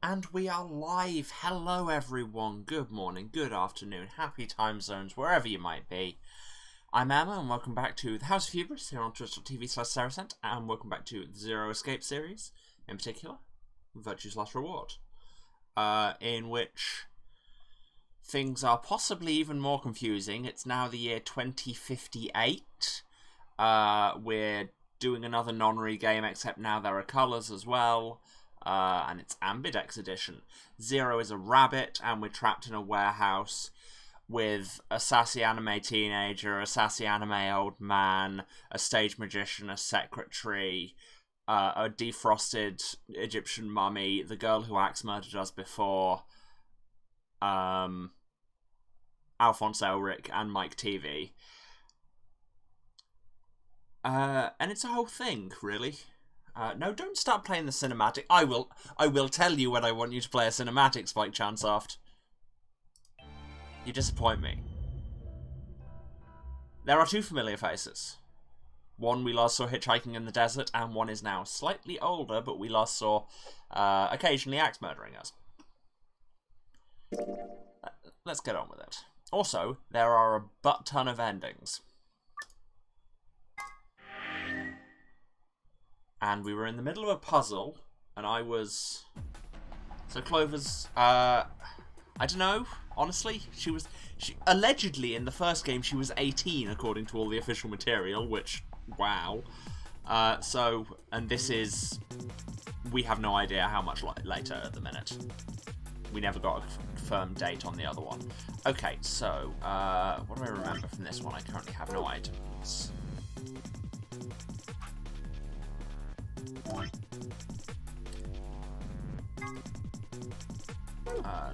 And we are live. Hello everyone, good morning, good afternoon, happy time zones, wherever you might be. I'm Emma and welcome back to the House of Hubris here on twitch.tv/Saracent, and welcome back to the Zero Escape series, in particular, Virtue's Last Reward, in which things are possibly even more confusing. It's now the year 2058. We're doing another non-regame, except now there are colours as well. And it's Ambidex edition. Zero is a rabbit, and we're trapped in a warehouse with a sassy anime teenager, a sassy anime old man, a stage magician, a secretary, a defrosted Egyptian mummy, the girl who axe murdered us before, Alphonse Elric, and Mike TV. And it's a whole thing, really. No, don't start playing the cinematic. I will tell you when I want you to play a cinematic, Spike Chansoft. You disappoint me. There are two familiar faces. One we last saw hitchhiking in the desert, and one is now slightly older, but we last saw occasionally axe murdering us. Let's get on with it. Also, there are a butt ton of endings. And we were in the middle of a puzzle, and I was... So Clover's, I don't know, honestly. She allegedly, in the first game, she was 18, according to all the official material, which, wow. And this is... We have no idea how much later at the minute. We never got a confirmed date on the other one. Okay, so, what do I remember from this one? I currently have no items.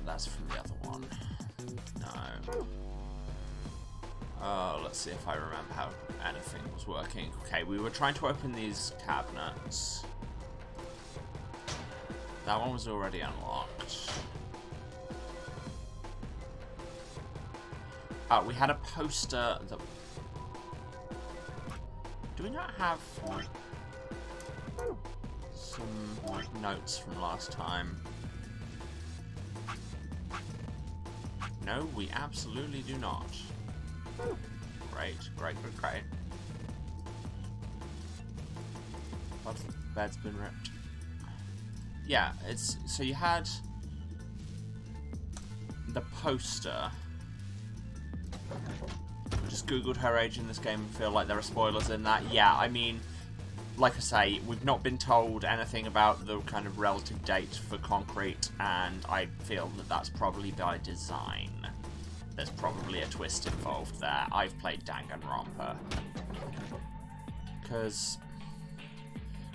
That's from the other one. No. Let's see if I remember how anything was working. Okay, we were trying to open these cabinets. That one was already unlocked. We had a poster that... Do we not have... some notes from last time? No, we absolutely do not. Great, great, great, great. But the bed's been ripped. Yeah, it's... So you had... the poster. Just googled her age in this game and feel like there are spoilers in that. Yeah, I mean... Like I say, we've not been told anything about the kind of relative date for Concrete, and I feel that that's probably by design. There's probably a twist involved there. I've played Danganronpa. Because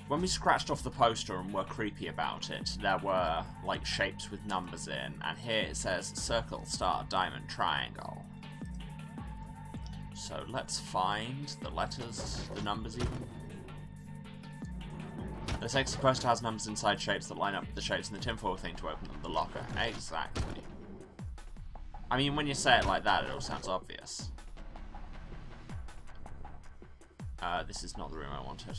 when we scratched off the poster and were creepy about it, there were, like, shapes with numbers in, and here it says circle, star, diamond, triangle. So let's find the letters, the numbers even. The sexy poster has numbers inside shapes that line up with the shapes in the tinfoil thing to open the locker. Exactly. I mean, when you say it like that, it all sounds obvious. This is not the room I wanted.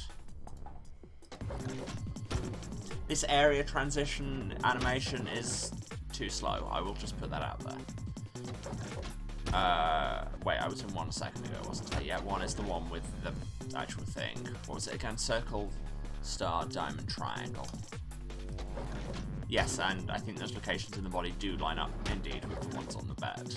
This area transition animation is too slow. I will just put that out there. Wait, I was in one a second ago, wasn't I? Yeah, one is the one with the actual thing. What was it again? Circle... Star, diamond, triangle. Yes, and I think those locations in the body do line up, indeed, with the ones on the bed.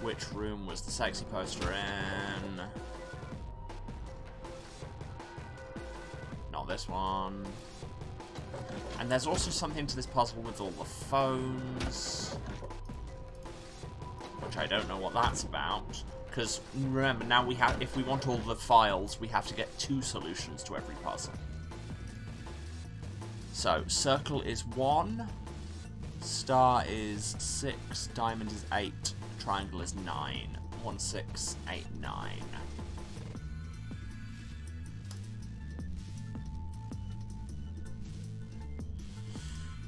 Which room was the sexy poster in? Not this one. And there's also something to this puzzle with all the phones. Which I don't know what that's about. Because, remember, now we have, if we want all the files, we have to get 2 solutions to every puzzle. So, circle is 1, star is 6, diamond is 8, triangle is 9. 1, 6, 8, 9.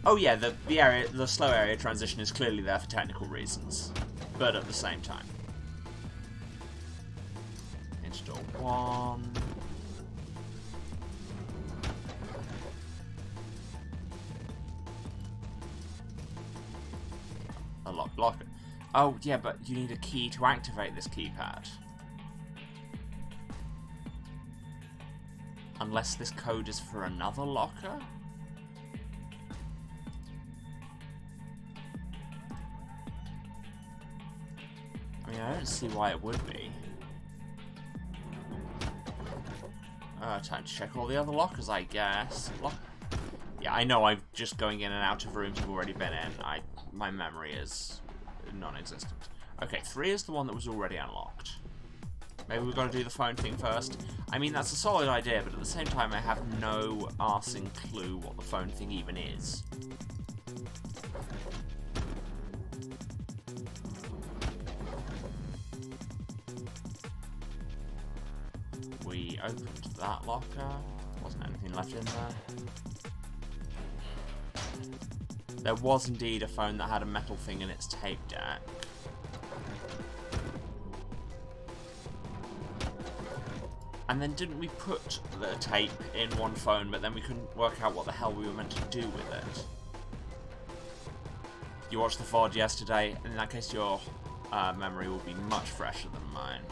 Oh yeah, the slow area transition is clearly there for technical reasons, but at the same time. Install 1. Oh, yeah, but you need a key to activate this keypad. Unless this code is for another locker? I mean, I don't see why it would be. Time to check all the other lockers, I guess. Yeah, I know I'm just going in and out of rooms I've already been in. My memory is non-existent. Okay, 3 is the one that was already unlocked. Maybe we've got to do the phone thing first. I mean, that's a solid idea, but at the same time, I have no arsing clue what the phone thing even is. We opened that locker. Wasn't anything left in there. There was indeed a phone that had a metal thing in its tape deck. And then didn't we put the tape in one phone, but then we couldn't work out what the hell we were meant to do with it? You watched the VOD yesterday, and in that case your memory will be much fresher than mine.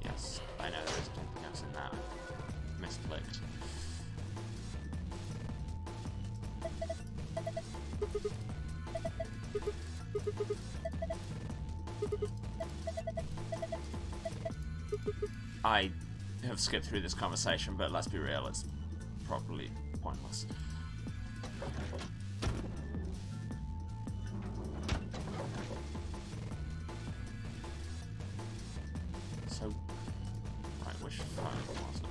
Yes, I know there isn't anything else in that. Misclicked. I have skipped through this conversation, but let's be real, it's probably pointless. So, right, which phone was it?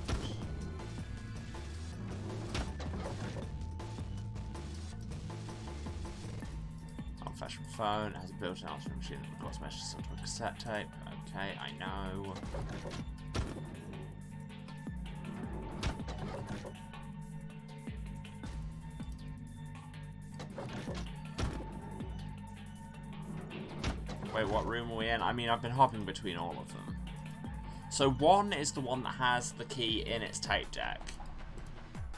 Old-fashioned phone, it has a built-in answering machine that records messages onto a cassette tape. Okay, I know. Wait, what room are we in? I mean, I've been hopping between all of them. So 1 is the one that has the key in its tape deck.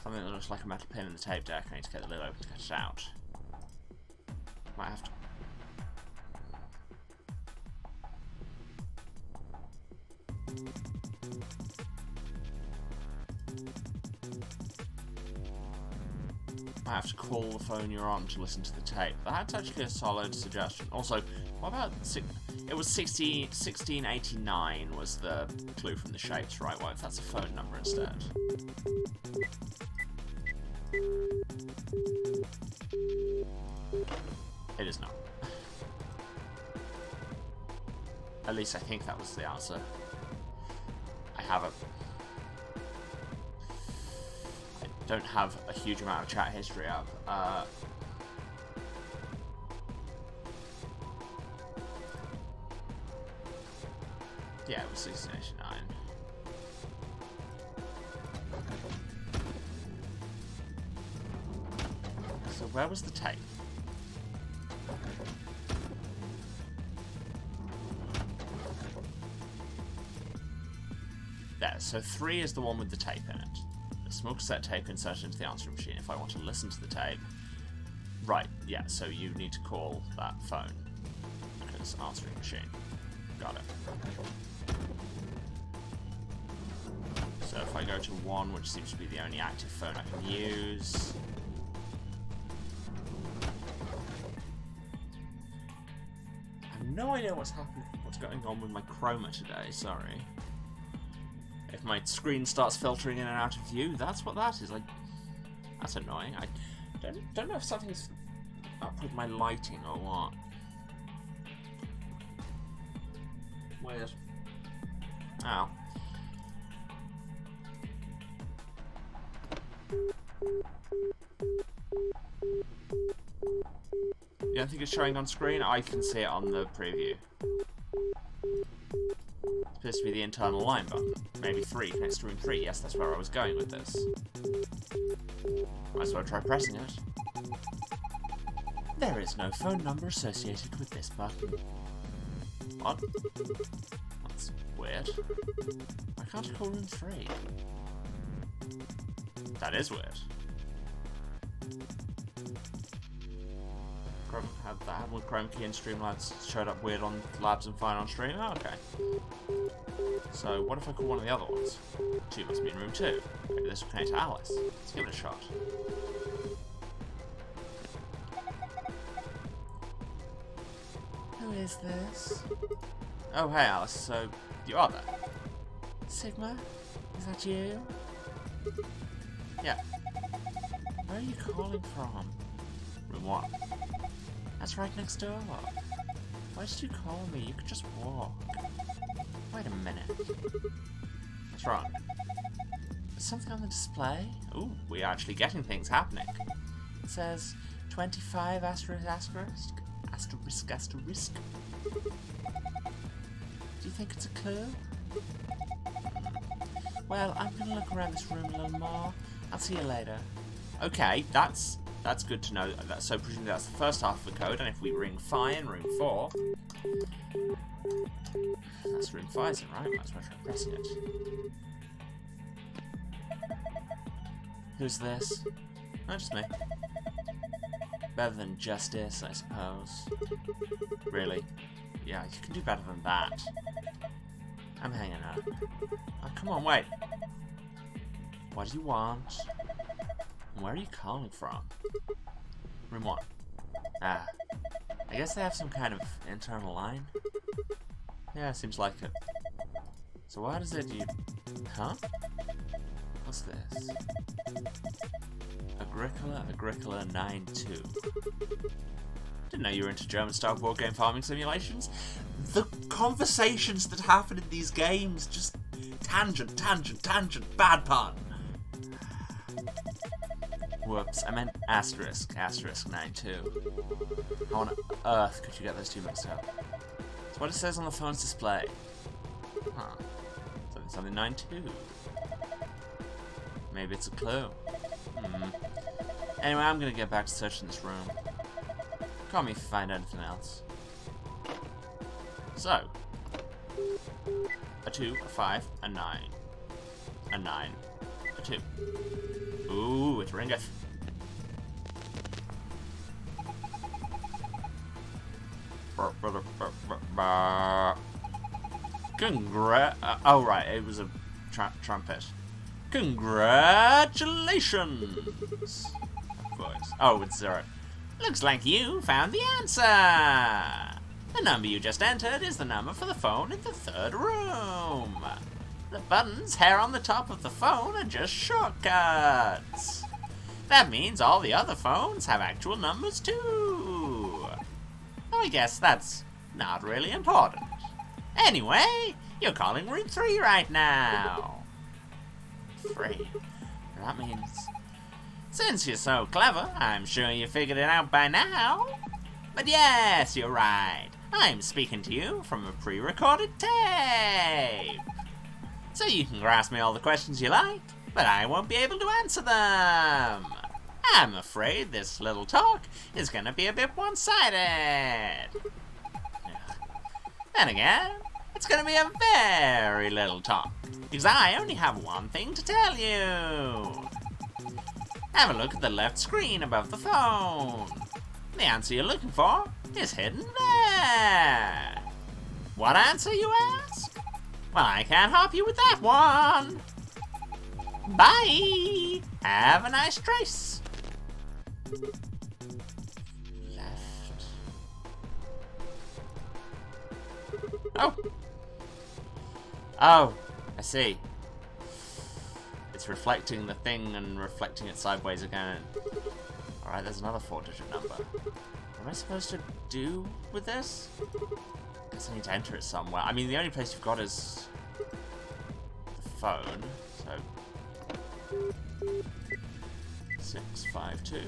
Something that looks like a metal pin in the tape deck. I need to get the lid open to get it out. Might have to... I have to call the phone you're on to listen to the tape. That's actually a solid suggestion. Also, what about... It was 1689 was the clue from the shapes, right? Well, if that's a phone number instead. It is not. At least I think that was the answer. I have a... don't have a huge amount of chat history up. Yeah, it was 1689. So where was the tape? There, so 3 is the one with the tape in it. Small cassette tape inserted into the answering machine if I want to listen to the tape. Right, yeah, so you need to call that phone. Because answering machine. Got it. So if I go to 1, which seems to be the only active phone I can use... I have no idea what's happening, what's going on with my chroma today, sorry. If my screen starts filtering in and out of view, that's what that is. That's annoying. I don't know if something's up with my lighting or what. Weird. Ow. You don't think it's showing on screen? I can see it on the preview. It's supposed to be the internal line button. Maybe 3, connects to room 3. Yes, that's where I was going with this. Might as well try pressing it. There is no phone number associated with this button. What? That's weird. Why can't I call room 3? That is weird. Had that happened with Chrome Key and Streamlabs showed up weird on Labs and Fine on stream? Oh, okay. So, what if I call one of the other ones? 2 must be in room 2. Maybe this will connect to Alice. Let's give it a shot. Who is this? Oh, hey Alice, so you are there. Sigma? Is that you? Yeah. Where are you calling from? Room 1. That's right next door. Why did you call me? You could just walk. Wait a minute. What's wrong? Is something on the display? Ooh, we're actually getting things happening. It says 25 asterisk asterisk. Asterisk asterisk. Do you think it's a clue? Well, I'm gonna look around this room a little more. I'll see you later. Okay, that's good to know. So presumably that's the first half of the code, and if we ring Phi in room 4, that's room Phi's in, right? Might as well try pressing it. Who's this? Oh, just me. Better than justice, I suppose. Really? Yeah, you can do better than that. I'm hanging up. Oh, come on, wait. What do you want? Where are you calling from? Room 1. Ah. I guess they have some kind of internal line. Yeah, seems like it. So what is it you... Huh? What's this? Agricola 9-2. Didn't know you were into German-style war game farming simulations. The conversations that happen in these games, just tangent, bad pun. Whoops, I meant asterisk 9-2. How on earth could you get those two mixed up? It's what it says on the phone's display. Huh. Something 9-2. Maybe it's a clue. Anyway, I'm gonna get back to searching this room. Call me if you find anything else. So, a 2, a 5, a 9. A 9, a 2. Ooh, it ringeth. Oh right, it was a trumpet. Congratulations! Of course. Oh, it's 0. Looks like you found the answer! The number you just entered is the number for the phone in the 3rd room. The buttons here on the top of the phone are just shortcuts. That means all the other phones have actual numbers too. I guess that's not really important. Anyway, you're calling room 3 right now. 3. That means... Since you're so clever, I'm sure you figured it out by now. But yes, you're right. I'm speaking to you from a pre-recorded tape. So you can ask me all the questions you like, but I won't be able to answer them. I'm afraid this little talk is going to be a bit one-sided. Then again, it's going to be a very little talk, because I only have one thing to tell you. Have a look at the left screen above the phone. The answer you're looking for is hidden there. What answer, you ask? Well, I can't help you with that one. Bye. Have a nice trace. Left. Oh. Oh, I see. It's reflecting the thing and reflecting it sideways again. Alright, there's another 4-digit number. What am I supposed to do with this? I guess I need to enter it somewhere. I mean, the only place you've got is the phone, so 652.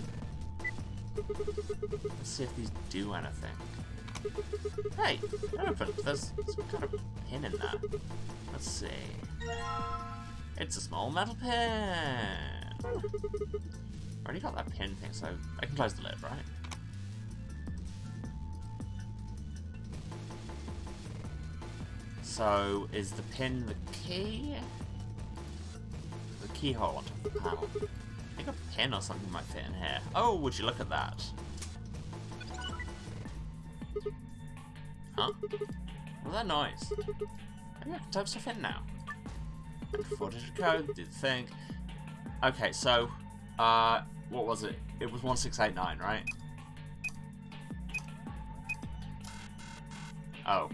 Let's see if these do anything. Hey, open. There's some kind of pin in there. Let's see. It's a small metal pin. I already got that pin thing, so I can close the lid, right? So, is the pin the key? The keyhole on top of the panel. I think a pin or something might fit in here. Oh, would you look at that? Huh? What was that noise? Maybe I can type stuff in now. 4-digit code, did the thing. Okay, so, what was it? It was 1689, right? Oh.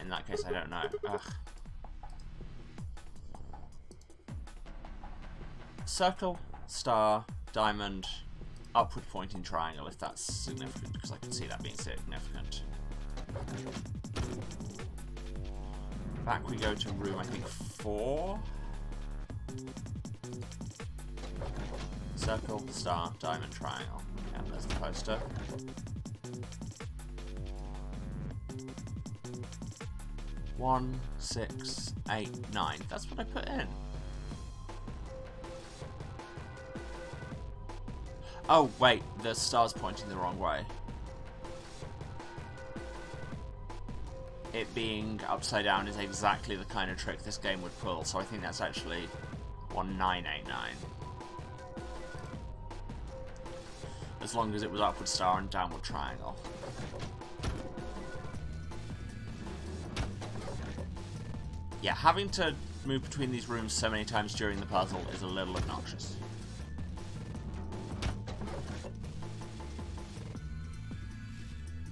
In that case, I don't know. Ugh. Circle, star, diamond, upward pointing triangle, if that's significant, because I can see that being significant. Back we go to room, I think, 4. Circle, star, diamond, triangle. And there's the poster. One, 6, 8, 9. That's what I put in. Oh, wait, the star's pointing the wrong way. It being upside down is exactly the kind of trick this game would pull, so I think that's actually 1989. As long as it was upward star and downward triangle. Yeah, having to move between these rooms so many times during the puzzle is a little obnoxious.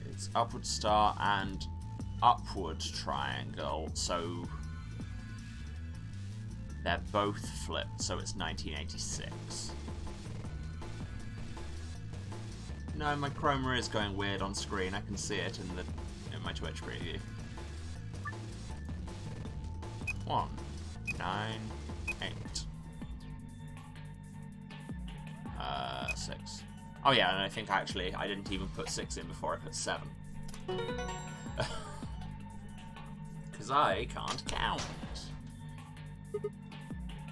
It's upward star and upward triangle, so they're both flipped, so it's 1986. No, my chroma is going weird on screen. I can see it in my Twitch preview. 1, 9, 8. 6. Oh yeah, and I think actually I didn't even put 6 in before I put 7. Because I can't count.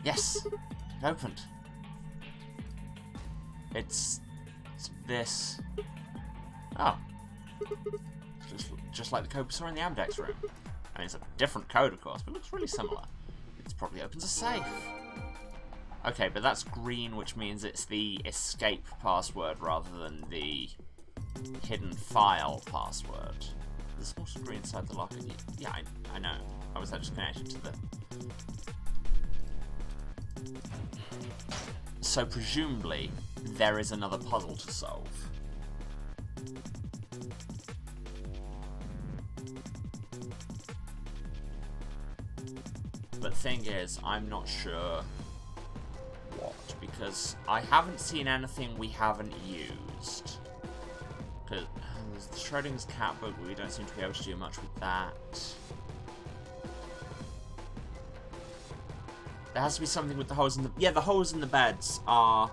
Yes! It opened. It's this. Oh. Just like the code we saw in the Ambidex room. I mean, it's a different code, of course, but it looks really similar. It probably opens a safe. Okay, but that's green, which means it's the escape password rather than the hidden file password. There's a small screen inside the locker. Yeah, I know. I was just connected to the... So presumably, there is another puzzle to solve. But the thing is, I'm not sure what, because I haven't seen anything we haven't used. Because there's the Schrodinger's cat book, but we don't seem to be able to do much with that. There has to be something with the holes in the... Yeah, the holes in the beds are...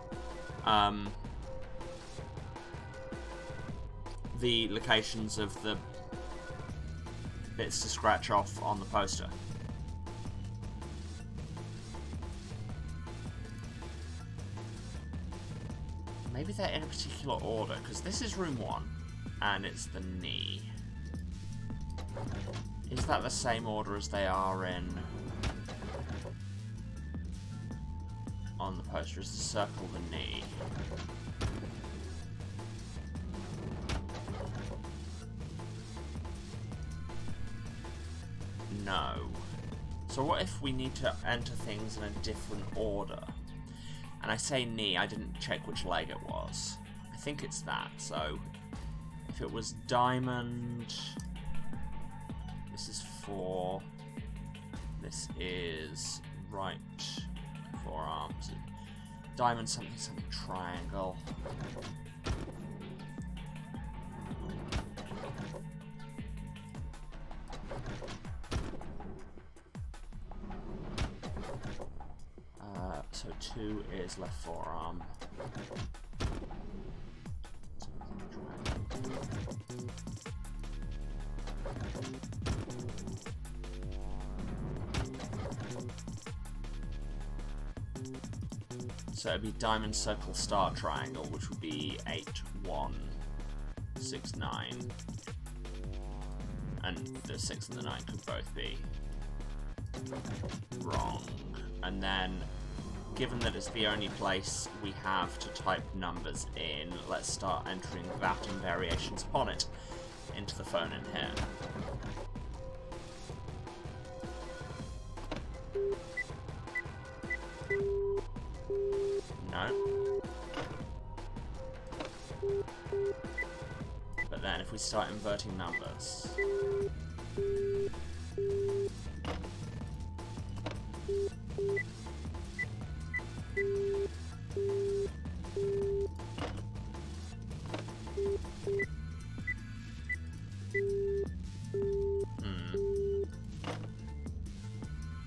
the locations of the bits to scratch off on the poster. Maybe they're in a particular order, because this is room 1, and it's the knee. Is that the same order as they are in... on the poster? Is the circle the knee? No. So what if we need to enter things in a different order? And I say knee, I didn't check which leg it was. I think it's that, so... If it was diamond... This is 4... This is right forearms. Diamond something something triangle. So 2 is left forearm. So it'd be diamond, circle, star, triangle, which would be 8, 1, 6, 9. And the 6 and the 9 could both be wrong. And then given that it's the only place we have to type numbers in, let's start entering that and variations upon it into the phone in here. No. But then if we start inverting numbers...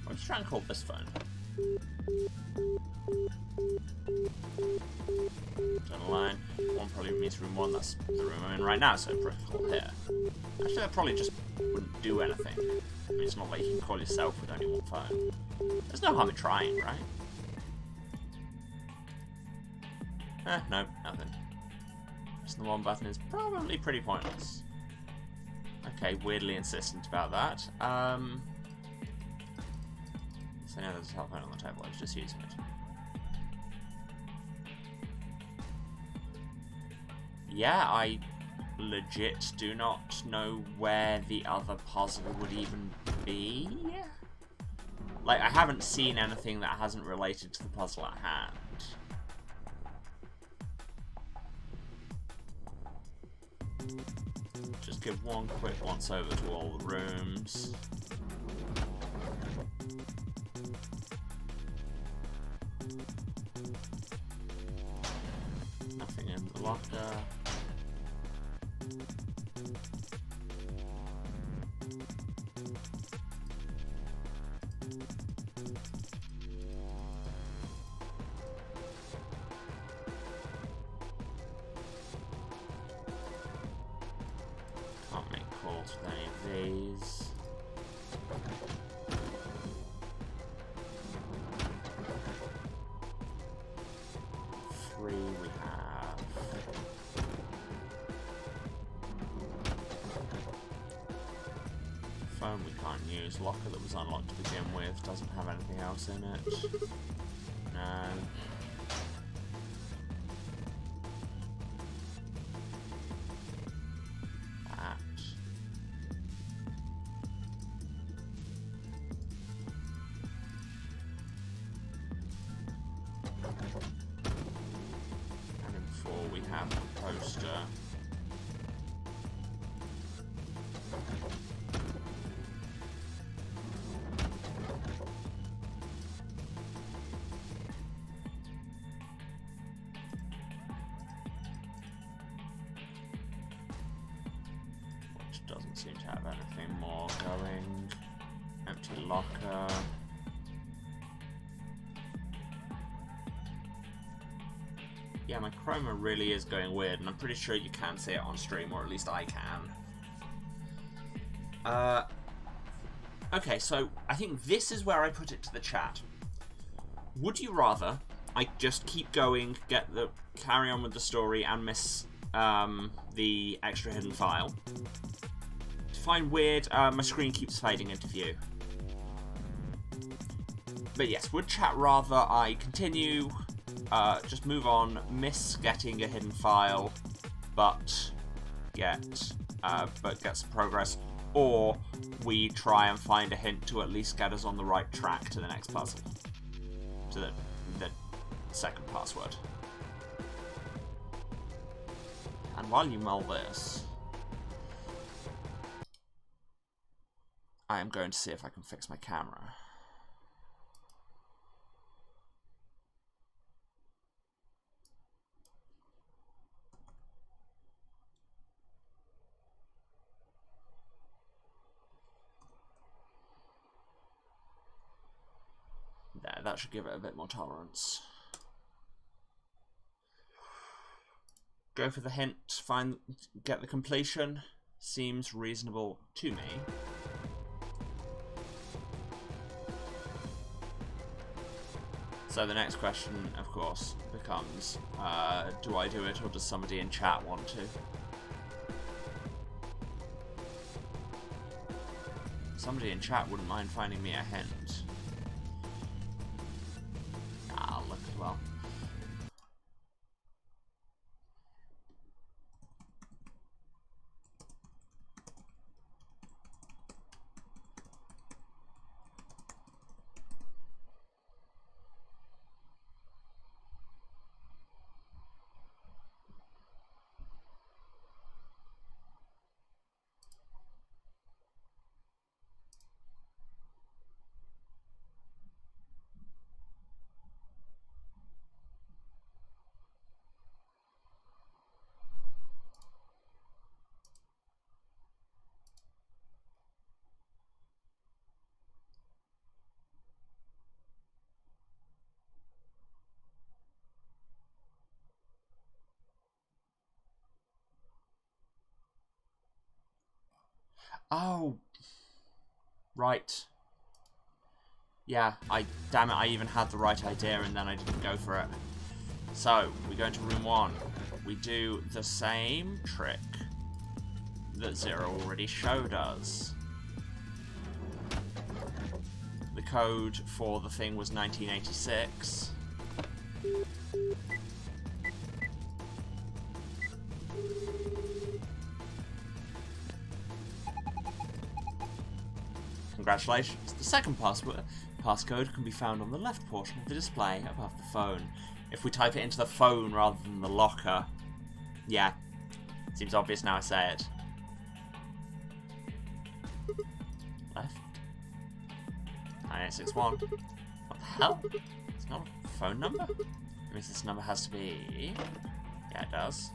Let's try and call this phone. Turn a line. One probably means room 1, that's the room I'm in right now, so pretty call here. Actually, that probably just wouldn't do anything. I mean, it's not like you can call yourself with only one phone. There's no harm in trying, right? No, nothing. Pressing the 1 button is probably pretty pointless. Okay, weirdly insistent about that. So now there's a telephone on the table, I was just using it. Yeah, I legit do not know where the other puzzle would even be. Like, I haven't seen anything that hasn't related to the puzzle at hand. Just give one quick once over to all the rooms. Nothing in the locker. Can't make calls with any of these. Three we have. Phone we can't use. Locker that was unlocked to begin with doesn't have anything else in it. No. And in 4 we have the poster. Which doesn't seem to have anything more going. Empty locker. Yeah, my chroma really is going weird, and I'm pretty sure you can see it on stream, or at least I can. Okay, so I think this is where I put it to the chat. Would you rather I just keep going, carry on with the story, and miss the extra hidden file? To find weird, my screen keeps fading into view. But yes, would chat rather I continue, just move on, miss getting a hidden file, but get some progress, or we try and find a hint to at least get us on the right track to the next puzzle, to the second password. And while you mull this, I am going to see if I can fix my camera. There, that should give it a bit more tolerance. Go for the hint, get the completion. Seems reasonable to me. So the next question, of course, becomes, do I do it or does somebody in chat want to? Somebody in chat wouldn't mind finding me a hint. Oh. Right. Yeah, damn it, I even had the right idea and then I didn't go for it. So, we go into room 1. We do the same trick that Zero already showed us. The code for the thing was 1986. Congratulations. The second passcode can be found on the left portion of the display above the phone. If we type it into the phone rather than the locker... Yeah. Seems obvious now I say it. Left. 9861. What the hell? It's not a phone number? That means this number has to be... Yeah, it does.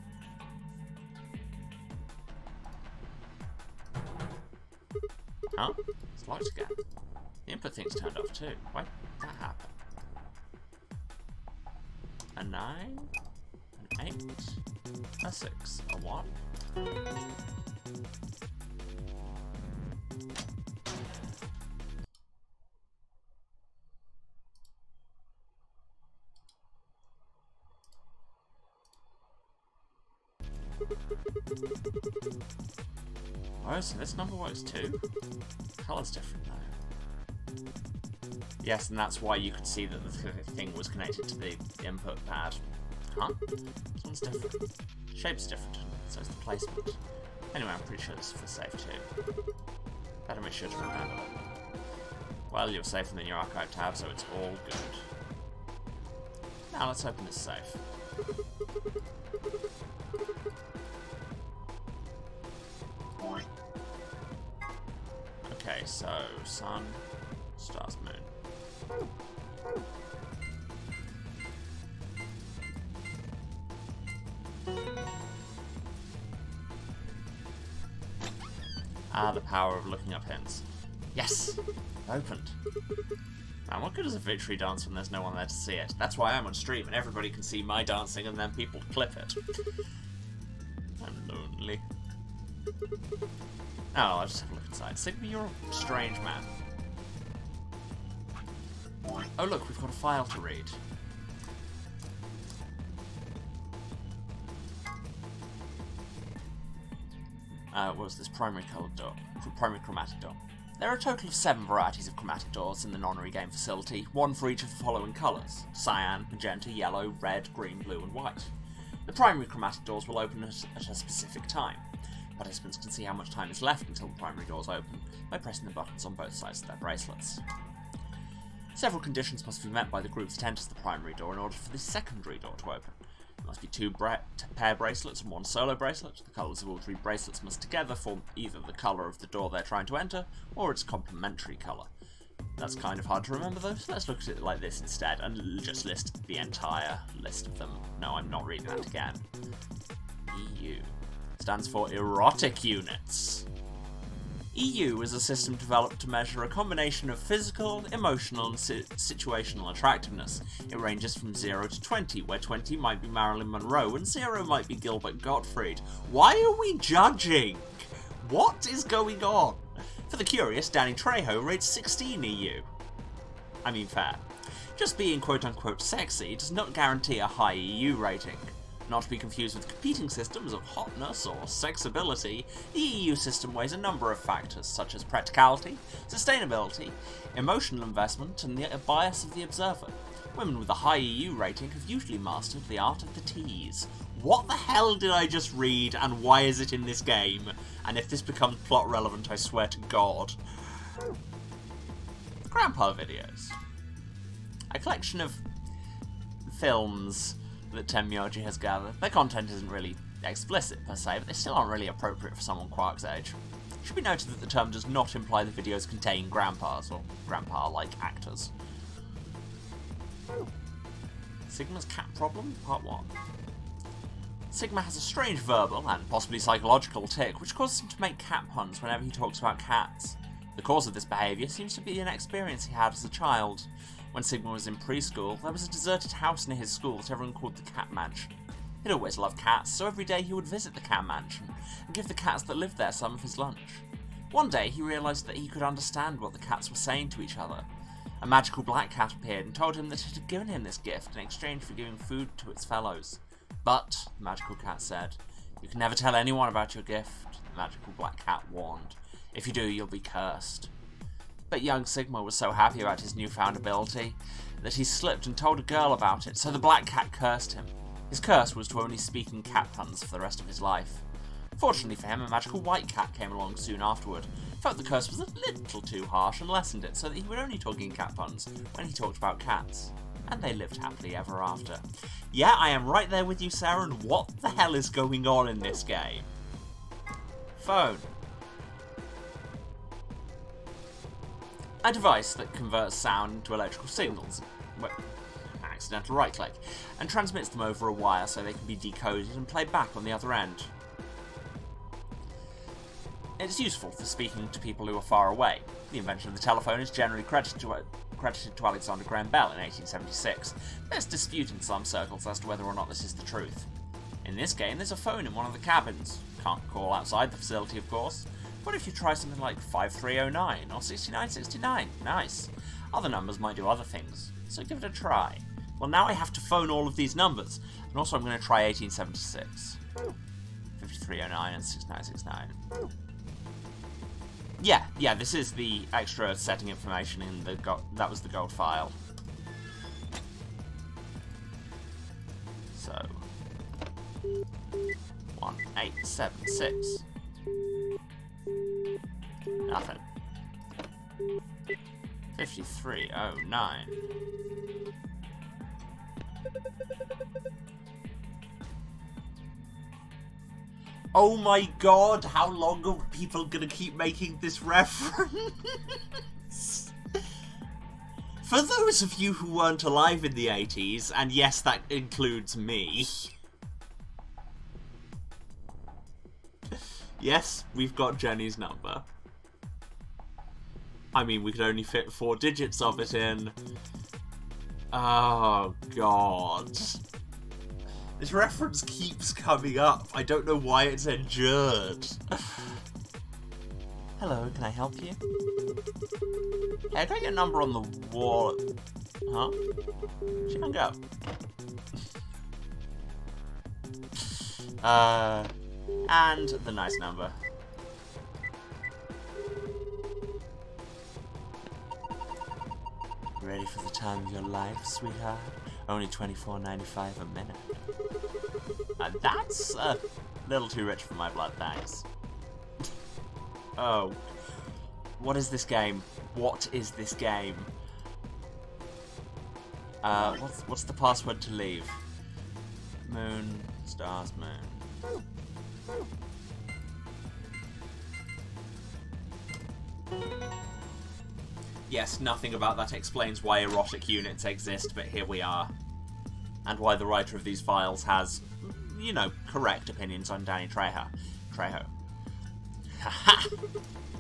Oh, it's locked again. The input thing's turned off too. Why did that happen? A 9, an 8, a 6, a 1. Oh, so this number works too? Colour's different though. Yes, and that's why you could see that the thing was connected to the input pad. Huh? This one's different. Shape's different, so is the placement. Anyway, I'm pretty sure this is for safe too. Better make sure to remember it. Well, you're safe in your archive tab, so it's all good. Now let's open this safe. Okay, so sun, stars, moon. Ah, the power of looking up hints. Yes! Opened. Man, what good is a victory dance when there's no one there to see it? That's why I'm on stream and everybody can see my dancing and then people clip it. I'm lonely. Oh, I'll just have a look inside. Sigma, you're a strange man. Oh look, we've got a file to read. What was this? Primary coloured door. Primary chromatic door. There are a total of 7 varieties of chromatic doors in the non-regame facility, 1 for each of the following colours: cyan, magenta, yellow, red, green, blue and white. The primary chromatic doors will open at a specific time. Participants can see how much time is left until the primary doors open by pressing the buttons on both sides of their bracelets. Several conditions must be met by the groups that enters the primary door in order for the secondary door to open. There must be 2 pair bracelets and 1 solo bracelet. The colours of all 3 bracelets must together form either the colour of the door they're trying to enter, or its complementary colour. That's kind of hard to remember though, so let's look at it like this instead, and just list the entire list of them. No, I'm not reading that again. EU stands for Erotic Units. EU is a system developed to measure a combination of physical, emotional, and situational attractiveness. It ranges from 0 to 20, where 20 might be Marilyn Monroe and 0 might be Gilbert Gottfried. Why are we judging? What is going on? For the curious, Danny Trejo rates 16 EU. I mean, fair. Just being quote-unquote sexy does not guarantee a high EU rating. Not to be confused with competing systems of hotness or sexability, the EU system weighs a number of factors such as practicality, sustainability, emotional investment, and the bias of the observer. Women with a high EU rating have usually mastered the art of the tease. What the hell did I just read, and why is it in this game? And if this becomes plot relevant, I swear to God. Grandpa videos. A collection of films that Tenmyoji has gathered. Their content isn't really explicit per se, but they still aren't really appropriate for someone Quark's age. It should be noted that the term does not imply the videos contain grandpas or grandpa-like actors. Sigma's cat problem, part 1. Sigma has a strange verbal and possibly psychological tic which causes him to make cat puns whenever he talks about cats. The cause of this behaviour seems to be an experience he had as a child. When Sigma was in preschool, there was a deserted house near his school that everyone called the Cat Mansion. He'd always loved cats, so every day he would visit the Cat Mansion and give the cats that lived there some of his lunch. One day, he realised that he could understand what the cats were saying to each other. A magical black cat appeared and told him that it had given him this gift in exchange for giving food to its fellows. But, the magical cat said, "You can never tell anyone about your gift," the magical black cat warned. "If you do, you'll be cursed." But young Sigma was so happy about his newfound ability that he slipped and told a girl about it, so the black cat cursed him. His curse was to only speak in cat puns for the rest of his life. Fortunately for him, a magical white cat came along soon afterward, felt the curse was a little too harsh and lessened it so that he would only talk in cat puns when he talked about cats. And they lived happily ever after. Yeah, I am right there with you, Sarah, and what the hell is going on in this game? Phone. A device that converts sound into electrical signals, accidental right-click, and transmits them over a wire so they can be decoded and played back on the other end. It's useful for speaking to people who are far away. The invention of the telephone is generally credited to Alexander Graham Bell in 1876. There's dispute in some circles as to whether or not this is the truth. In this game, there's a phone in one of the cabins. Can't call outside the facility, of course. What if you try something like 5309 or 6969? Nice. Other numbers might do other things, so give it a try. Well, now I have to phone all of these numbers, and also I'm going to try 1876. 5309 and 6969. Yeah, this is the extra setting information in the that was the gold file. So 1876. Nothing. 5309. Oh my god, how long are people gonna keep making this reference? For those of you who weren't alive in the 80s, and yes, that includes me. Yes, we've got Jenny's number. I mean, we could only fit 4 digits of it in. Oh god. This reference keeps coming up. I don't know why it's endured. Hello, can I help you? Hey, I got your number on the wall. Huh? She can go. And the nice number. Ready for the time of your life, sweetheart? Only $24.95 a minute. That's a little too rich for my blood, thanks. Oh. What is this game? What is this game? What's the password to leave? Moon, stars, moon. Yes, nothing about that explains why erotic units exist, but here we are. And why the writer of these files has, you know, correct opinions on Danny Trejo. Haha!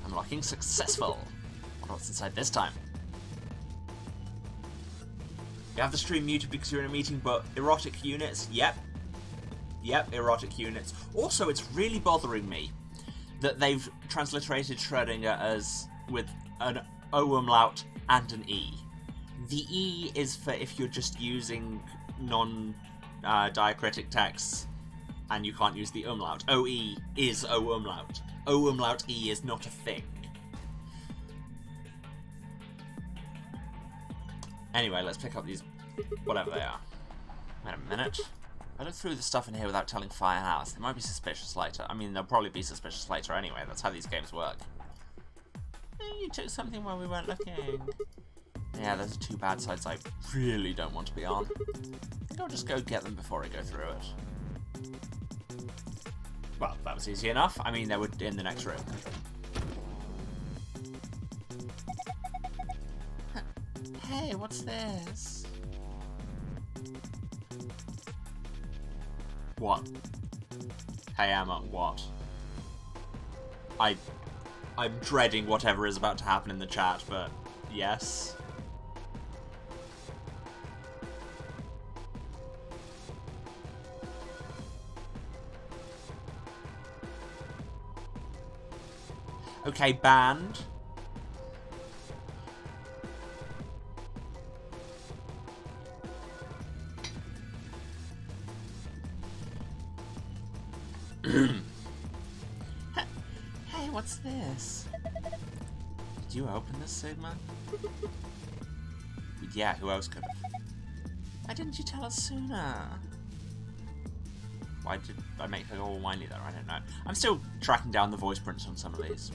Unlocking successful! Wonder what's inside this time. You have the stream muted because you're in a meeting, but erotic units, yep. Yep, erotic units. Also, it's really bothering me that they've transliterated Schrödinger as with an O umlaut and an E. The E is for if you're just using non-diacritic texts and you can't use the umlaut. OE is O umlaut. O umlaut E is not a thing. Anyway, let's pick up these, whatever they are. Wait a minute. I looked through the stuff in here without telling Fire and Alice. They might be suspicious later. I mean, they'll probably be suspicious later anyway. That's how these games work. You took something while we weren't looking. Yeah, those are two bad sides I really don't want to be on. I think I'll just go get them before I go through it. Well, that was easy enough. I mean, they were in the next room. Hey, what's this? What? Hey, Emma, what? I'm dreading whatever is about to happen in the chat, but yes. Okay, banned. Hey, what's this? Did you open this, Sigma? Yeah, who else could have? Why didn't you tell us sooner? Why did I make her all whiny there? I don't know. I'm still tracking down the voice prints on some of these.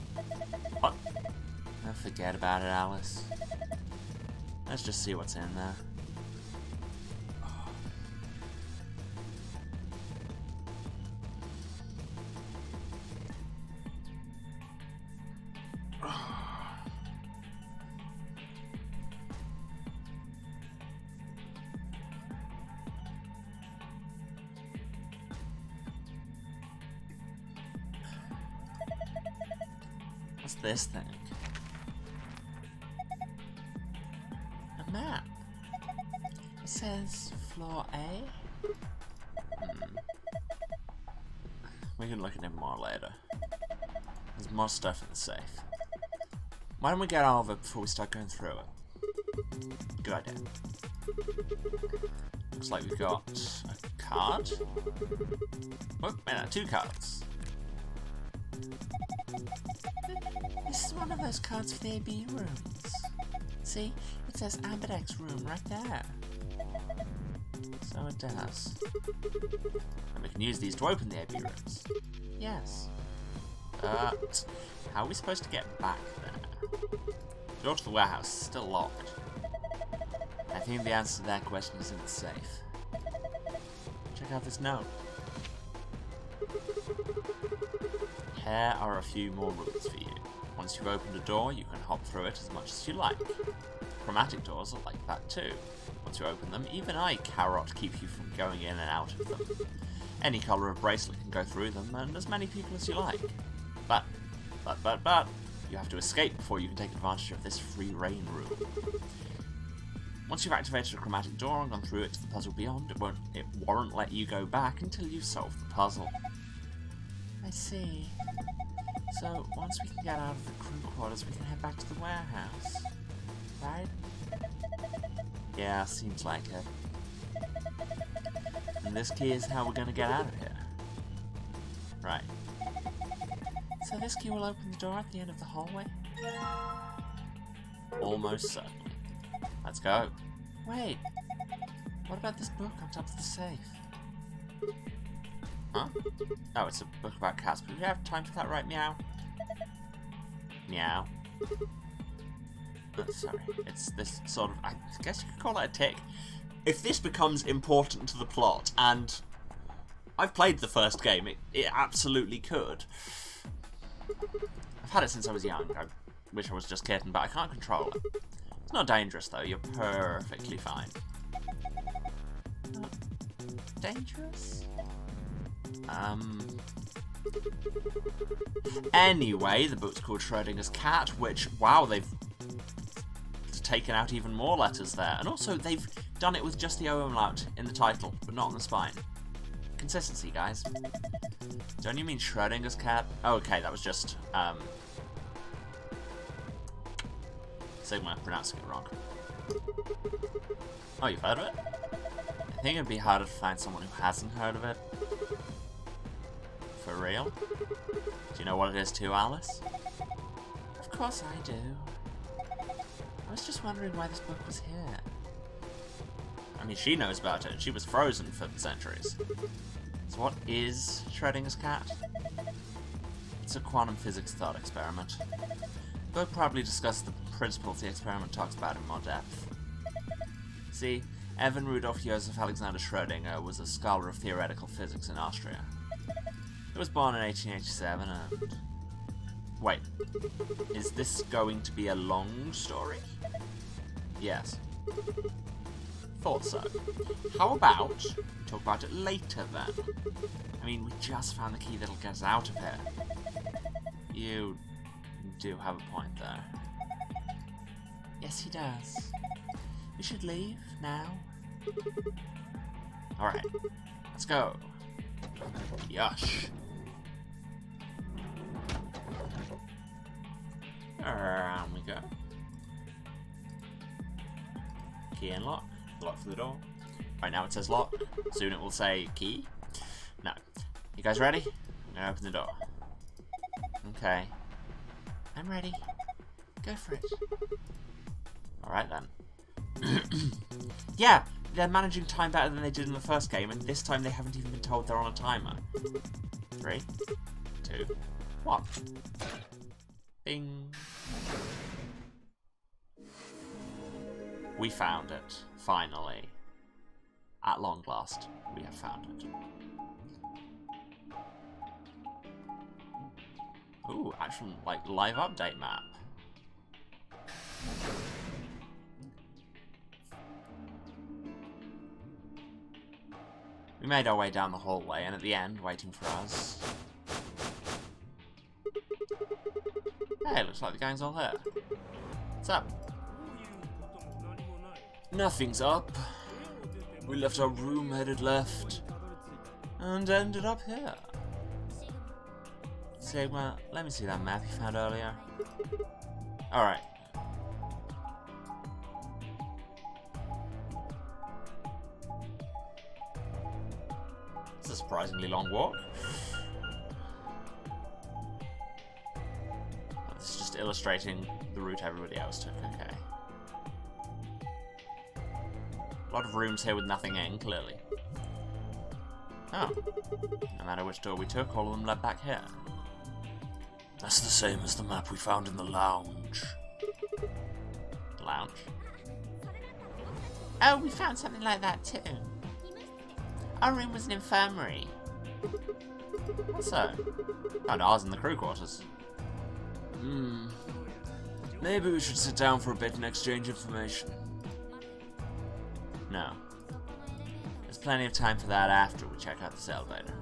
What? Oh, forget about it, Alice. Let's just see what's in there. What's this thing? A map. It says floor A. We can look at it more later. There's more stuff in the safe. Why don't we get all of it before we start going through it? Good idea. Looks like we've got a card. Oh, no, 2 cards. This is one of those cards for the AB rooms. See? It says Ambidex room right there. So it does. And we can use these to open the AB rooms. Yes. But how are we supposed to get back there? The door to the warehouse is still locked. I think the answer to that question is in the safe. Check out this note. Here are a few more rules for you. Once you've opened a door, you can hop through it as much as you like. Chromatic doors are like that too. Once you open them, even I cannot keep you from going in and out of them. Any colour of bracelet can go through them, and as many people as you like. But, you have to escape before you can take advantage of this free reign rule. Once you've activated a chromatic door and gone through it to the puzzle beyond, it won't let you go back until you've solved the puzzle. I see. So, once we can get out of the crew quarters, we can head back to the warehouse. Right? Yeah, seems like it. And this key is how we're gonna get out of here. Right. So this key will open the door at the end of the hallway? Almost certainly. Let's go. Wait. What about this book on top of the safe? Huh? Oh, it's a book about cats, but do we have time for that, right, Meow? Meow. Oh, sorry, it's this sort of, I guess you could call it a tick. If this becomes important to the plot, and I've played the first game, it absolutely could. I've had it since I was young. I wish I was just kitten, but I can't control it. It's not dangerous, though. You're perfectly fine. Not dangerous? Anyway, the book's called Schrodinger's Cat, which, wow, they've taken out even more letters there. And also, they've done it with just the O umlaut in the title, but not on the spine. Consistency, guys. Don't you mean Schrodinger's cat? Oh, okay, that was just, Sigma pronouncing it wrong. Oh, you've heard of it? I think it'd be harder to find someone who hasn't heard of it. For real? Do you know what it is too, Alice? Of course I do. I was just wondering why this book was here. I mean, she knows about it. She was frozen for centuries. So what is Schrodinger's cat? It's a quantum physics thought experiment. The book probably discusses the principles the experiment talks about in more depth. See, Evan Rudolf Joseph Alexander Schrödinger was a scholar of theoretical physics in Austria. He was born in 1887 and... Wait, is this going to be a long story? Yes. Thought so. How about we talk about it later then? I mean, we just found the key that'll get us out of here. You do have a point there. Yes, he does. We should leave now. Alright, let's go. Yush. Around we go. Key and lock. Lock for the door. Right now it says lock. Soon it will say key. No. You guys ready? I'm gonna open the door. Okay. I'm ready. Go for it. Alright then. Yeah, they're managing time better than they did in the first game, and this time they haven't even been told they're on a timer. 3, 2, 1. Bing. We found it. Finally. At long last, we have found it. Ooh, actual, like, live update map. We made our way down the hallway, and at the end, waiting for us... Hey, looks like the gang's all there. What's up? Nothing's up. We left our room, headed left, and ended up here. Sigma, let me see that map you found earlier. Alright. It's a surprisingly long walk. Oh, this is just illustrating the route everybody else took, okay. A lot of rooms here with nothing in, clearly. Oh. No matter which door we took, all of them led back here. That's the same as the map we found in the lounge. Lounge? Oh, we found something like that too. Our room was an infirmary. So? Oh no, I was in the crew quarters. Maybe we should sit down for a bit and exchange information. No. There's plenty of time for that after we check out this elevator.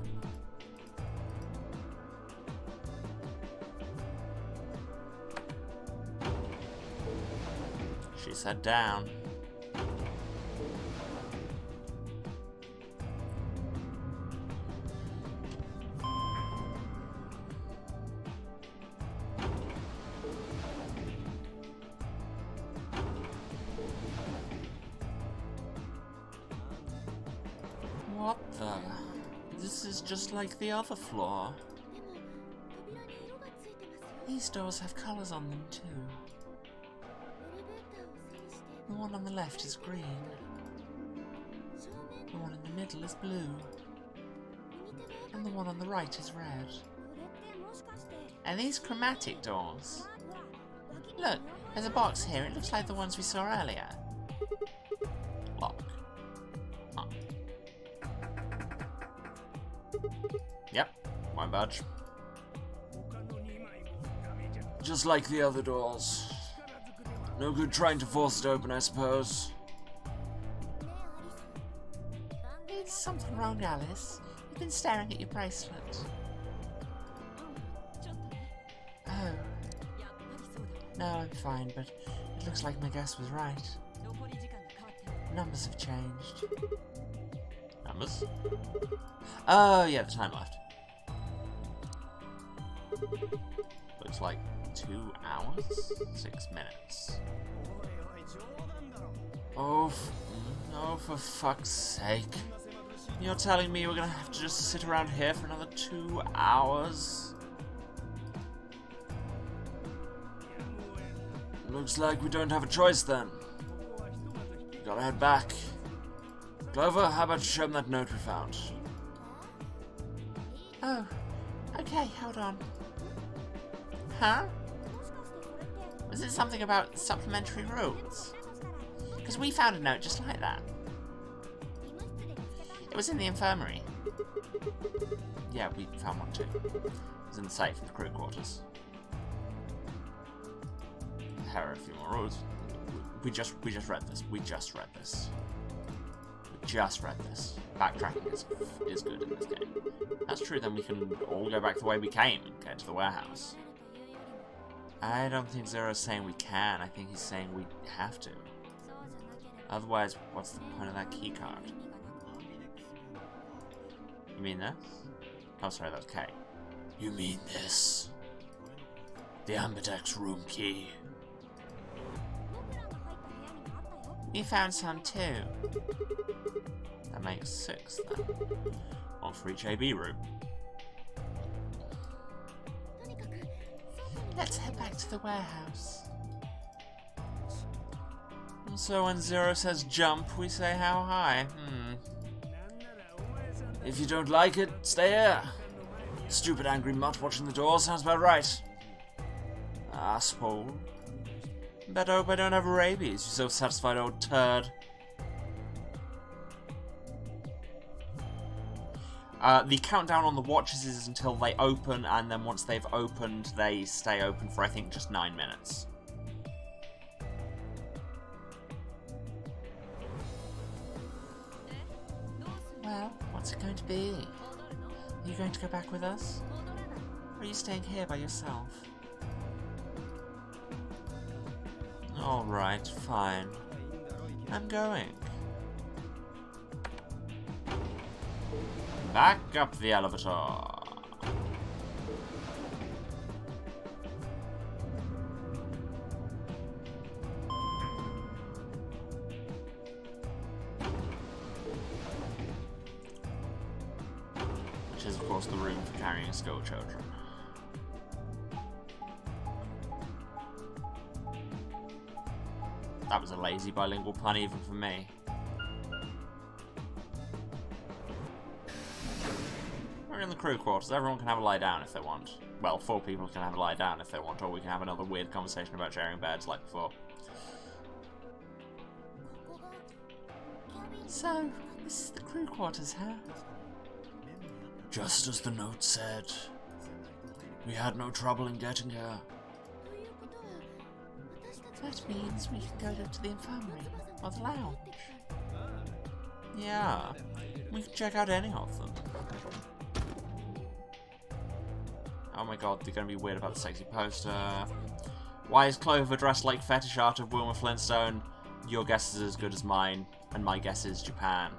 She said down. What the? This is just like the other floor. These doors have colors on them too. The one on the left is green. The one in the middle is blue. And the one on the right is red. And these chromatic doors. Look, there's a box here. It looks like the ones we saw earlier. Lock. Oh. Yep, won't budge. Just like the other doors. No good trying to force it open, I suppose. Is something wrong, Alice? You've been staring at your bracelet. Oh. No, I'm fine, but it looks like my guess was right. Numbers have changed. Numbers? Oh, yeah, the time left. Looks like 2 hours? 6 minutes. Oh, for fuck's sake. You're telling me we're gonna have to just sit around here for another 2 hours? Looks like we don't have a choice then. Gotta head back. Clover, how about you show them that note we found? Oh, okay, hold on. Huh? Was it something about supplementary rules? Because we found a note just like that. It was in the infirmary. Yeah, we found one too. It was in the safe in the crew quarters. There are a few more rules. We just read this. We just read this. Backtracking is good in this game. That's true, then we can all go back the way we came and get to the warehouse. I don't think Zero's saying we can, I think he's saying we have to. Otherwise, what's the point of that keycard? You mean this? Oh, sorry, that was K. You mean this? The Ambidex room key. We found some too. That makes 6 then. One for each AB room. Let's head back to the warehouse. So when Zero says jump, we say how high? If you don't like it, stay here. Stupid angry mutt watching the door sounds about right. Asshole. Better hope I don't have rabies, you self-satisfied old turd. The countdown on the watches is until they open, and then once they've opened, they stay open for, I think, just 9 minutes. Well, what's it going to be? Are you going to go back with us? Or are you staying here by yourself? Alright, fine. I'm going. Back up the elevator. Which is, of course, the room for carrying school children. That was a lazy bilingual pun even for me. We're in the crew quarters. Everyone can have a lie down if they want. Well, 4 people can have a lie down if they want, or we can have another weird conversation about sharing beds like before. So, this is the crew quarters, huh? Just as the note said. We had no trouble in getting here. That means we can go to the infirmary, or the lounge. Yeah, we can check out any of them. Oh my god, they're gonna be weird about the sexy poster. Why is Clover dressed like fetish art of Wilma Flintstone? Your guess is as good as mine, and my guess is Japan.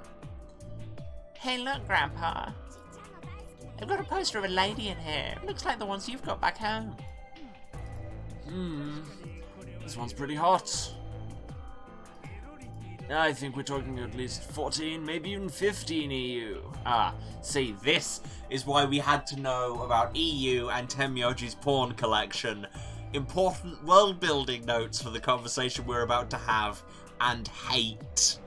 Hey look, Grandpa. I've got a poster of a lady in here. It looks like the ones you've got back home. This one's pretty hot. I think we're talking at least 14, maybe even 15 EU. Ah, see, this is why we had to know about EU and Tenmyoji's porn collection. Important world-building notes for the conversation we're about to have, and hate.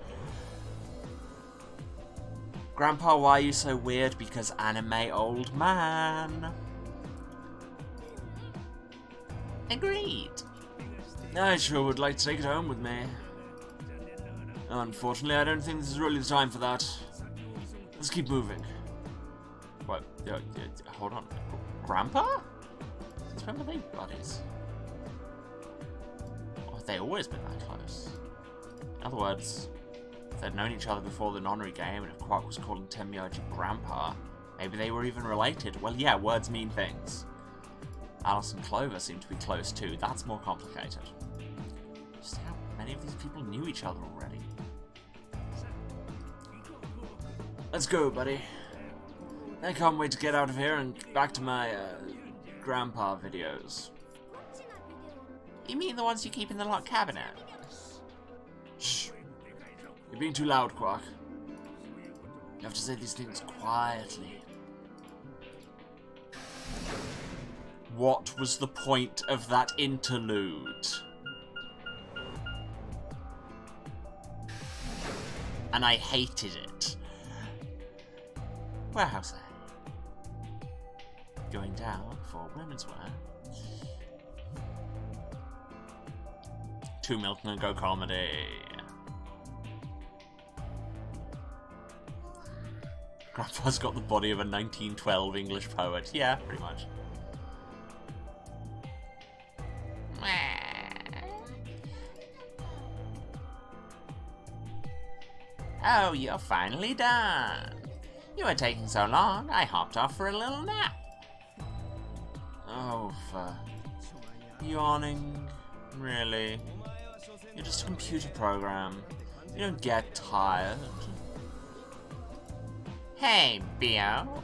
Grandpa, why are you so weird? Because anime old man. Agreed. I sure would like to take it home with me. Unfortunately, I don't think this is really the time for that. Let's keep moving. What? Hold on. Grandpa? Since when were they buddies? Or have they always been that close? In other words, if they'd known each other before the Nonary game, and if Quark was calling Tenmyoji Grandpa, maybe they were even related. Well, yeah, words mean things. Alice and Clover seem to be close too. That's more complicated. Just how many of these people knew each other already? Let's go, buddy. I can't wait to get out of here and back to my, grandpa videos. You mean the ones you keep in the locked cabinet? Shh. You're being too loud, Quark. You have to say these things quietly. What was the point of that interlude? And I hated it. Warehouse A. Going down for women's wear. 2 Milton and Go comedy. Grandpa's got the body of a 1912 English poet. Yeah, pretty much. Oh, you're finally done. You were taking so long, I hopped off for a little nap. Oh, for... Yawning? Really? You're just a computer program. You don't get tired. Hey, Bio.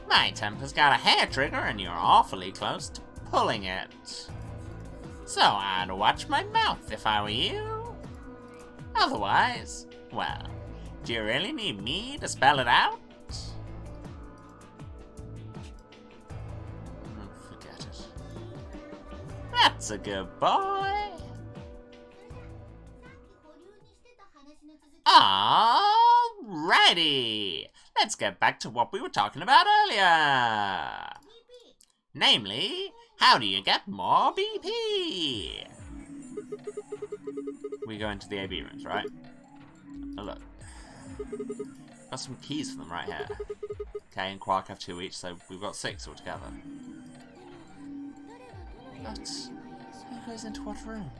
My temper's got a hair trigger and you're awfully close to pulling it. So I'd watch my mouth if I were you. Otherwise, well, do you really need me to spell it out? Forget it. That's a good boy. Alrighty, let's get back to what we were talking about earlier. Namely, how do you get more BP? We go into the AB rooms, right? Oh look, got some keys for them right here. Okay, and Quark have 2 each, so we've got 6 altogether. But who goes into what room?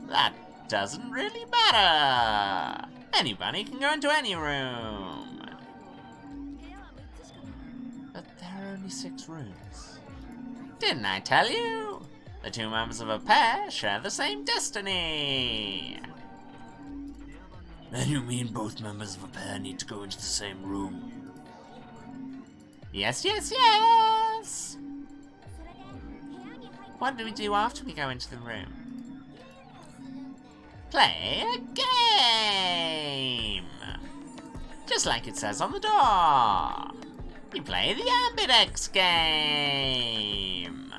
That doesn't really matter. Anybody can go into any room. But there are only 6 rooms. Didn't I tell you? The 2 members of a pair share the same destiny. Then you mean both members of a pair need to go into the same room? Yes, yes, yes! What do we do after we go into the room? Play a game! Just like it says on the door. You play the Ambidex game.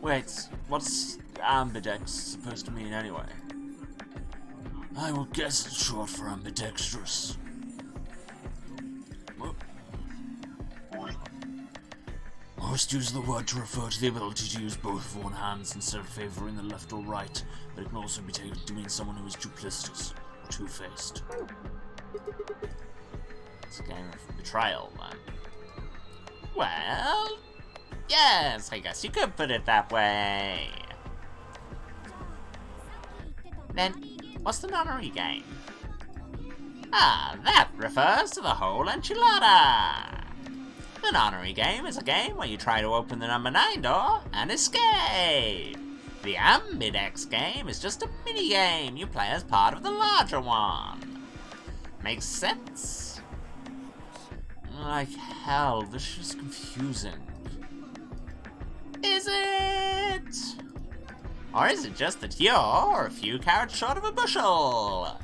Wait, what's Ambidex supposed to mean anyway? I will guess it's short for ambidextrous. Most use the word to refer to the ability to use both of one's hands instead of favouring the left or right, but it can also be taken to mean someone who is duplicitous or two-faced. It's a game of betrayal, then. Well, yes, I guess you could put it that way. Then, what's the nonary game? Ah, that refers to the whole enchilada. The nonary game is a game where you try to open the number 9 door and escape. The Ambidex game is just a mini-game you play as part of the larger one. Makes sense? Like hell, this is confusing. Is it? Or is it just that you're a few carrots short of a bushel?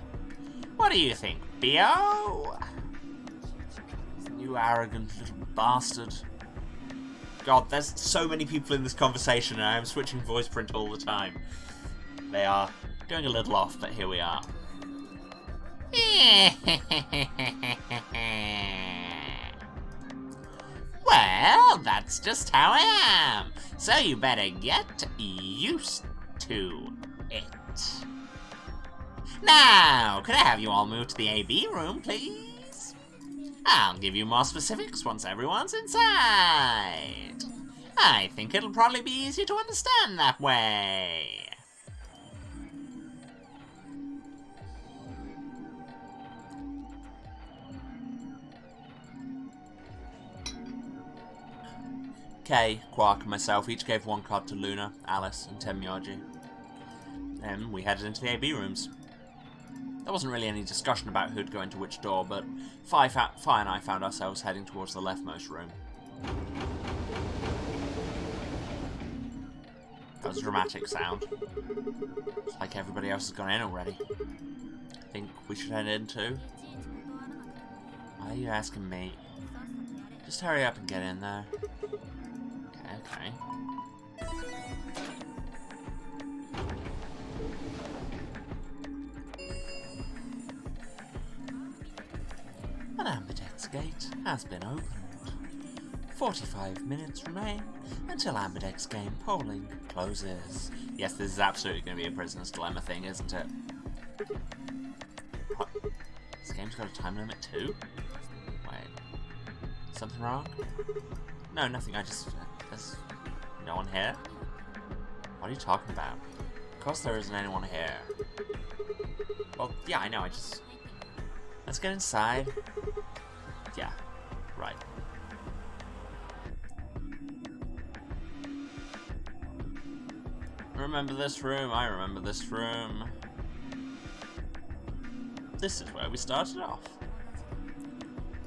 What do you think, B.O.? You arrogant little bastard. God, there's so many people in this conversation and I'm switching voice print all the time. They are going a little off, but here we are. Well, that's just how I am. So you better get used to it. Now, could I have you all move to the AB room, please? I'll give you more specifics once everyone's inside. I think it'll probably be easier to understand that way. Okay, Quark and myself each gave 1 card to Luna, Alice, and Temyoji. Then we headed into the AB rooms. There wasn't really any discussion about who'd go into which door, but Fi and I found ourselves heading towards the leftmost room. That was a dramatic sound. It's like everybody else has gone in already. I think we should head in too. Why are you asking me? Just hurry up and get in there. Okay. An Ambidex gate has been opened. 45 minutes remain until Ambidex game polling closes. Yes, this is absolutely going to be a prisoner's dilemma thing, isn't it? What? This game's got a time limit too? Wait. Something wrong? No, nothing. There's no one here? What are you talking about? Of course there isn't anyone here. Well, yeah, I know, Let's get inside. Yeah, right. Remember this room? I remember this room. This is where we started off.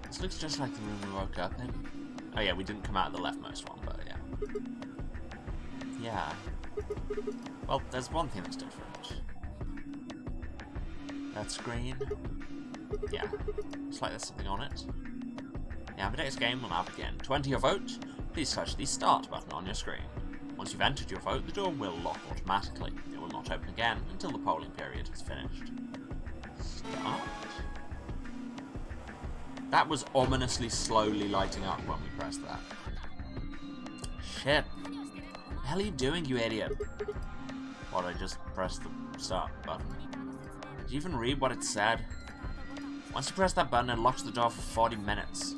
This looks just like the room we woke up in. Oh yeah, we didn't come out of the leftmost one, but yeah. Yeah. Well, there's one thing that's different. That screen. Yeah. Looks like there's something on it. The Ambidex game will now begin. To enter your vote, please touch the Start button on your screen. Once you've entered your vote, the door will lock automatically. It will not open again until the polling period has finished. Start? That was ominously slowly lighting up when we pressed that. Shit. What the hell are you doing, you idiot? What, I just pressed the Start button? Did you even read what it said? Once you press that button, it locks the door for 40 minutes.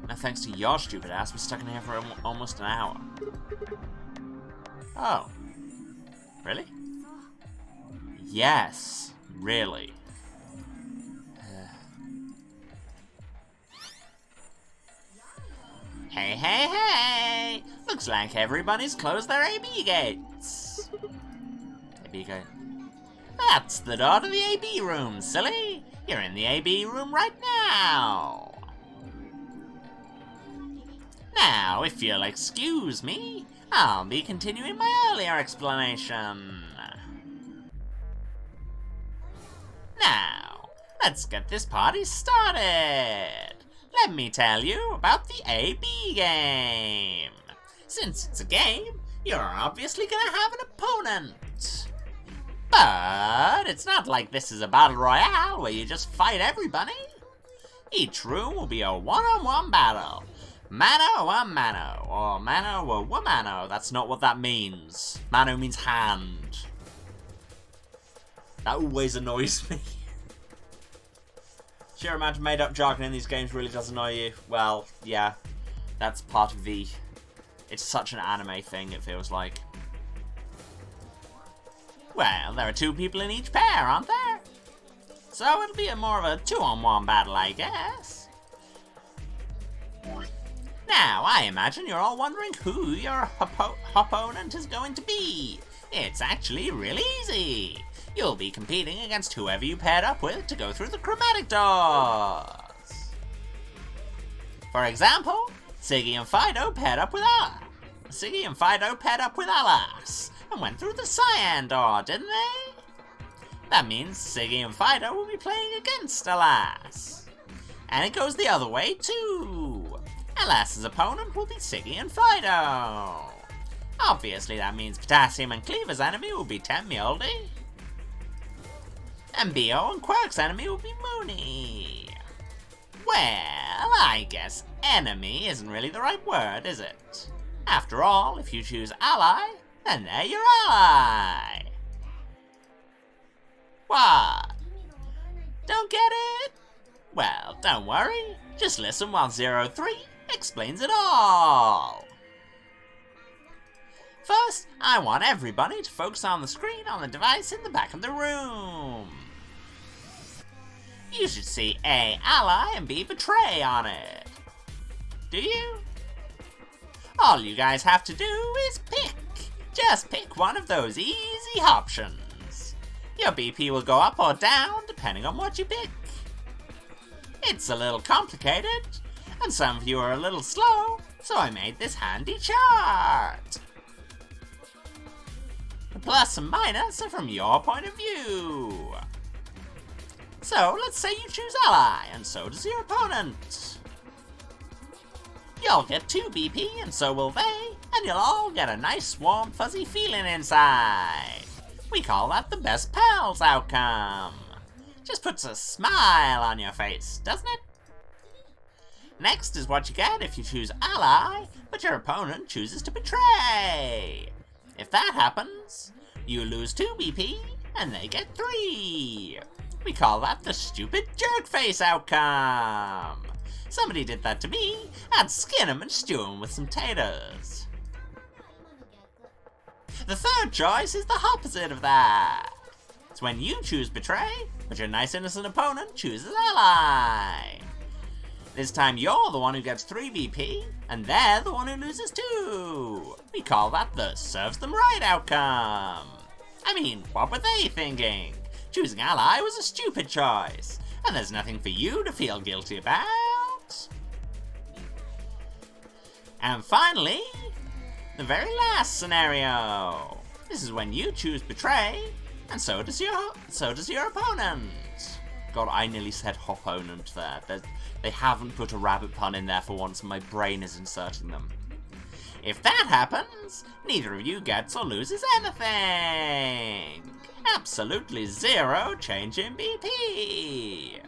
Now thanks to your stupid ass, we're stuck in here for almost an hour. Oh. Really? Yes. Really. Hey, hey, hey! Looks like everybody's closed their AB gates. AB gate? That's the door to the AB room, silly! You're in the AB room right now! Now, if you'll excuse me, I'll be continuing my earlier explanation. Now, let's get this party started. Let me tell you about the AB game. Since it's a game, you're obviously gonna have an opponent. But it's not like this is a battle royale where you just fight everybody. Each room will be a one-on-one battle. Mano a mano, or mano a womano. That's not what that means. Mano means hand. That always annoys me. Sheer amount of made-up jargon in these games really does annoy you. Well, yeah, that's part of the... It's such an anime thing, it feels like. Well, there are 2 people in each pair, aren't there? So it'll be more of a 2-on-1 battle, I guess. Now, I imagine you're all wondering who your opponent is going to be. It's actually really easy. You'll be competing against whoever you paired up with to go through the chromatic doors. For example, Siggy and Fido paired up with Alas and went through the cyan door, didn't they? That means Siggy and Fido will be playing against Alas. And it goes the other way too. Alas's opponent will be Siggy and Fido. Obviously that means Potassium and Cleaver's enemy will be Temuldi. And Bio and Quirk's enemy will be Mooney. Well, I guess enemy isn't really the right word, is it? After all, if you choose ally, then they're your ally. What? Don't get it? Well, don't worry. Just listen while 03 explains it all. First, I want everybody to focus on the screen on the device in the back of the room. You should see A, ally, and B, betray on it. Do you? All you guys have to do is pick. Just pick one of those easy options. Your BP will go up or down depending on what you pick. It's a little complicated, and some of you are a little slow, so I made this handy chart. The plus and minus are from your point of view. So, let's say you choose ally, and so does your opponent. You'll get 2 BP, and so will they, and you'll all get a nice warm fuzzy feeling inside. We call that the best pals outcome. Just puts a smile on your face, doesn't it? Next is what you get if you choose ally, but your opponent chooses to betray. If that happens, you lose 2 BP, and they get 3. We call that the stupid jerk face outcome. Somebody did that to me. I'd skin him and stew him with some taters. The third choice is the opposite of that. It's when you choose betray, but your nice innocent opponent chooses ally. This time you're the one who gets 3 BP, and they're the one who loses 2. We call that the serves them right outcome. I mean, what were they thinking? Choosing ally was a stupid choice, and there's nothing for you to feel guilty about. And finally, the very last scenario. This is when you choose betray, and so does your opponent. God, I nearly said opponent there. They haven't put a rabbit pun in there for once, and my brain is inserting them. If that happens, neither of you gets or loses anything. Absolutely zero change in BP.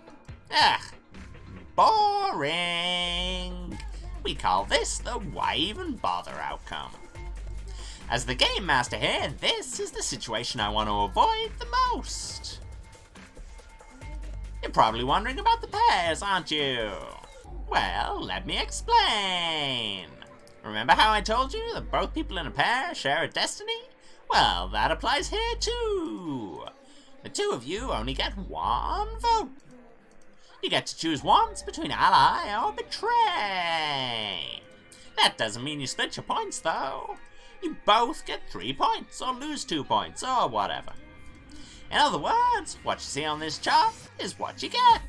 Ugh. Boring. We call this the why even bother outcome. As the game master here, this is the situation I want to avoid the most. You're probably wondering about the pairs, aren't you? Well, let me explain. Remember how I told you that both people in a pair share a destiny? Well, that applies here too. The two of you only get one vote. You get to choose once between ally or betray. That doesn't mean you split your points though. You both get 3 points or lose 2 points or whatever. In other words, what you see on this chart is what you get.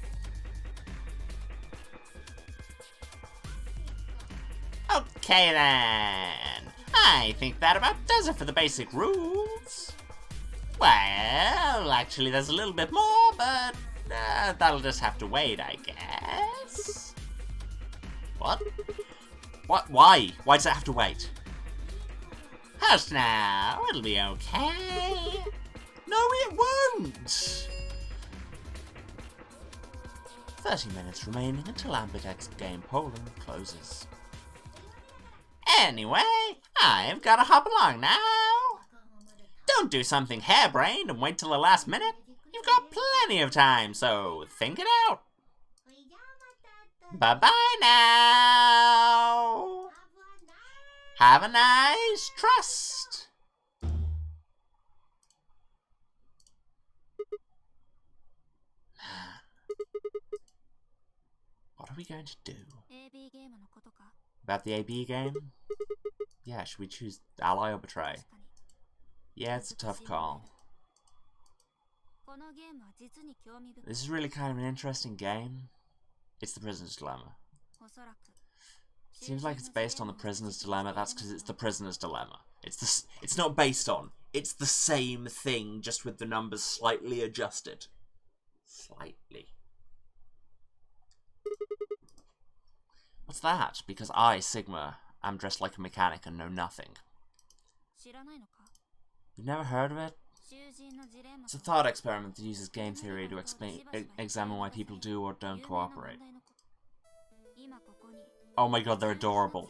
Okay then, I think that about does it for the basic rules. Well, actually there's a little bit more, but that'll just have to wait, I guess. What? What? Why? Why does it have to wait? Hush now, it'll be okay. No, it won't! 30 minutes remaining until Ambidex game polling closes. Anyway, I've gotta hop along now. Don't do something harebrained and wait till the last minute. You've got plenty of time, so think it out. Bye-bye now. Have a nice trust. What are we going to do? About the AB game? Yeah, should we choose ally or betray? Yeah, it's a tough call. This is really kind of an interesting game. It's the prisoner's dilemma. Seems like it's based on the prisoner's dilemma. That's because it's the prisoner's dilemma. It's not based on. It's the same thing, just with the numbers slightly adjusted. Slightly. What's that? Because I, Sigma, am dressed like a mechanic and know nothing. You've never heard of it? It's a thought experiment that uses game theory to examine why people do or don't cooperate. Oh my god, they're adorable.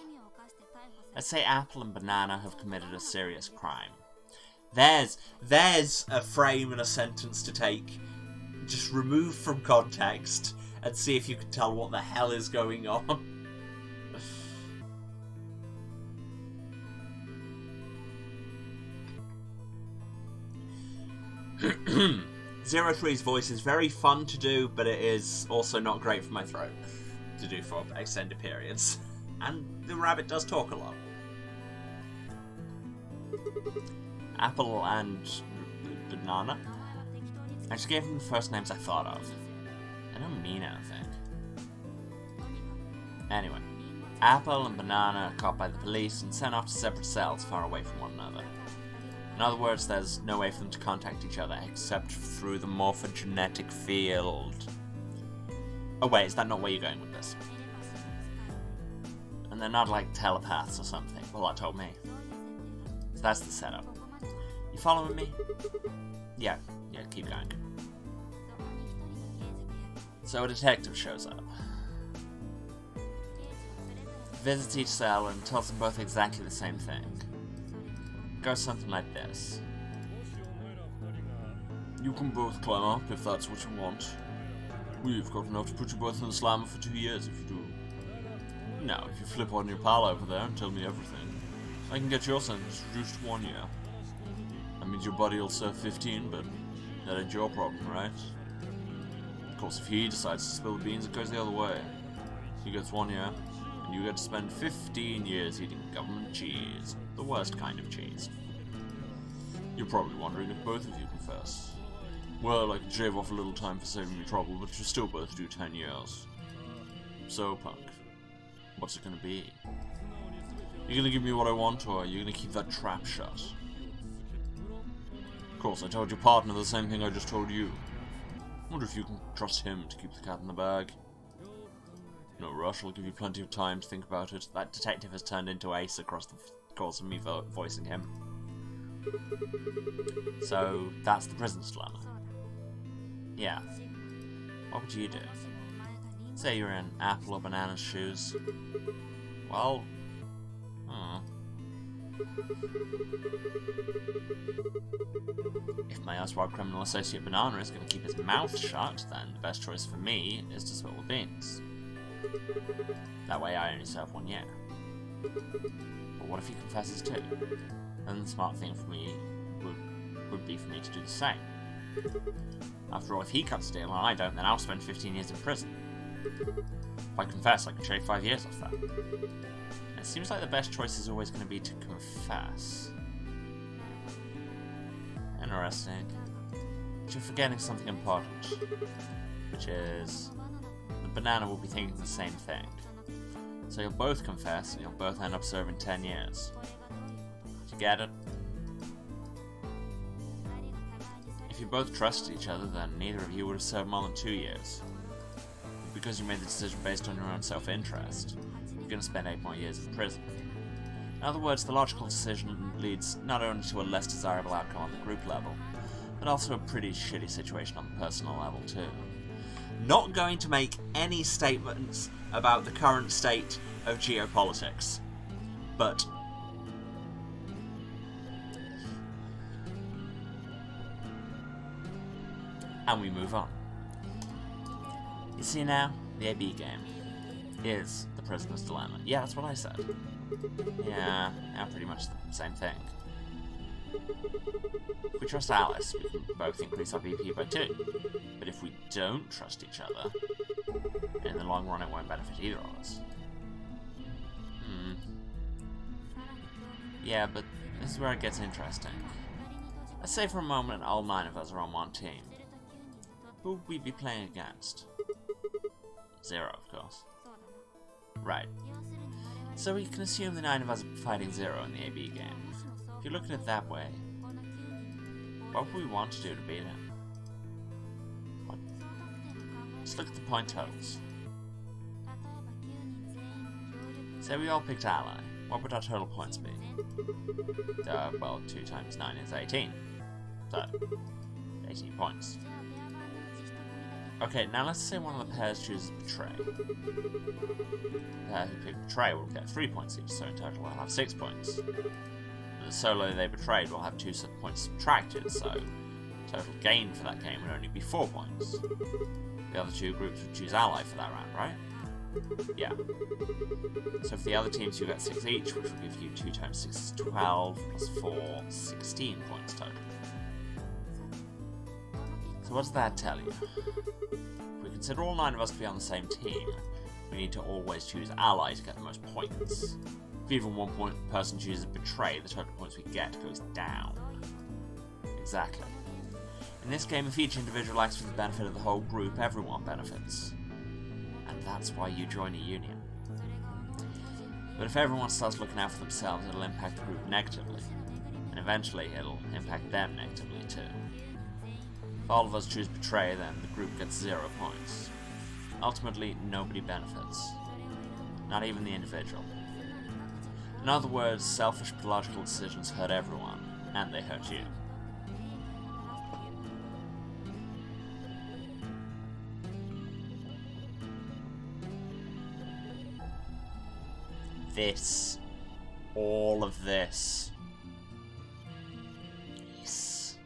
Let's say Apple and Banana have committed a serious crime. There's a frame and a sentence to take, just remove from context, and see if you can tell what the hell is going on. 03's voice is very fun to do, but it is also not great for my throat to do for extended periods. And the rabbit does talk a lot. Apple and Banana? I just gave them the first names I thought of. I don't mean anything. Anyway, Apple and Banana are caught by the police and sent off to separate cells far away from one another. In other words, there's no way for them to contact each other except through the morphogenetic field. Oh wait, is that not where you're going with this? And they're not like telepaths or something. Well, that told me. So that's the setup. You following me? Yeah, keep going. So a detective shows up. Visits each cell and tells them both exactly the same thing. Goes something like this. You can both climb up if that's what you want. We've got enough to put you both in the slammer for 2 years if you do. Now, if you flip on your pal over there and tell me everything, I can get your sentence reduced to 1 year. That means your buddy will serve 15, but that ain't your problem, right? Of course, if he decides to spill the beans, it goes the other way. He gets 1 year, and you get to spend 15 years eating government cheese. The worst kind of cheese. You're probably wondering if both of you confess. Well, I can shave off a little time for saving me trouble, but you still both do 10 years. So, Punk, what's it gonna be? You gonna give me what I want, or are you gonna keep that trap shut? Of course, I told your partner the same thing I just told you. Wonder if you can trust him to keep the cat in the bag. No rush, I'll give you plenty of time to think about it. That detective has turned into Ace across the course of me voicing him. So, that's the prisoner's dilemma. Yeah. What would you do? Say you're in Apple or Banana's shoes. Well... If my erstwhile criminal associate Banana is going to keep his mouth shut, then the best choice for me is to spill the beans. That way I only serve 1 year. But what if he confesses too? Then the smart thing for me would be for me to do the same. After all, if he cuts a deal and I don't, then I'll spend 15 years in prison. If I confess, I can shave 5 years off that. And it seems like the best choice is always going to be to confess. Interesting. But you're forgetting something important. Which is... the Banana will be thinking the same thing. So you'll both confess, and you'll both end up serving 10 years. Do you get it? If you both trusted each other, then neither of you would have served more than 2 years. Because you made the decision based on your own self-interest, you're going to spend 8 more years in prison. In other words, the logical decision leads not only to a less desirable outcome on the group level, but also a pretty shitty situation on the personal level too. Not going to make any statements about the current state of geopolitics, but and we move on. You see now, the AB game is the prisoner's dilemma. Yeah, that's what I said. Yeah, pretty much the same thing. If we trust Alice, we can both increase our BP by 2. But if we don't trust each other, in the long run it won't benefit either of us. Yeah, but this is where it gets interesting. Let's say for a moment all 9 of us are on one team. Who would we be playing against? 0, of course. Right. So we can assume the 9 of us are fighting 0 in the AB game. If you look at it that way, what would we want to do to beat him? What? Let's look at the point totals. Say we all picked Ally. What would our total points be? Well, 2 times 9 is 18. So, 18 points. Okay, now let's say one of the pairs chooses Betray. The pair who picked Betray will get 3 points each, so in total we'll have 6 points. The solo they betrayed will have 2 points subtracted, so total gain for that game would only be 4 points. The other 2 groups would choose Ally for that round, right? Yeah. So for the other teams you get 6 each, which will give you 2 times 6 is 12, plus 4, 16 points total. So what does that tell you? If we consider all 9 of us to be on the same team, we need to always choose Ally to get the most points. If even one person chooses Betray, the total points we get goes down. Exactly. In this game, if each individual acts for the benefit of the whole group, everyone benefits. And that's why you join a union. But if everyone starts looking out for themselves, it'll impact the group negatively. And eventually, it'll impact them negatively too. If all of us choose Betray, then the group gets 0 points. Ultimately, nobody benefits. Not even the individual. In other words, selfish logical decisions hurt everyone, and they hurt you. This. All of this. Yes.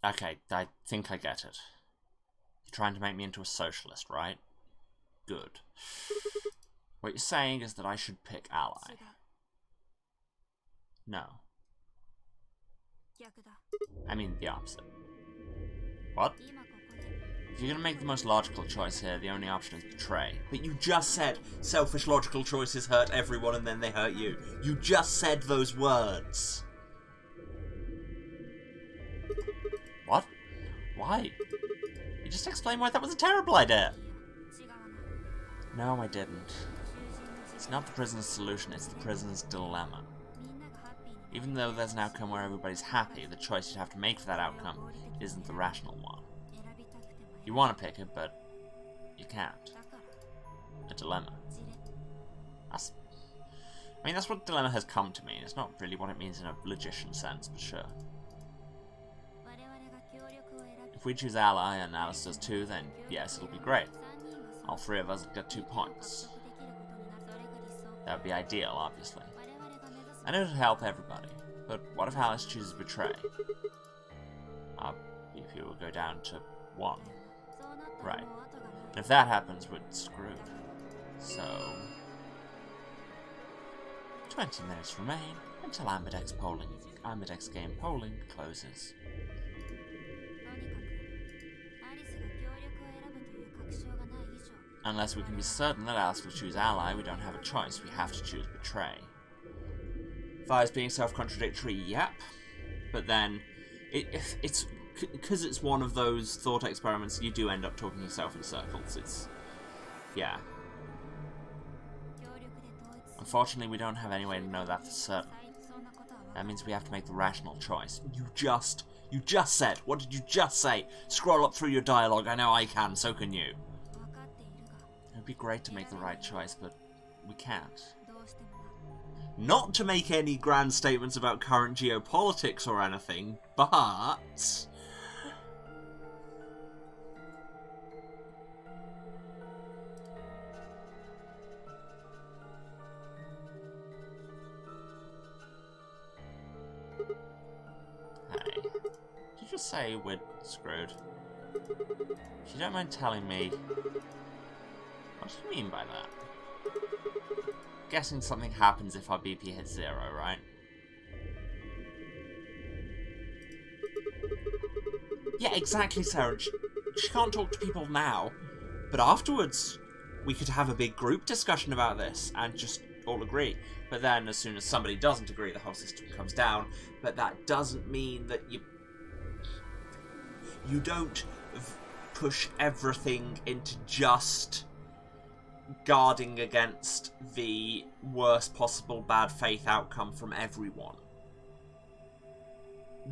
Okay, I think I get it. You're trying to make me into a socialist, right? Good. What you're saying is that I should pick Ally. No. I mean the opposite. What? If you're gonna make the most logical choice here, the only option is Betray. But you just said selfish logical choices hurt everyone and then they hurt you. You just said those words. Why? You just explained why that was a terrible idea. No, I didn't. It's not the prisoner's solution, it's the prisoner's dilemma. Even though there's an outcome where everybody's happy, the choice you'd have to make for that outcome isn't the rational one. You want to pick it, but you can't. A dilemma. I mean, that's what dilemma has come to mean. It's not really what it means in a logician sense, but sure. If we choose ally and Alice does too, then yes, it'll be great. All three of us will get 2 points. That would be ideal, obviously. And it would help everybody. But what if Alice chooses betray? Our BP will go down to 1. Right. And if that happens, we're screwed. So 20 minutes remain until Ambidex game polling closes. Unless we can be certain that Alice will choose ally, we don't have a choice. We have to choose betray. Fire's being self-contradictory, yep. But then, it's because it's one of those thought experiments, you do end up talking yourself in circles. It's, yeah. Unfortunately, we don't have any way to know that for certain. That means we have to make the rational choice. You just said, what did you just say? Scroll up through your dialogue. I know I can, so can you. It would be great to make the right choice, but we can't. Not to make any grand statements about current geopolitics or anything, but... Hey, did you just say we're screwed? If you don't mind telling me, what do you mean by that? Guessing something happens if our BP hits 0, right? Yeah, exactly, Sarah. She can't talk to people now, but afterwards we could have a big group discussion about this and just all agree. But then as soon as somebody doesn't agree, the whole system comes down. But that doesn't mean that you don't push everything into just guarding against the worst possible bad faith outcome from everyone.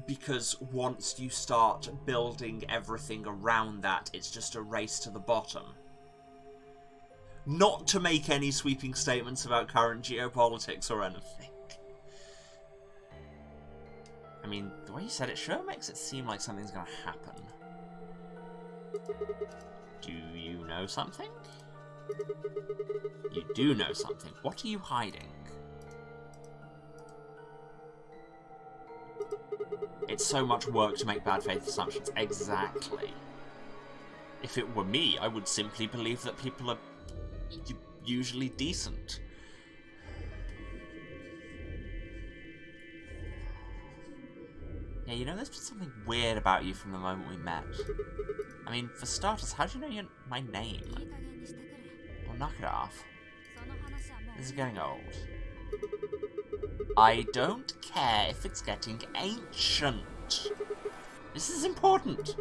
Because once you start building everything around that, it's just a race to the bottom. Not to make any sweeping statements about current geopolitics or anything. I mean, the way you said it sure makes it seem like something's gonna happen. Do you know something? You do know something. What are you hiding? It's so much work to make bad faith assumptions. Exactly. If it were me, I would simply believe that people are usually decent. Yeah, you know, there's been something weird about you from the moment we met. I mean, for starters, how do you know my name? Well, knock it off. This is getting old. I don't care if it's getting ancient. This is important.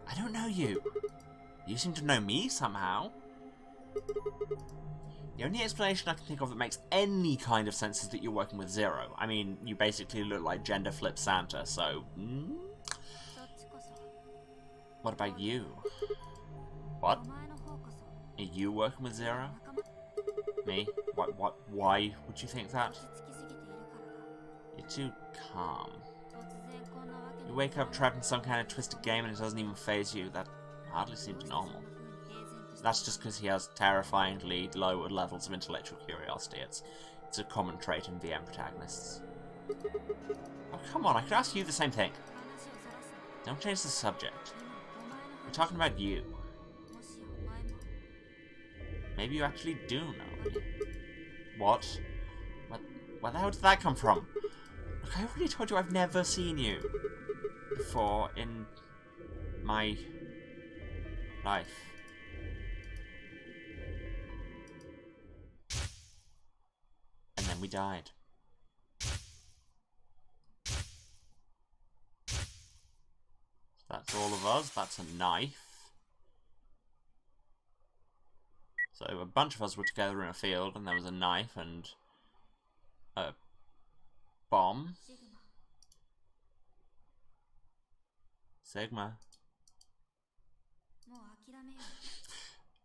I don't know you. You seem to know me somehow. The only explanation I can think of that makes any kind of sense is that you're working with Zero. I mean, you basically look like gender flip Santa, so... What about you? What? Are you working with Zero? Me? Why would you think that? You're too calm. You wake up trapped in some kind of twisted game and it doesn't even faze you. That hardly seems normal. That's just because he has terrifyingly low levels of intellectual curiosity. It's a common trait in VM protagonists. Oh, come on, I could ask you the same thing. Don't change the subject. We're talking about you. Maybe you actually do know me. What? Where the hell did that come from? Look, I already told you I've never seen you before in my life. And then we died. That's all of us. That's a knife. So a bunch of us were together in a field, and there was a knife and a bomb. Sigma.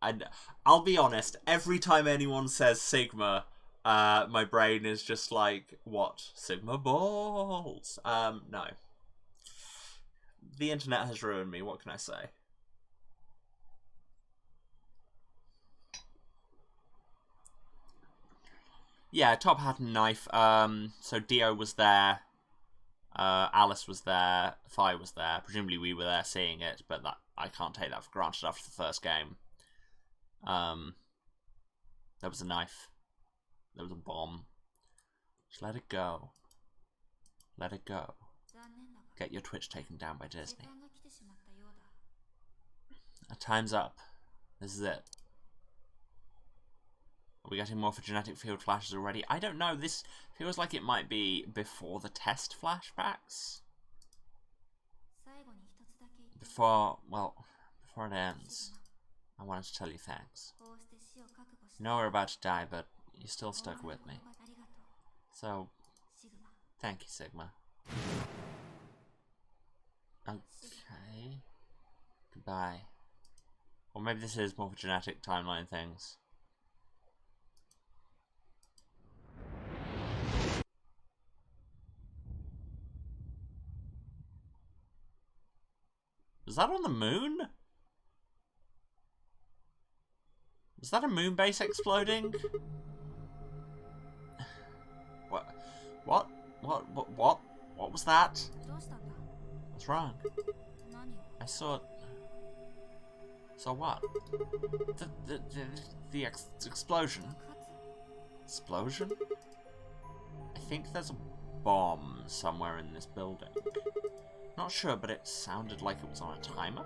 And I'll be honest, every time anyone says Sigma, my brain is just like, what? Sigma balls? No. The internet has ruined me, what can I say? Yeah, Top Hat and Knife. So Dio was there. Alice was there. Phi was there. Presumably we were there seeing it, but that I can't take that for granted after the first game. There was a knife. There was a bomb. Just let it go. Let it go. Get your Twitch taken down by Disney. Time's up. This is it. Are we getting more for genetic field flashes already? I don't know. This feels like it might be before the test flashbacks. Before it ends. I wanted to tell you thanks. I know we're about to die, but you still stuck with me. So, thank you, Sigma. Okay. Goodbye. Or maybe this is more for genetic timeline things. Was that on the moon? Was that a moon base exploding? What? What? What was that? What's wrong? I saw... Saw what? The explosion. Explosion? I think there's a bomb somewhere in this building. Not sure, but it sounded like it was on a timer.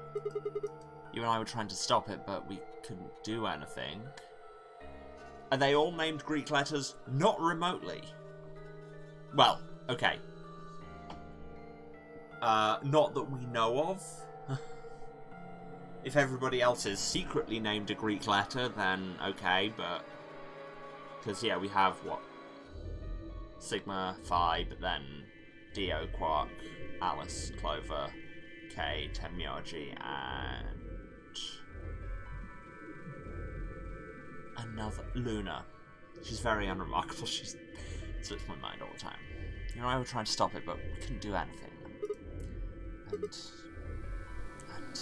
You and I were trying to stop it, but we couldn't do anything. Are they all named Greek letters? Not remotely. Well, okay. Not that we know of. If everybody else is secretly named a Greek letter, then okay, but... Because, yeah, we have, what? Sigma, Phi, but then Dio, Quark, Alice, Clover, K, Tenmyoji, and... another... Luna. She's very unremarkable. She's slips my mind all the time. You and I were trying to stop it, but we couldn't do anything. And...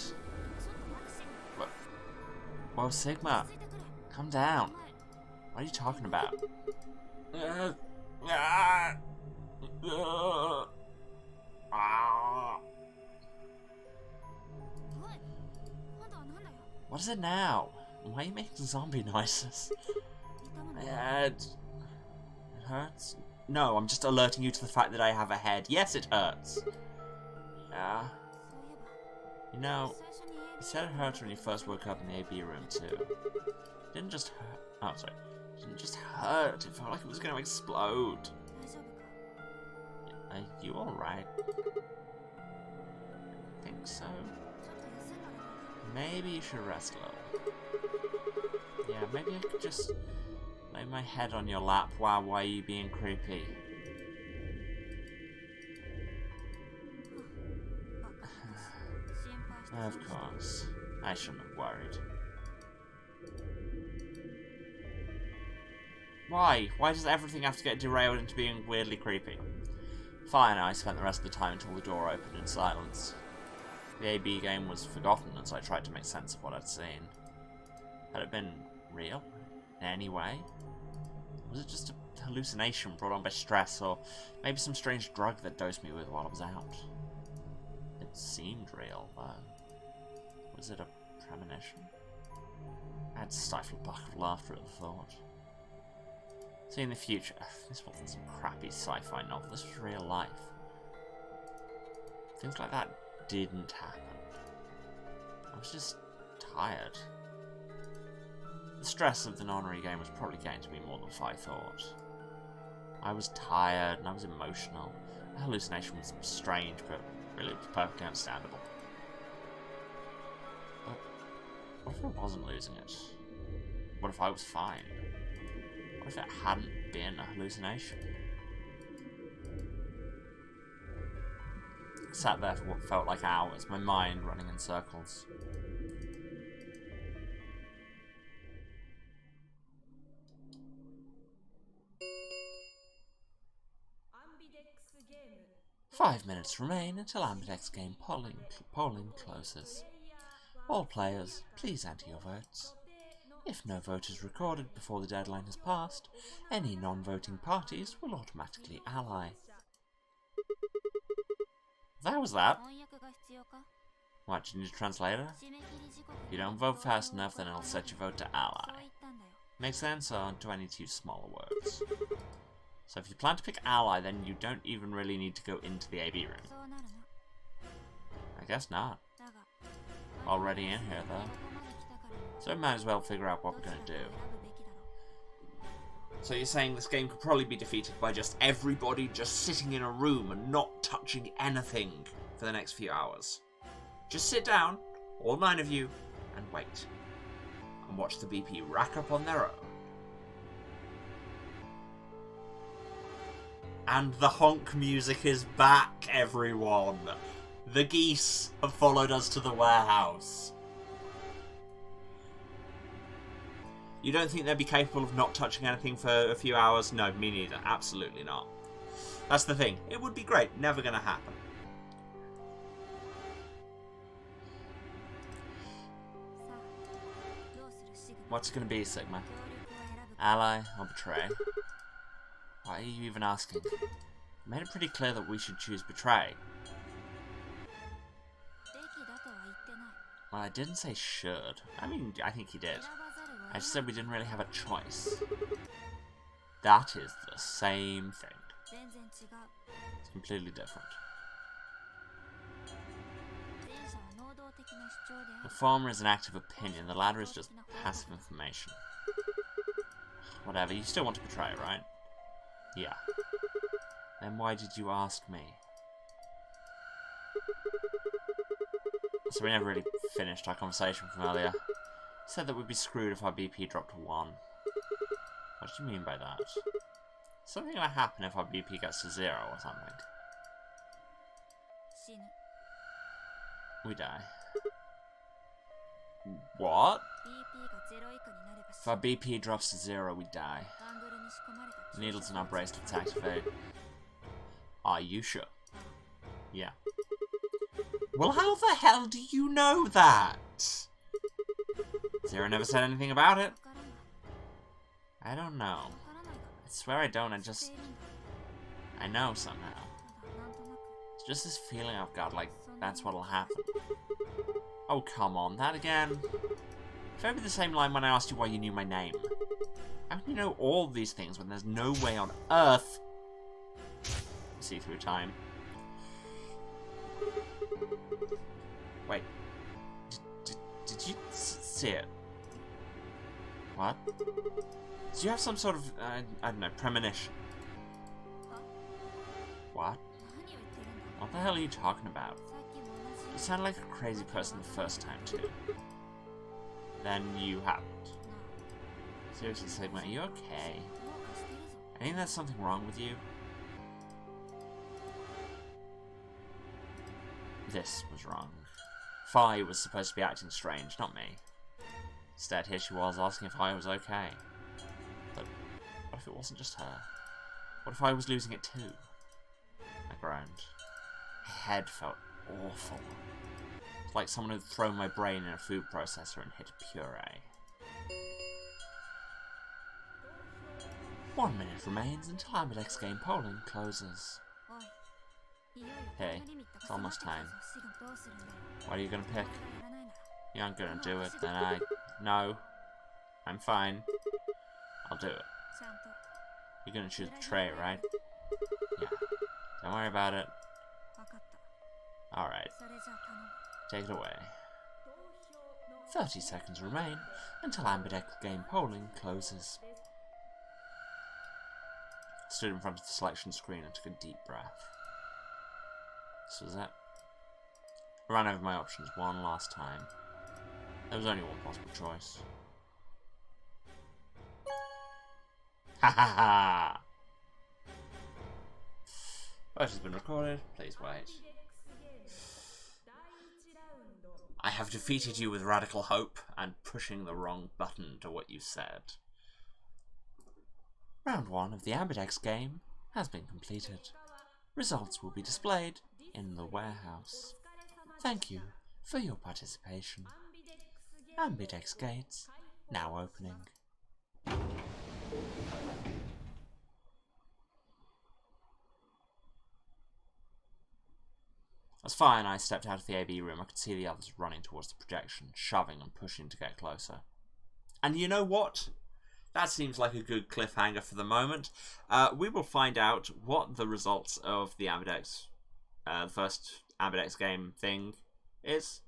Whoa, Sigma, calm down. What are you talking about? What is it now? Why are you making zombie noises? My head. It hurts? No, I'm just alerting you to the fact that I have a head. Yes, it hurts. Yeah. You know, you said it hurt when you first woke up in the AB room too. It didn't just hurt. Oh, sorry. It didn't just hurt. It felt like it was going to explode. Are you alright? I think so. Maybe you should rest a little. Yeah, maybe I could just lay my head on your lap. Wow, why are you being creepy? Of course. I shouldn't have worried. Why? Why does everything have to get derailed into being weirdly creepy? Phi and I spent the rest of the time until the door opened in silence. The AB game was forgotten as I tried to make sense of what I'd seen. Had it been real? In any way? Was it just a hallucination brought on by stress, or maybe some strange drug that dosed me with while I was out? It seemed real, though. Was it a premonition? I had to stifle a bucket of laughter at the thought. See, in the future, this wasn't some crappy sci-fi novel, this was real life. Things like that didn't happen. I was just tired. The stress of the non-re game was probably getting to me more than I thought. I was tired and I was emotional. The hallucination was strange, but really it was perfectly understandable. What if I wasn't losing it? What if I was fine? What if it hadn't been a hallucination? I sat there for what felt like hours, my mind running in circles. Ambidex game. 5 minutes remain until Ambidex game polling closes. All players, please enter your votes. If no vote is recorded before the deadline has passed, any non-voting parties will automatically ally. That was that. What, do you need a translator? If you don't vote fast enough, then it'll set your vote to ally. Make sense, or do I need to use smaller words? So if you plan to pick ally, then you don't even really need to go into the AB room. I guess not. Already in here, though. So we might as well figure out what we're going to do. So you're saying this game could probably be defeated by just everybody just sitting in a room and not touching anything for the next few hours. Just sit down, all 9 of you, and wait. And watch the BP rack up on their own. And the honk music is back, everyone! The geese have followed us to the warehouse. You don't think they'd be capable of not touching anything for a few hours? No, me neither. Absolutely not. That's the thing. It would be great. Never going to happen. What's it going to be, Sigma? Ally or betray? Why are you even asking? I made it pretty clear that we should choose betray. Well, I didn't say should. I mean, I think he did. I just said we didn't really have a choice. That is the same thing. It's completely different. The former is an active opinion, the latter is just passive information. Whatever, you still want to betray, right? Yeah. Then why did you ask me? So we never really finished our conversation from earlier. Said that we'd be screwed if our BP dropped to 1. What do you mean by that? Something gonna happen if our BP gets to 0 or something. We die. What? If our BP drops to 0, we die. Needles in our bracelets activate. Are you sure? Yeah. Well, how the hell do you know that? Zero never said anything about it. I don't know. I swear I don't, I know somehow. It's just this feeling I've got, like, that's what'll happen. Oh, come on, that again? Fair be the same line when I asked you why you knew my name. How can you know all these things when there's no way on Earth see through time? Wait. Did you see it? What? Did you have some sort of, I don't know, premonition? What? What the hell are you talking about? You sounded like a crazy person the first time, too. Then you happened. Seriously, Sigma, are you okay? I think there's something wrong with you. This was wrong. Fi was supposed to be acting strange, not me. Instead, here she was asking if I was okay. But what if it wasn't just her? What if I was losing it too? I groaned. My head felt awful. It's like someone had thrown my brain in a food processor and hit a puree. 1 minute remains until Ambidex game polling closes. Hey, it's almost time. What are you gonna pick? You aren't gonna do it, then No. I'm fine. I'll do it. You're gonna choose betray, right? Yeah. Don't worry about it. Alright. Take it away. 30 seconds remain until Ambidex game polling closes. I stood in front of the selection screen and took a deep breath. This was it. I ran over my options one last time. There was only one possible choice. Ha ha ha! Vote has been recorded. Please wait. I have defeated you with radical hope and pushing the wrong button to what you said. Round 1 of the Ambidex game has been completed. Results will be displayed in the warehouse. Thank you for your participation. Ambidex gates now opening. As Fire and I stepped out of the AB room, I could see the others running towards the projection, shoving and pushing to get closer. And you know what? That seems like a good cliffhanger for the moment. We will find out what the results of the Ambidex, the first Ambidex game thing is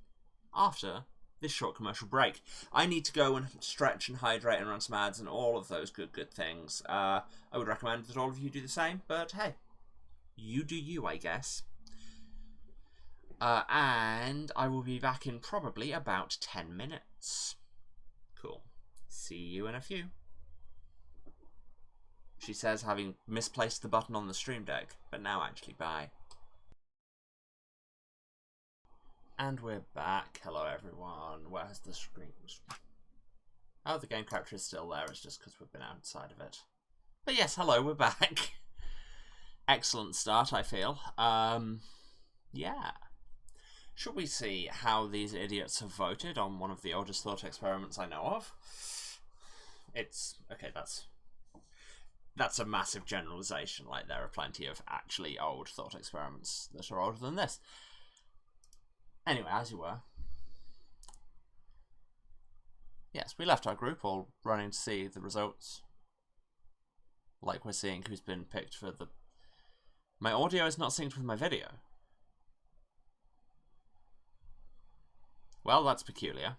after this short commercial break. I need to go and stretch and hydrate and run some ads and all of those good things. I would recommend that all of you do the same, but hey, you do you, I guess. And I will be back in probably about 10 minutes. Cool. See you in a few. She says, having misplaced the button on the stream deck, but now actually bye. And we're back. Hello everyone. Where has the screen... Oh, the game capture is still there. It's just because we've been outside of it. But yes, hello, we're back. Excellent start, I feel. Yeah. Should we see how these idiots have voted on one of the oldest thought experiments I know of? It's... okay, that's a massive generalization. Like, there are plenty of actually old thought experiments that are older than this. Anyway, as you were. Yes, we left our group all running to see the results. Like we're seeing who's been picked for the... My audio is not synced with my video. Well, that's peculiar.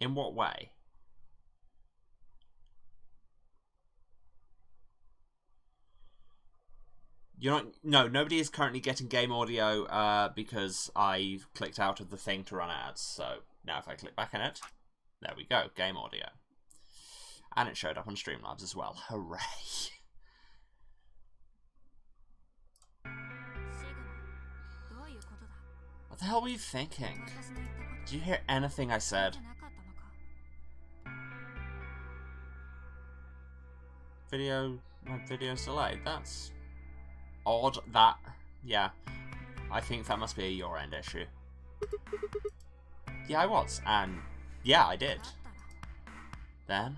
In what way? You're not... No, nobody is currently getting game audio because I clicked out of the thing to run ads. So now if I click back in it, there we go, game audio. And it showed up on Streamlabs as well. Hooray. What the hell were you thinking? Did you hear anything I said? My video's delayed. That's odd. That, yeah. I think that must be a your end issue. Yeah, I was. And yeah, I did. Then?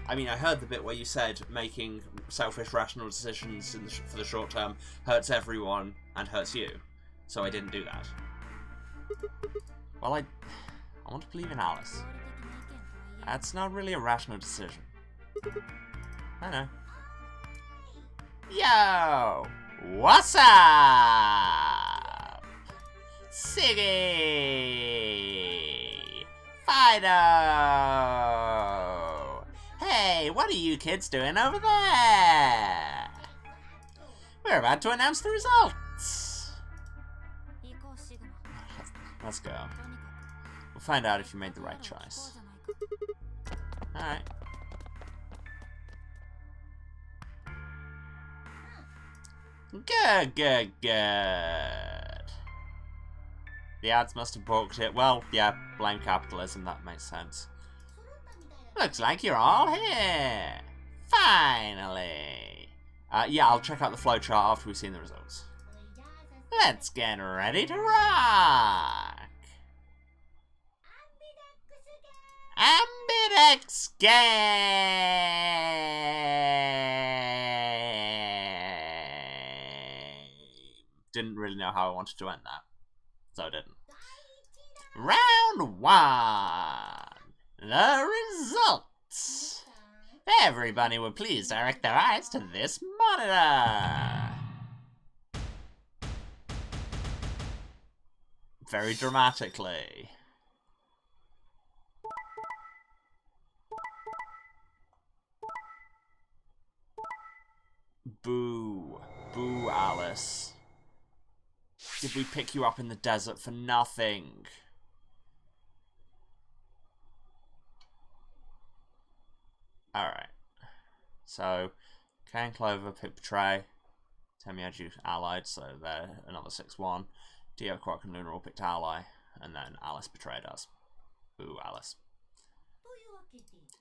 I mean, I heard the bit where you said making selfish, rational decisions for the short term hurts everyone and hurts you. So I didn't do that. Well, I want to believe in Alice. That's not really a rational decision. I know. Yo! What's up? Siggy! Fido! Hey, what are you kids doing over there? We're about to announce the results. Let's go. We'll find out if you made the right choice. Alright. Good. The ads must have balked it. Well, yeah, blame capitalism, that makes sense. Looks like you're all here. Finally. Yeah, I'll check out the flowchart after we've seen the results. Let's get ready to rock! Ambidex game! Didn't really know how I wanted to end that, so I didn't. Round 1! The results! Everybody will please direct their eyes to this monitor! Very dramatically. Boo. Boo, Alice. Did we pick you up in the desert for nothing? Alright. So, Kay and Clover pick Betray. Temiyaji allied, so they're another 6-1. Dio, Quark, and Luna all picked ally. And then Alice betrayed us. Ooh, Alice.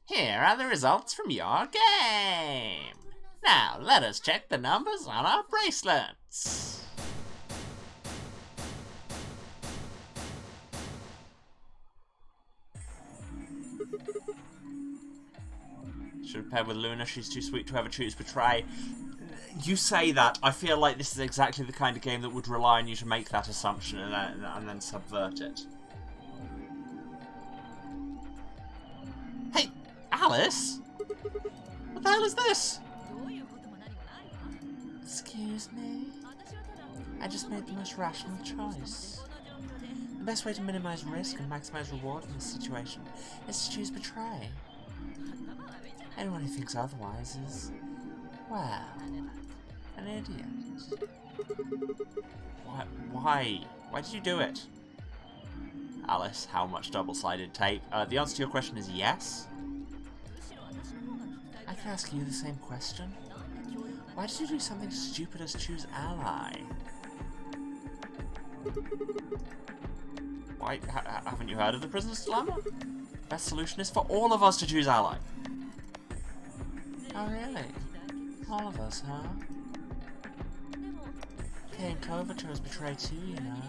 Here are the results from your game. Now, let us check the numbers on our bracelets. Should have paired with Luna. She's too sweet to ever choose Betray. You say that. I feel like this is exactly the kind of game that would rely on you to make that assumption and then subvert it. Hey, Alice? What the hell is this? Excuse me? I just made the most rational choice. The best way to minimize risk and maximize reward in this situation is to choose Betray. Anyone who thinks otherwise is, well, an idiot. Why? Why did you do it? Alice, how much double-sided tape? The answer to your question is yes. I could ask you the same question. Why did you do something stupid as choose ally? Why? Haven't you heard of the prisoner's dilemma? Best solution is for all of us to choose ally. Oh really? All of us, huh? Kay and Clover chose Betray too, you know.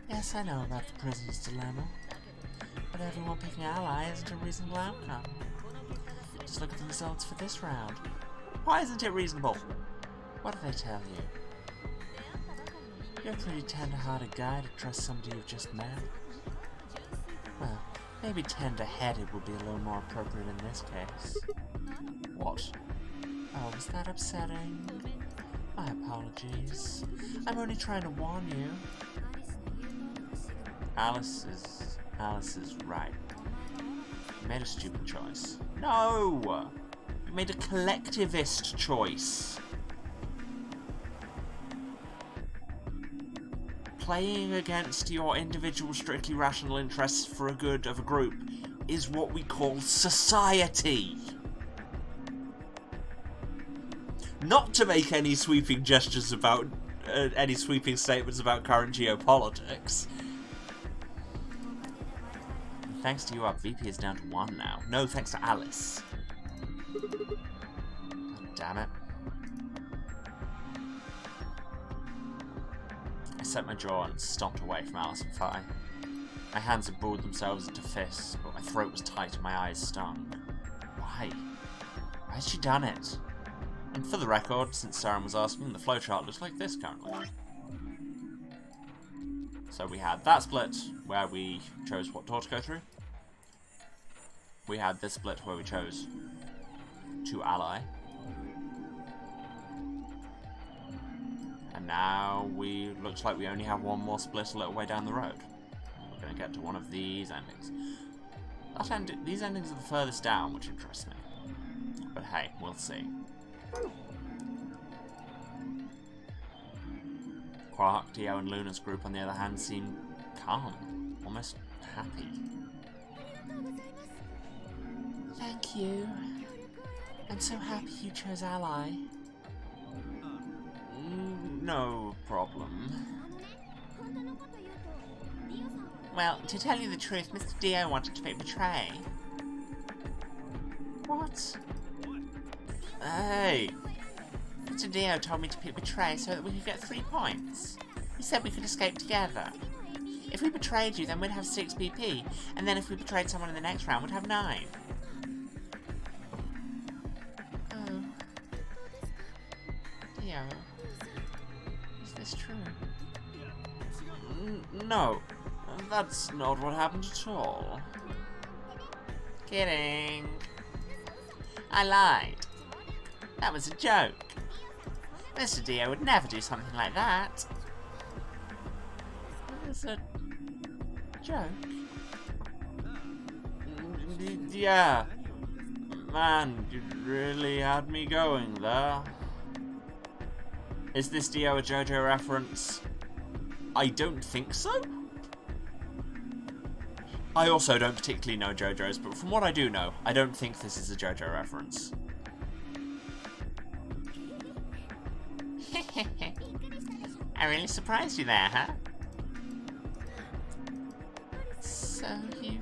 Yes, I know about the prisoner's dilemma. But everyone picking ally isn't a reasonable outcome. Just look at the results for this round. Why isn't it reasonable? What do they tell you? You're a pretty tender-hearted guy to trust somebody you've just met. Well, maybe tender-headed would be a little more appropriate in this case. What? Oh, was that upsetting? My apologies. I'm only trying to warn you. Alice is right. You made a stupid choice. No! You made a collectivist choice. Playing against your individual, strictly rational interests for a good of a group is what we call society. Not to make any sweeping gestures about, any sweeping statements about current geopolitics. Thanks to you, our VP is down to 1 now. No, thanks to Alice. God damn it. I set my jaw and stomped away from Alice and Fi. My hands had balled themselves into fists, but my throat was tight and my eyes stung. Why? Why had she done it? And for the record, since Saren was asking, the flowchart looks like this currently. So we had that split where we chose what door to go through. We had this split where we chose to ally. And now looks like we only have one more split a little way down the road. We're going to get to one of these endings. These endings are the furthest down, which interests me. But hey, we'll see. Quark, Dio, and Luna's group, on the other hand, seem calm, almost happy. Thank you. I'm so happy you chose ally. No problem. Well, to tell you the truth, Mr. Dio wanted to pick Betray. What? Hey! Mr. Dio told me to pick Betray so that we could get 3 points. He said we could escape together. If we betrayed you, then we'd have 6 BP, and then if we betrayed someone in the next round, we'd have 9. Oh. Dio. Is this true? No. That's not what happened at all. Kidding. I lied. That was a joke. Mr. Dio would never do something like that. It was a joke. Yeah. Man, you really had me going there. Is this Dio a JoJo reference? I don't think so. I also don't particularly know JoJo's, but from what I do know, I don't think this is a JoJo reference. I really surprised you there, huh? So you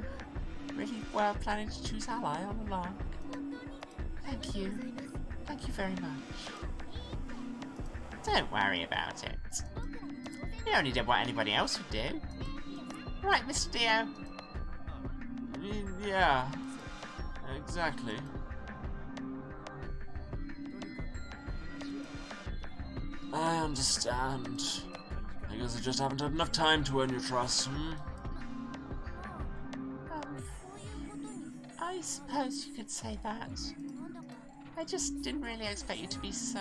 really were planning to choose Ally all along? Thank you. Thank you very much. Don't worry about it. You only did what anybody else would do. Right, Mr. Dio? Yeah, exactly. I understand. I guess I just haven't had enough time to earn your trust, I suppose you could say that. I just didn't really expect you to be so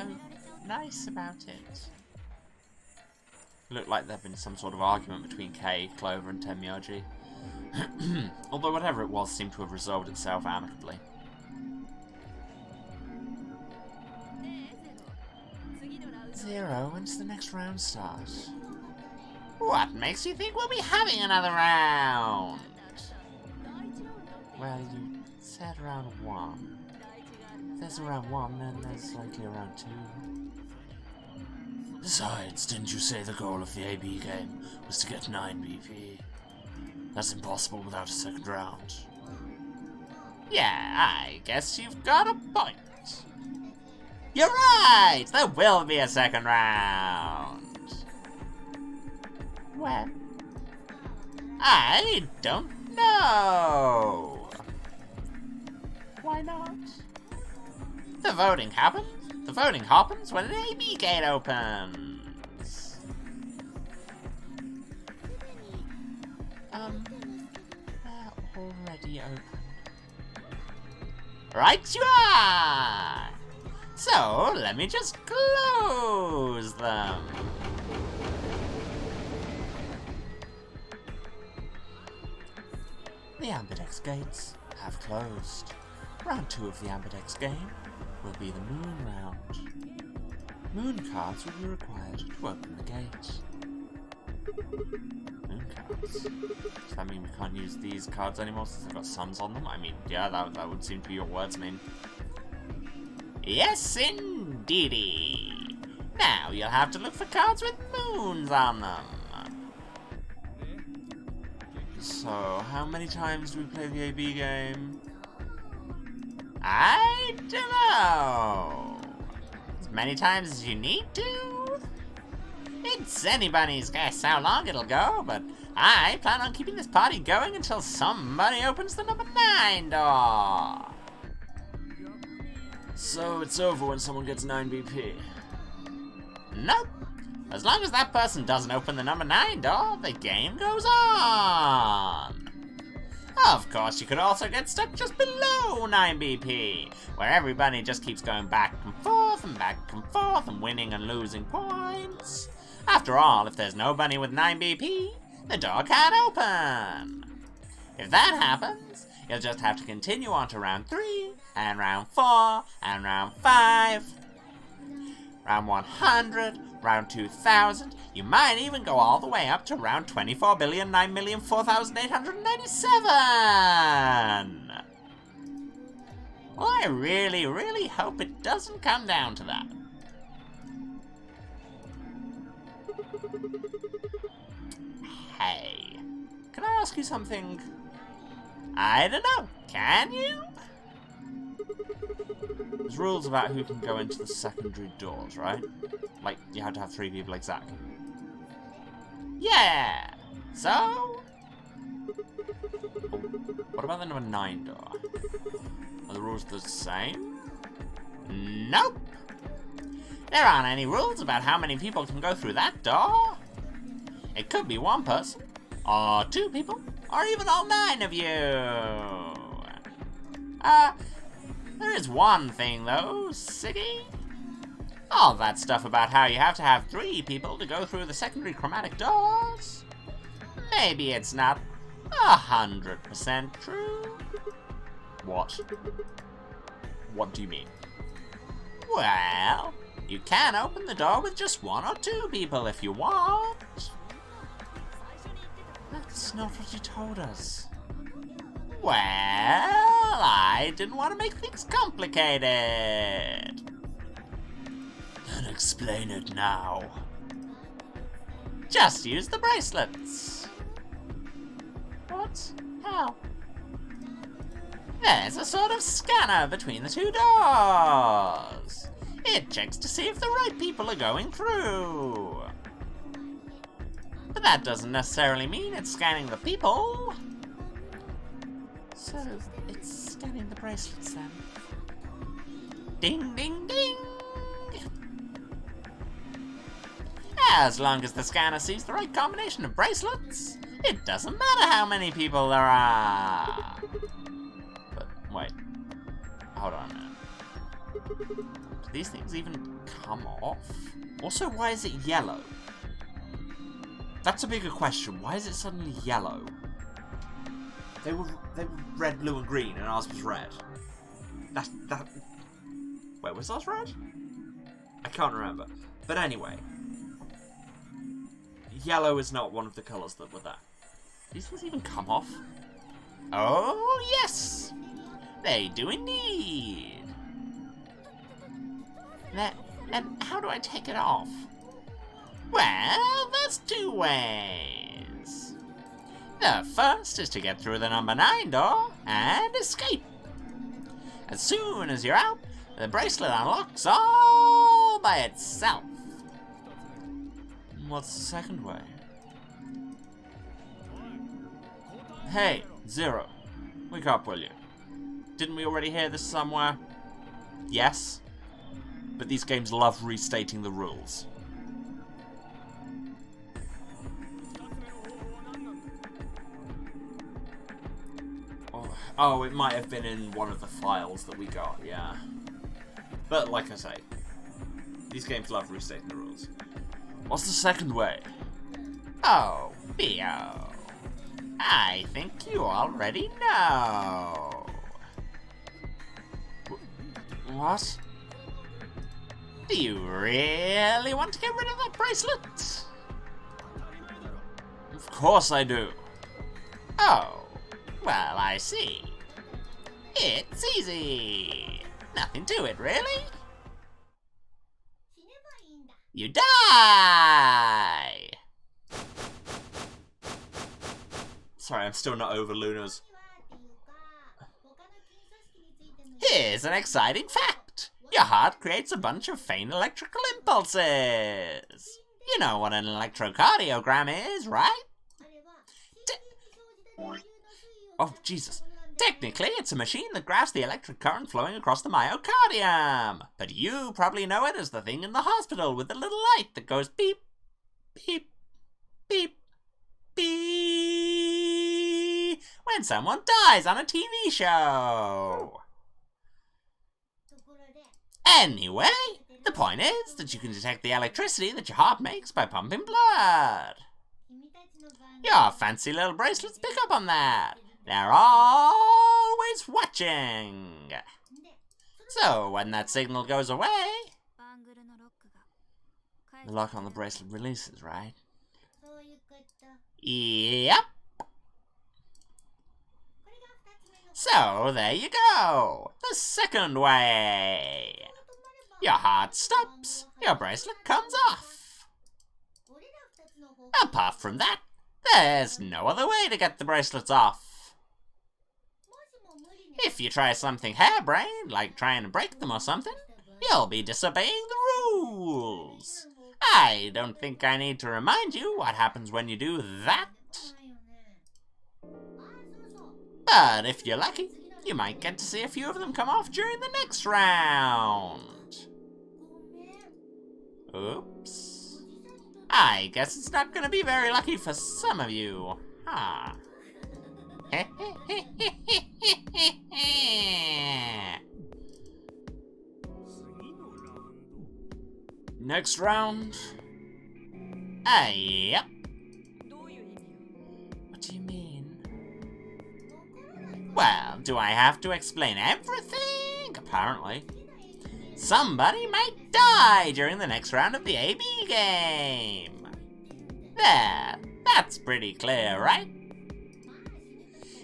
nice about it. It looked like there'd been some sort of argument between Kay, Clover, and Tenmyouji. Although whatever it was seemed to have resolved itself amicably. Zero, when's the next round start? What makes you think we'll be having another round? Well, you said round 1. If there's a round 1, then there's likely a round 2. Besides, didn't you say the goal of the AB game was to get 9 BP? That's impossible without a second round. Yeah, I guess you've got a point. You're right! There will be a second round! When? I don't know! Why not? The voting happens. The voting happens when an AB gate opens. They're already open. Right you are! So, let me just close them. The Ambidex gates have closed. Round 2 of the Ambidex game will be the Moon round. Moon cards will be required to open the gate. Moon cards? Does that mean we can't use these cards anymore since they've got suns on them? I mean, yeah, that would seem to be your words, I mean. Yes, indeedy. Now you'll have to look for cards with moons on them. So, how many times do we play the AB game? I don't know. As many times as you need to? It's anybody's guess how long it'll go, but I plan on keeping this party going until somebody opens the number 9 door. So it's over when someone gets 9 BP? Nope. As long as that person doesn't open the number 9 door, the game goes on. Of course, you could also get stuck just below 9 BP, where everybody just keeps going back and forth and winning and losing points. After all, if there's nobody with 9 BP, the door can't open. If that happens, you'll just have to continue on to round 3, and round 4, and round 5. Round 100, round 2000, you might even go all the way up to round 24,009,004,897! Well, I really, really hope it doesn't come down to that. Hey, can I ask you something? I don't know, can you? There's rules about who can go into the secondary doors, right? Like, you have to have 3 people exactly. Yeah! So? What about the number 9 door? Are the rules the same? Nope! There aren't any rules about how many people can go through that door. It could be 1 person, or 2 people, or even all 9 of you. There is one thing though, Siggy. All that stuff about how you have to have 3 people to go through the secondary chromatic doors. Maybe it's not 100% true. What? What do you mean? Well, you can open the door with just 1 or 2 people if you want. That's not what you told us. Well, I didn't want to make things complicated. Then explain it now. Just use the bracelets. What? How? There's a sort of scanner between the two doors. It checks to see if the right people are going through. But that doesn't necessarily mean it's scanning the people. So, it's scanning the bracelets then. Ding, ding, ding! As long as the scanner sees the right combination of bracelets, it doesn't matter how many people there are. But, wait. Hold on a minute. Do these things even come off? Also, why is it yellow? That's a bigger question. Why is it suddenly yellow? They were red, blue, and green, and ours was red. Wait, was ours red? I can't remember. But anyway, yellow is not one of the colours that were there. These things even come off? Oh yes, they do indeed. And how do I take it off? Well, there's two ways. The first is to get through the number 9 door and escape. As soon as you're out, the bracelet unlocks all by itself. What's the second way? Hey, Zero. Wake up, will you? Didn't we already hear this somewhere? Yes? But these games love restating the rules. Oh, it might have been in one of the files that we got, yeah. But like I say, these games love restating the rules. What's the second way? Oh, Theo. I think you already know. What? Do you really want to get rid of that bracelet? Of course I do. Oh, well, I see. It's easy. Nothing to it, really. You die! Sorry, I'm still not over Luna's. Here's an exciting fact. Your heart creates a bunch of faint electrical impulses. You know what an electrocardiogram is, right? Oh, Jesus. Technically, it's a machine that graphs the electric current flowing across the myocardium. But you probably know it as the thing in the hospital with the little light that goes beep, beep, beep, beep when someone dies on a TV show. Anyway, the point is that you can detect the electricity that your heart makes by pumping blood. Your fancy little bracelets pick up on that. They're always watching. So when that signal goes away, The lock on the bracelet releases, right? yep. So there you go. The second way. Your heart stops, your bracelet comes off. Apart from that, there's no other way to get the bracelets off. If you try something harebrained, like trying to break them or something, you'll be disobeying the rules. I don't think I need to remind you what happens when you do that. But if you're lucky, you might get to see a few of them come off during the next round. Oops. I guess it's not going to be very lucky for some of you, huh? Next round? Yep. What do you mean? Well, do I have to explain everything? Apparently. Somebody might die during the next round of the AB game. There, that's pretty clear, right?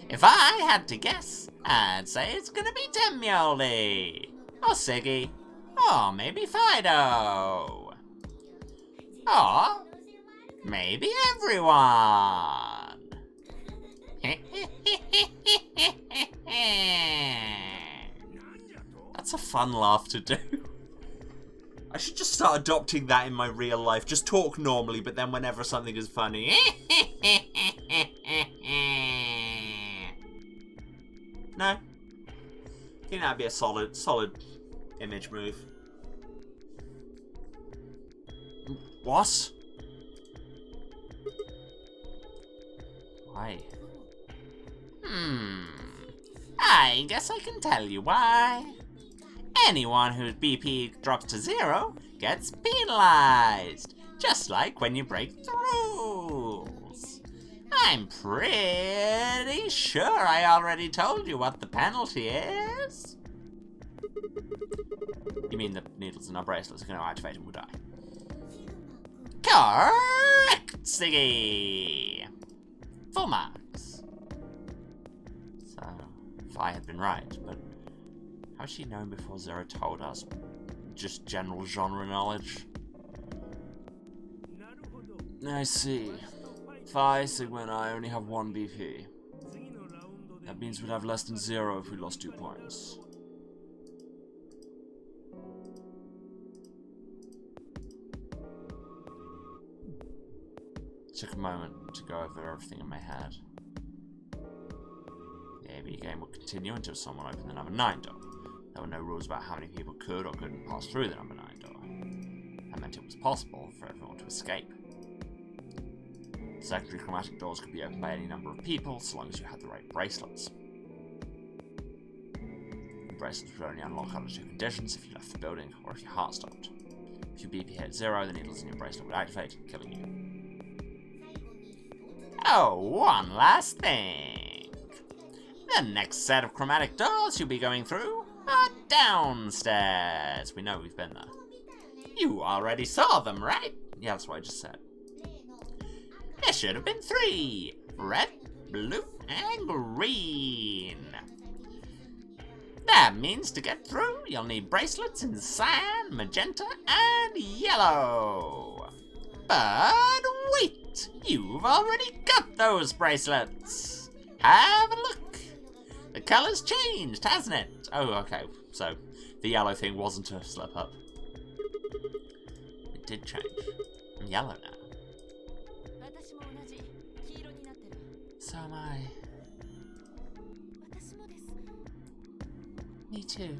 If I had to guess, I'd say it's gonna be Temyoli, or Siggy, or maybe Fido, or maybe everyone. That's a fun laugh to do. I should just start adopting that in my real life. Just talk normally, but then whenever something is funny. No? I think that'd be a solid image move. What? Why? I guess I can tell you why. Anyone whose BP drops to 0 gets penalized, just like when you break the rules. I'm pretty sure I already told you what the penalty is. You mean the needles in our bracelets are going to activate and we'll die? Correct, Siggy! Full marks. So, if I had been right, but how's she known before Zero told us? Just general genre knowledge? I see. Phi, Sigma, and I only have 1 BP. That means we'd have less than 0 if we lost 2 points. Took a moment to go over everything in my head. The AB game would continue until someone opened the number 9 door. There were no rules about how many people could or couldn't pass through the number 9 door. That meant it was possible for everyone to escape. Secondary chromatic doors could be opened by any number of people, so long as you had the right bracelets. The bracelets would only unlock under 2 conditions: if you left the building or if your heart stopped. If your BP hit 0, the needles in your bracelet would activate, killing you. Oh, one last thing. The next set of chromatic doors you'll be going through are downstairs. We know we've been there. You already saw them, right? Yeah, that's what I just said. There should have been 3. Red, blue, and green. That means to get through, you'll need bracelets in cyan, magenta, and yellow. But wait! You've already got those bracelets! Have a look! The colour's changed, hasn't it? Oh, okay, so the yellow thing wasn't a slip up. It did change. I'm yellow now. So am I. Me too.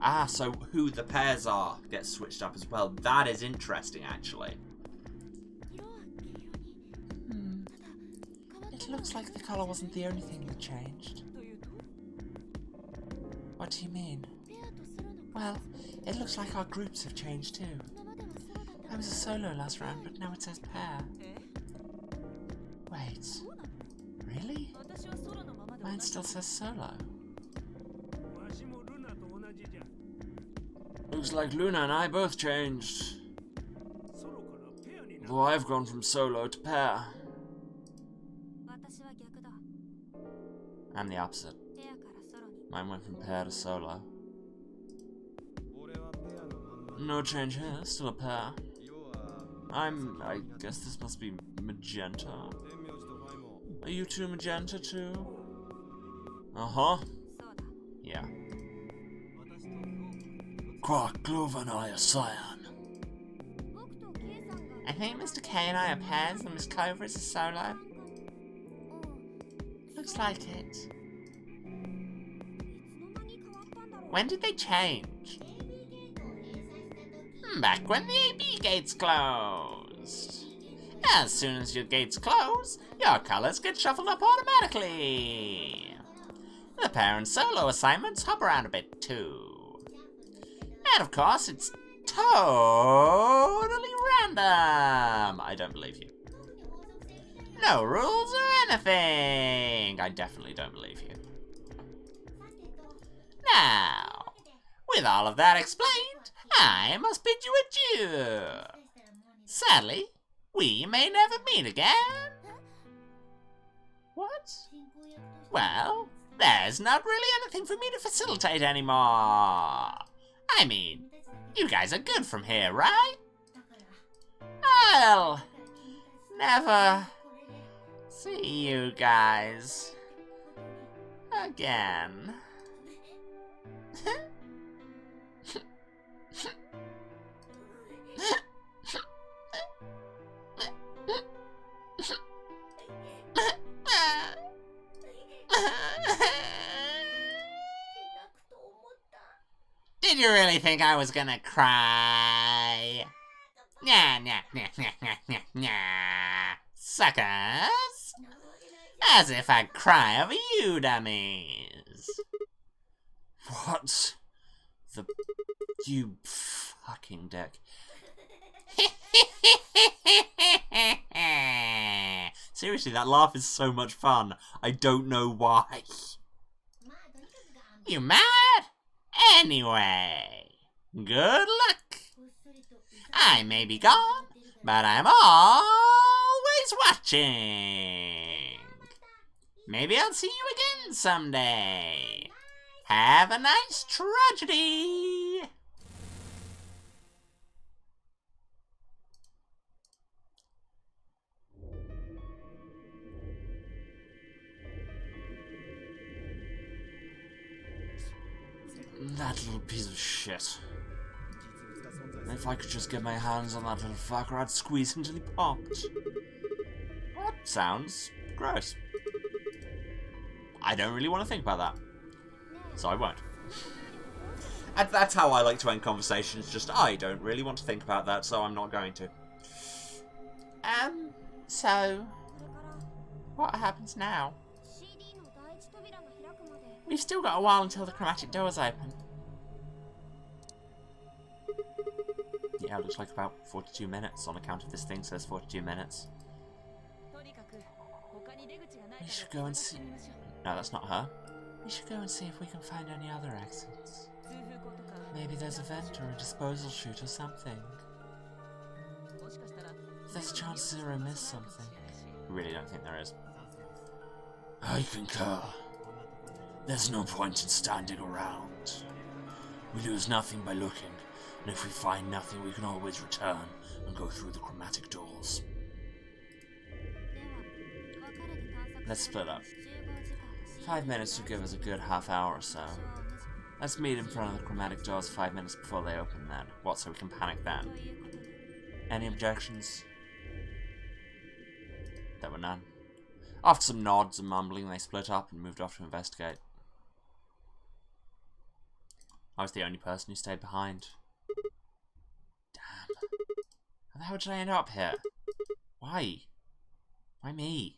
Ah, so who the pairs are gets switched up as well. That is interesting, actually. It looks like the colour wasn't the only thing that changed. What do you mean? Well, it looks like our groups have changed too. I was a solo last round, but now it says pair. Wait. Really? Mine still says solo. Looks like Luna and I both changed. Though I've gone from solo to pair. I'm the opposite. Mine went from pair to solo. No change here, still a pair. I guess this must be magenta. Are you two magenta too? Uh-huh. Yeah. Quark, Clover, and I are cyan. I think Mr. K and I are pairs and Miss Clover is a solo. Looks like it. When did they change? Back when the AB gates closed. As soon as your gates close, your colours get shuffled up automatically. The pair and solo assignments hop around a bit too. And of course, it's totally random. I don't believe you. No rules or anything. I definitely don't believe you. Now, with all of that explained, I must bid you adieu. Sadly, we may never meet again. What? Well, there's not really anything for me to facilitate anymore. I mean, you guys are good from here, right? I'll never see you guys again. Did you really think I was gonna cry? Nah, nah, nah, nah, nah, nah, nah. Suckers! As if I'd cry over you dummies. What? You fucking dick. Seriously, that laugh is so much fun. I don't know why. You mad? Anyway, good luck. I may be gone, but I'm always watching. Maybe I'll see you again someday. Have a nice tragedy. That little piece of shit. If I could just get my hands on that little fucker, I'd squeeze him till he popped. That sounds gross. I don't really want to think about that. So I won't. And that's how I like to end conversations, just I don't really want to think about that, so I'm not going to. So, what happens now? We've still got a while until the chromatic doors open. Yeah, it looks like about 42 minutes on account of this thing says 42 minutes. We should go and see... No, that's not her. We should go and see if we can find any other exits. Maybe there's a vent or a disposal chute or something. There's a chance Zero missed something. I really don't think there is. I concur. There's no point in standing around. We lose nothing by looking, and if we find nothing, we can always return and go through the chromatic doors. Let's split up. 5 minutes will give us a good half hour or so. Let's meet in front of the chromatic doors 5 minutes before they open then. What, so we can panic then? Any objections? There were none. After some nods and mumbling, they split up and moved off to investigate. I was the only person who stayed behind. Damn. How the hell did I end up here? Why? Why me?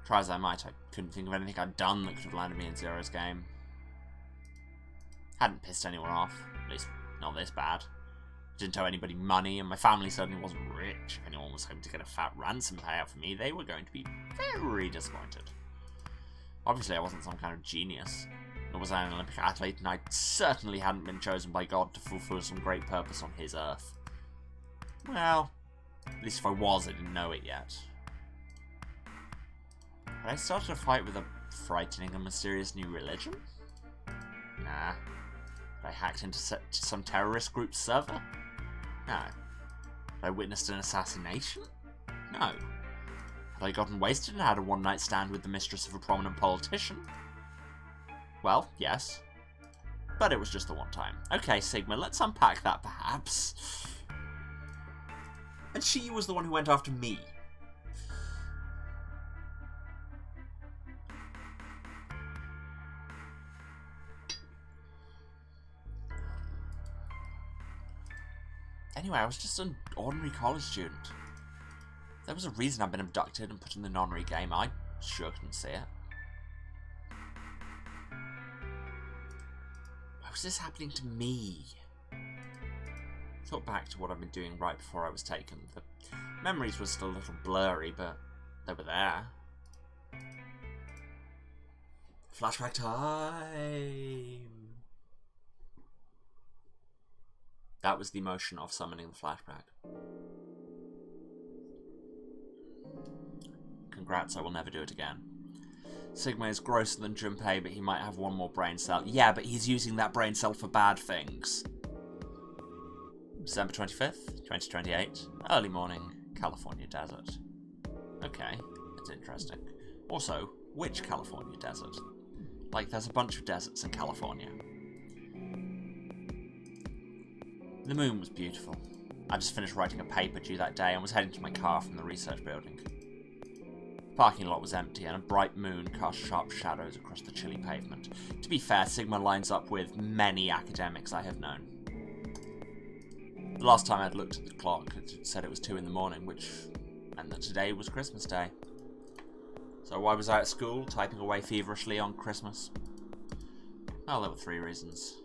Try as I might, I couldn't think of anything I'd done that could have landed me in Zero's game. Hadn't pissed anyone off, at least not this bad. Didn't owe anybody money, and my family certainly wasn't rich. If anyone was hoping to get a fat ransom payout for me, they were going to be very disappointed. Obviously, I wasn't some kind of genius, nor was I an Olympic athlete, and I certainly hadn't been chosen by God to fulfill some great purpose on his earth. Well, at least if I was, I didn't know it yet. Had I started a fight with a frightening and mysterious new religion? Nah. Had I hacked into some terrorist group's server? No. Had I witnessed an assassination? No. Had I gotten wasted and had a one-night stand with the mistress of a prominent politician? Well, yes. But it was just the one time. Okay, Sigma, let's unpack that perhaps. And she was the one who went after me. Anyway, I was just an ordinary college student. There was a reason I'd been abducted and put in the non-re game. I sure couldn't see it. Why was this happening to me? Thought back to what I'd been doing right before I was taken. The memories were still a little blurry, but they were there. Flashback time! That was the emotion of summoning the flashback. Congrats, I will never do it again. Sigma is grosser than Junpei, but he might have one more brain cell. Yeah, but he's using that brain cell for bad things. December 25th, 2028. Early morning, California desert. Okay, that's interesting. Also, which California desert? Like, there's a bunch of deserts in California. The moon was beautiful. I just finished writing a paper due that day and was heading to my car from the research building. The parking lot was empty and a bright moon cast sharp shadows across the chilly pavement. To be fair, Sigma lines up with many academics I have known. The last time I'd looked at the clock, it said it was 2 in the morning, which meant that today was Christmas Day. So why was I at school, typing away feverishly on Christmas? Well, there were 3 reasons.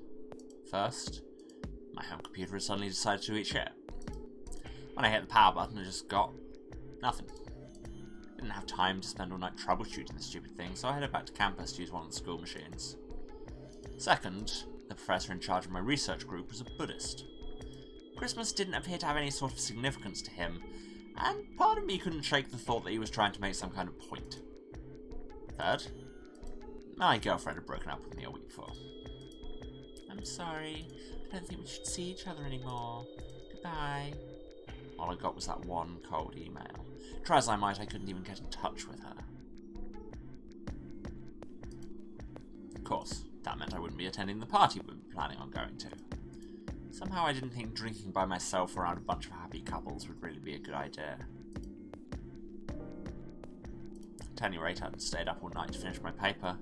First, my home computer had suddenly decided to eat shit. When I hit the power button, I just got nothing. Didn't have time to spend all night troubleshooting the stupid thing, so I headed back to campus to use one of the school machines. Second, the professor in charge of my research group was a Buddhist. Christmas didn't appear to have any sort of significance to him, and part of me couldn't shake the thought that he was trying to make some kind of point. Third, my girlfriend had broken up with me a week before. I'm sorry, I don't think we should see each other anymore. Goodbye. All I got was that one cold email. Try as I might, I couldn't even get in touch with her. Of course, that meant I wouldn't be attending the party we were planning on going to. Somehow I didn't think drinking by myself around a bunch of happy couples would really be a good idea. At any rate, I had stayed up all night to finish my paper,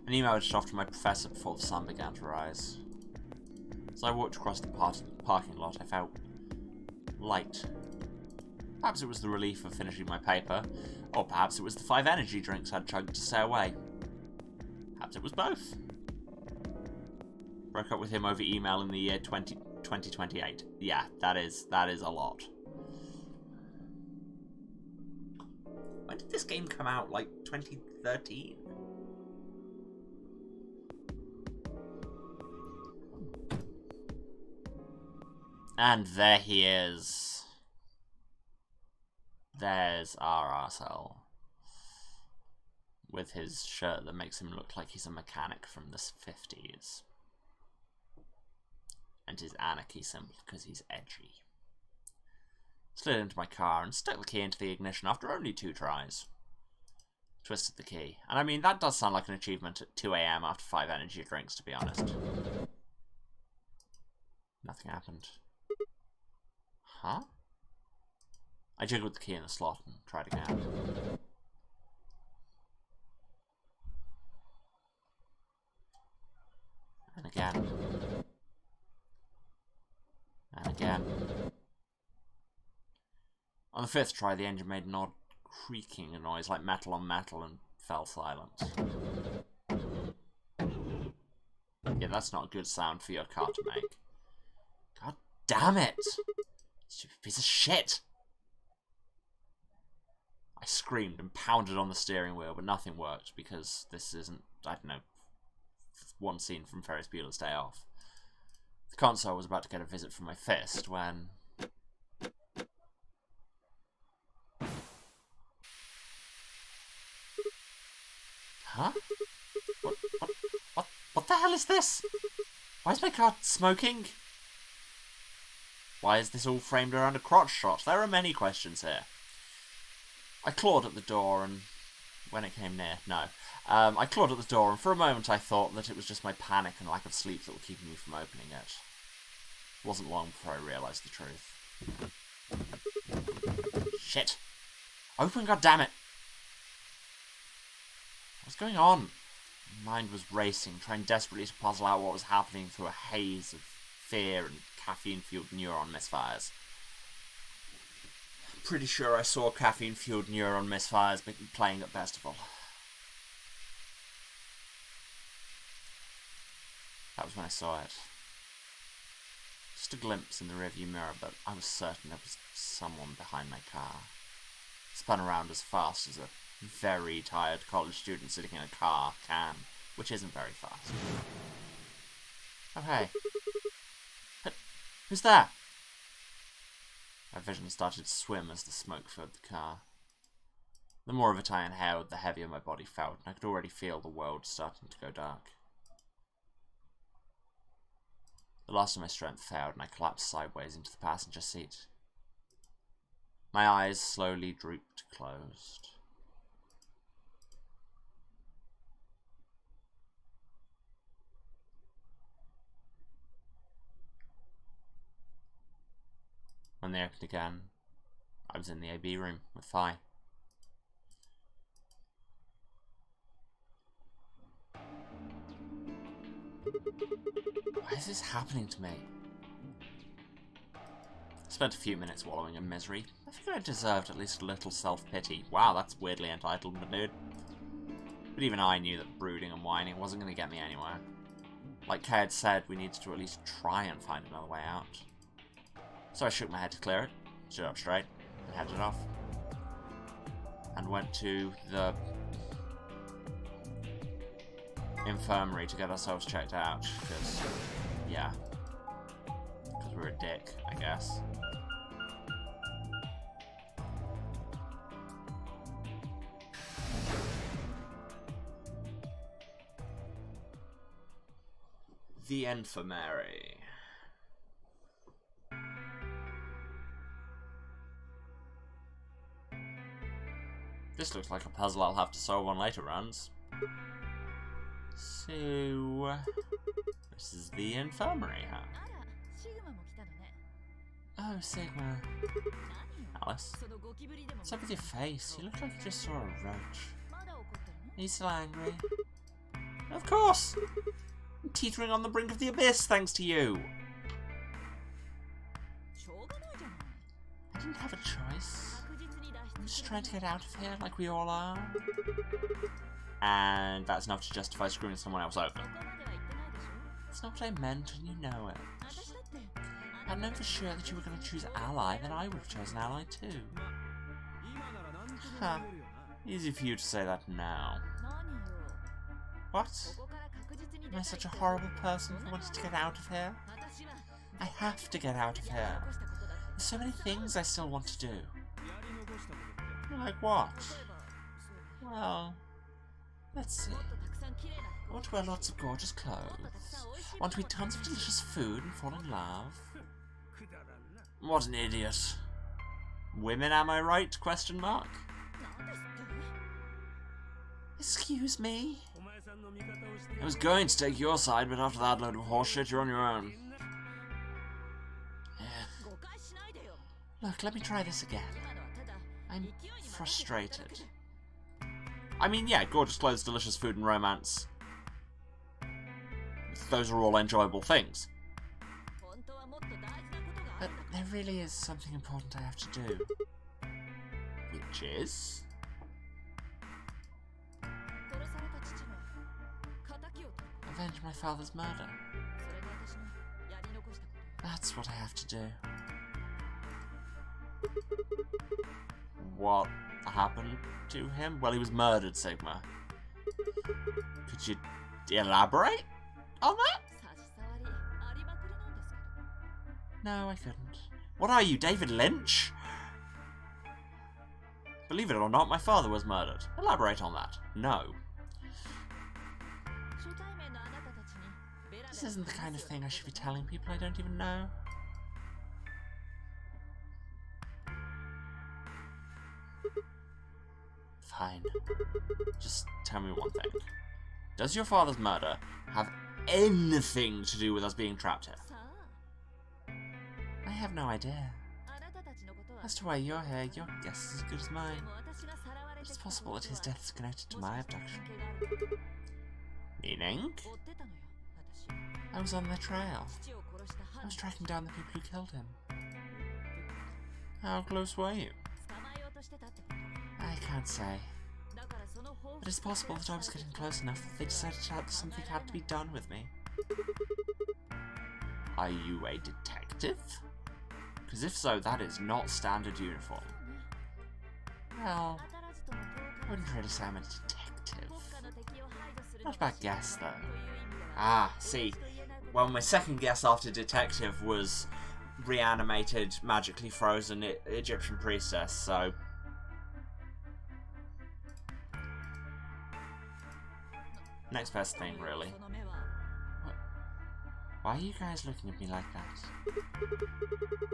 and emailed it off to my professor before the sun began to rise. As I walked across the parking lot, I felt light. Perhaps it was the relief of finishing my paper, or perhaps it was the 5 energy drinks I'd chugged to stay away. Perhaps it was both. Broke up with him over email in the year 2028. Yeah, that is a lot. When did this game come out? Like 2013? And there he is. There's our arsehole. With his shirt that makes him look like he's a mechanic from the 50s. And his anarchy symbol because he's edgy. Slid into my car and stuck the key into the ignition after only 2 tries. Twisted the key. And I mean, that does sound like an achievement at 2 AM after 5 energy drinks, to be honest. Nothing happened. Huh? I jiggled the key in the slot and tried again. And again. And again. On the 5th try, the engine made an odd creaking noise like metal on metal and fell silent. Yeah, that's not a good sound for your car to make. God damn it! Stupid piece of shit! I screamed and pounded on the steering wheel, but nothing worked because this isn't, I don't know, one scene from Ferris Bueller's Day Off. The console was about to get a visit from my fist when... Huh? What the hell is this? Why is my car smoking? Why is this all framed around a crotch shot? There are many questions here. I clawed at the door and... when it came near, no. I clawed at the door and for a moment I thought that it was just my panic and lack of sleep that were keeping me from opening it. It wasn't long before I realised the truth. Shit. Open, goddammit! What's going on? My mind was racing, trying desperately to puzzle out what was happening through a haze of fear and caffeine-fueled neuron misfires. I'm pretty sure I saw caffeine-fueled neuron misfires playing at Festival. That was when I saw it. Just a glimpse in the rearview mirror, but I was certain there was someone behind my car. Spun around as fast as a very tired college student sitting in a car can, which isn't very fast. Oh hey. But who's there? My vision started to swim as the smoke filled the car. The more of it I inhaled, the heavier my body felt, and I could already feel the world starting to go dark. The last of my strength failed, and I collapsed sideways into the passenger seat. My eyes slowly drooped closed. When they opened again, I was in the AB room with Phi. Why is this happening to me? I spent a few minutes wallowing in misery. I figured I deserved at least a little self-pity. Wow, that's weirdly entitled, dude. But even I knew that brooding and whining wasn't going to get me anywhere. Like Kay had said, we needed to at least try and find another way out. So I shook my head to clear it, stood up straight, and headed off. And went to the infirmary to get ourselves checked out, because, yeah. Because we're a dick, I guess. The infirmary. This looks like a puzzle I'll have to solve on later runs. So, this is the infirmary, huh? Oh, Sigma. Alice. What's up with your face? You look like you just saw a roach. Are you still angry? Of course! I'm teetering on the brink of the abyss thanks to you! I didn't have a choice. I'm just trying to get out of here like we all are. And that's enough to justify screwing someone else over. That's not what I meant, and you know it. I'd known for sure that you were going to choose ally, then I would have chosen ally too. Huh. Easy for you to say that now. What? Am I such a horrible person for wanting to get out of here? I have to get out of here. There's so many things I still want to do. Like what? Well, let's see. I want to wear lots of gorgeous clothes. I want to eat tons of delicious food and fall in love. What an idiot. Women, am I right? Question mark. Excuse me? I was going to take your side, but after that load of horseshit, you're on your own. Yeah. Look, let me try this again. I'm frustrated. I mean, yeah, gorgeous clothes, delicious food, and romance. Those are all enjoyable things. But there really is something important I have to do. Which is? Avenge my father's murder. That's what I have to do. What happened to him? Well, he was murdered, Sigma. Could you elaborate on that? No, I couldn't. What are you, David Lynch? Believe it or not, my father was murdered. Elaborate on that. No. This isn't the kind of thing I should be telling people I don't even know. Fine. Just tell me one thing. Does your father's murder have anything to do with us being trapped here? I have no idea. As to why you're here, your guess is as good as mine. It's possible that his death is connected to my abduction. Meaning? I was on their trail. I was tracking down the people who killed him. How close were you? I can't say. But it's possible that I was getting close enough that they decided that something had to be done with me. Are you a detective? Because if so, that is not standard uniform. Well, I wouldn't really say I'm a detective. Not a bad guess, though. Ah, see. Well, my second guess after detective was reanimated, magically frozen Egyptian priestess, so... Next best thing, really. What? Why are you guys looking at me like that?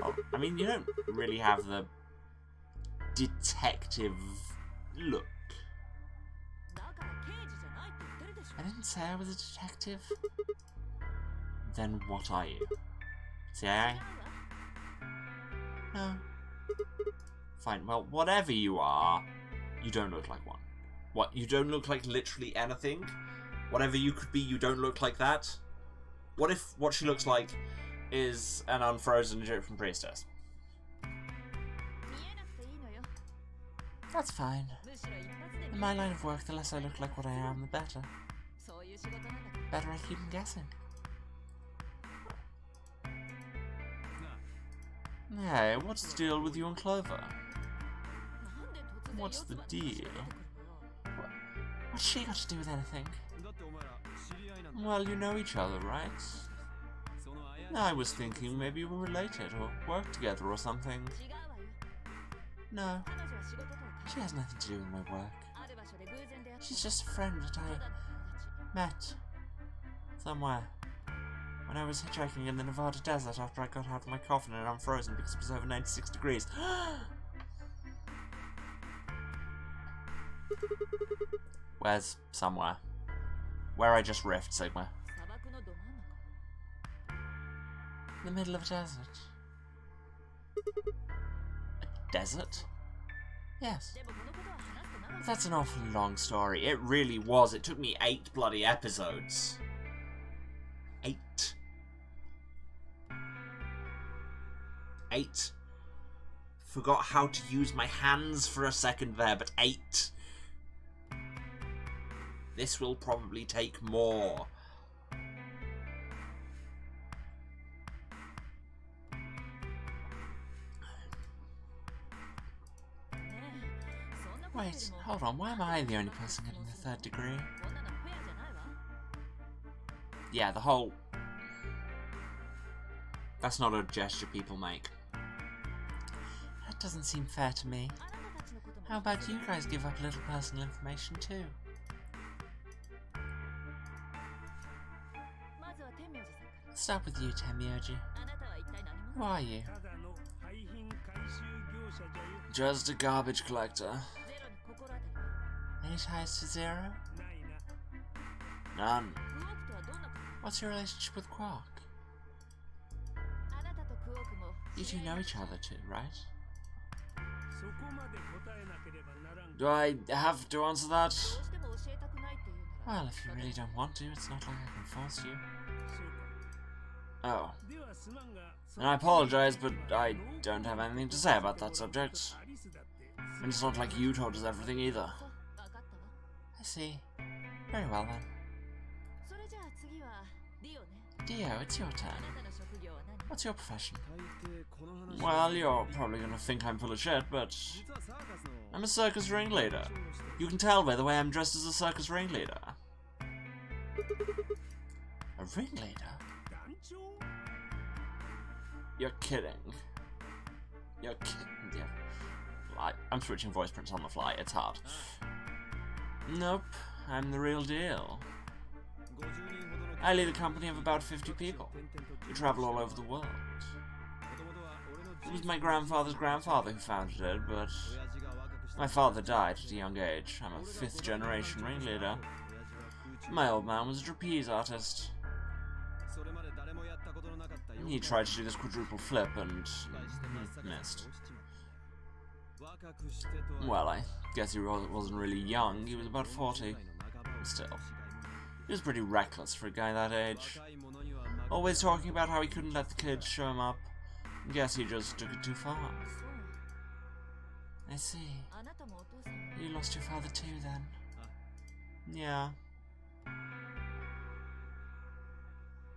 Oh, I mean, you don't really have the detective look. I didn't say I was a detective. Then what are you? CIA? No. Fine, well, whatever you are, you don't look like one. What, you don't look like literally anything? Whatever you could be, you don't look like that? What if what she looks like is an unfrozen Egyptian priestess? That's fine. In my line of work, the less I look like what I am, the better. Better I keep guessing. Hey, what's the deal with you and Clover? What's the deal? What's she got to do with anything? Well, you know each other, right? I was thinking maybe you were related or worked together or something. No, she has nothing to do with my work. She's just a friend that I met somewhere when I was hitchhiking in the Nevada desert after I got out of my coffin and unfrozen because it was over 96 degrees. Where's somewhere? Where I just riffed, Sigma. In the middle of a desert. A desert? Yes. That's an awfully long story. It really was. It took me 8 bloody episodes. 8. 8. Forgot how to use my hands for a second there, but 8. This will probably take more. Wait, hold on, why am I the only person getting the 3rd degree? Yeah, the whole... That's not a gesture people make. That doesn't seem fair to me. How about you guys give up a little personal information too? Start with you, Temyoji. Who are you? Just a garbage collector. Any ties to Zero? None. What's your relationship with Quark? You two know each other too, right? Do I have to answer that? Well, if you really don't want to, it's not like I can force you. Oh. And I apologize, but I don't have anything to say about that subject. And it's not like you told us everything either. I see. Very well then. Dio, it's your turn. What's your profession? Well, you're probably gonna think I'm full of shit, but I'm a circus ringleader. You can tell by the way I'm dressed as a circus ringleader. A ringleader? You're kidding. You're kidding. Yeah. I'm switching voice prints on the fly. It's hard. Nope. I'm the real deal. I lead a company of about 50 people. We travel all over the world. It was my grandfather's grandfather who founded it, but my father died at a young age. I'm a 5th generation ringleader. My old man was a trapeze artist. He tried to do this quadruple flip and missed. Well, I guess he wasn't really young. He was about 40. Still. He was pretty reckless for a guy that age. Always talking about how he couldn't let the kids show him up. Guess he just took it too far. I see. You lost your father too, then? Yeah.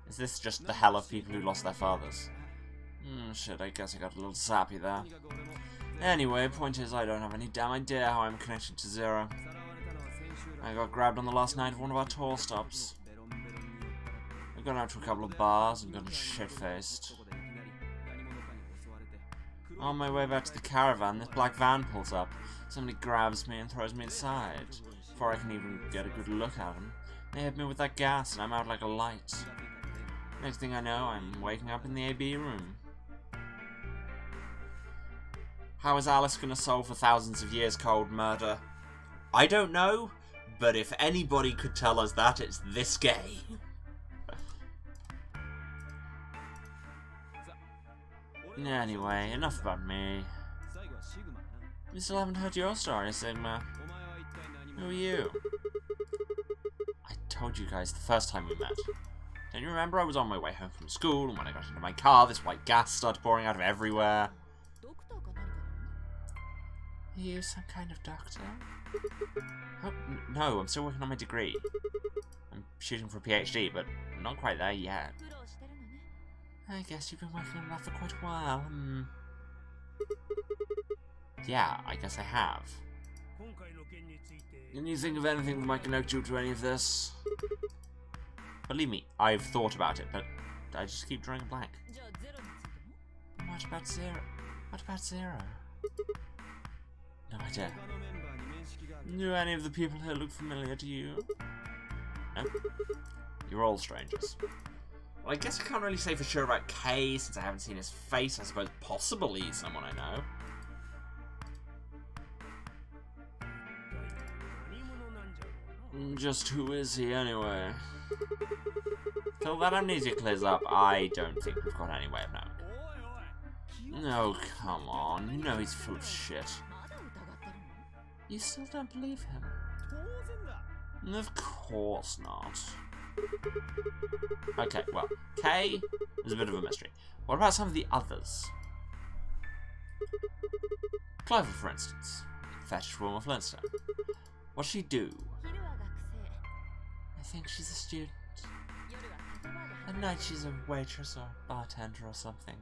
Is this just the hell of people who lost their fathers? Shit, I guess I got a little sappy there. Anyway, point is I don't have any damn idea how I'm connected to Zero. I got grabbed on the last night of one of our tour stops. I've gone out to a couple of bars and gotten shit-faced. On my way back to the caravan, this black van pulls up. Somebody grabs me and throws me inside. Before I can even get a good look at him, They hit me with that gas and I'm out like a light. Next thing I know, I'm waking up in the AB room. How is Alice gonna solve for thousands of years cold murder? I don't know, but if anybody could tell us that, it's this gay. Anyway, enough about me. We still haven't heard your story, Sigma. Who are you? I told you guys the first time we met. Don't you remember I was on my way home from school, and when I got into my car, this white gas started pouring out of everywhere? Are you some kind of doctor? Oh, no, I'm still working on my degree. I'm shooting for a PhD, but I'm not quite there yet. I guess you've been working on that for quite a while. Yeah, I guess I have. Can you think of anything that might connect you to any of this? Believe me, I've thought about it, but I just keep drawing a blank. What about Zero? What about Zero? No idea. Do any of the people here look familiar to you? No? You're all strangers. Well, I guess I can't really say for sure about Kay, since I haven't seen his face. I suppose possibly someone I know. Just who is he, anyway? Till that amnesia clears up, I don't think we've got any way of knowing. Oh, come on. You know he's full of shit. You still don't believe him? Of course not. Okay, well, Kay is a bit of a mystery. What about some of the others? Clover, for instance. Fetish woman Flintstone. What's she do? I think she's a student. At night she's a waitress or bartender or something.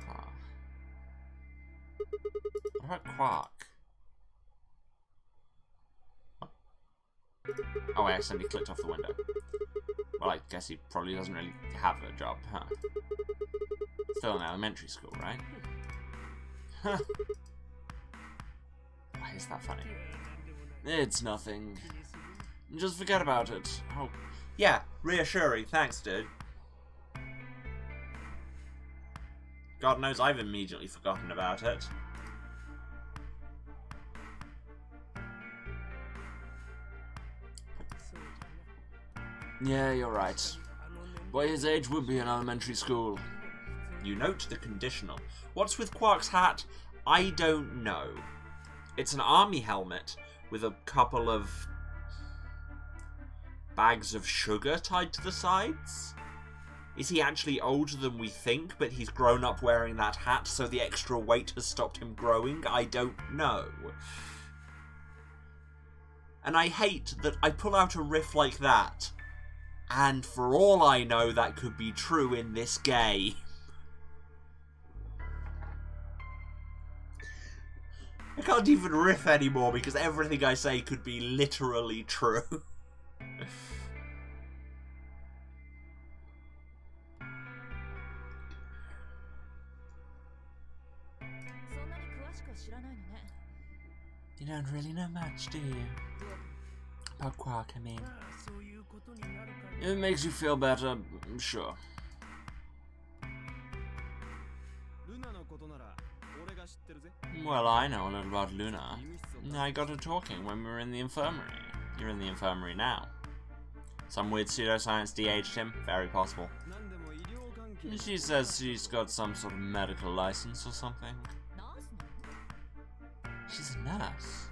Huh. What about Quark? Oh, I accidentally clicked off the window. Well, I guess he probably doesn't really have a job, huh? Still in elementary school, right? Huh. Why is that funny? It's nothing. Just forget about it. Oh, yeah, reassuring. Thanks, dude. God knows I've immediately forgotten about it. Yeah, you're right. Boy his age would be in elementary school. You note the conditional. What's with Quark's hat? I don't know. It's an army helmet with a couple of bags of sugar tied to the sides? Is he actually older than we think, but he's grown up wearing that hat, so the extra weight has stopped him growing? I don't know. And I hate that I pull out a riff like that, and for all I know, that could be true in this game. I can't even riff anymore because everything I say could be literally true. You don't really know much, do you? About Quark, I mean. If it makes you feel better, sure. Well, I know a little about Luna. I got her talking when we were in the infirmary. You're in the infirmary now. Some weird pseudoscience de-aged him. Very possible. She says she's got some sort of medical license or something. She's a nurse.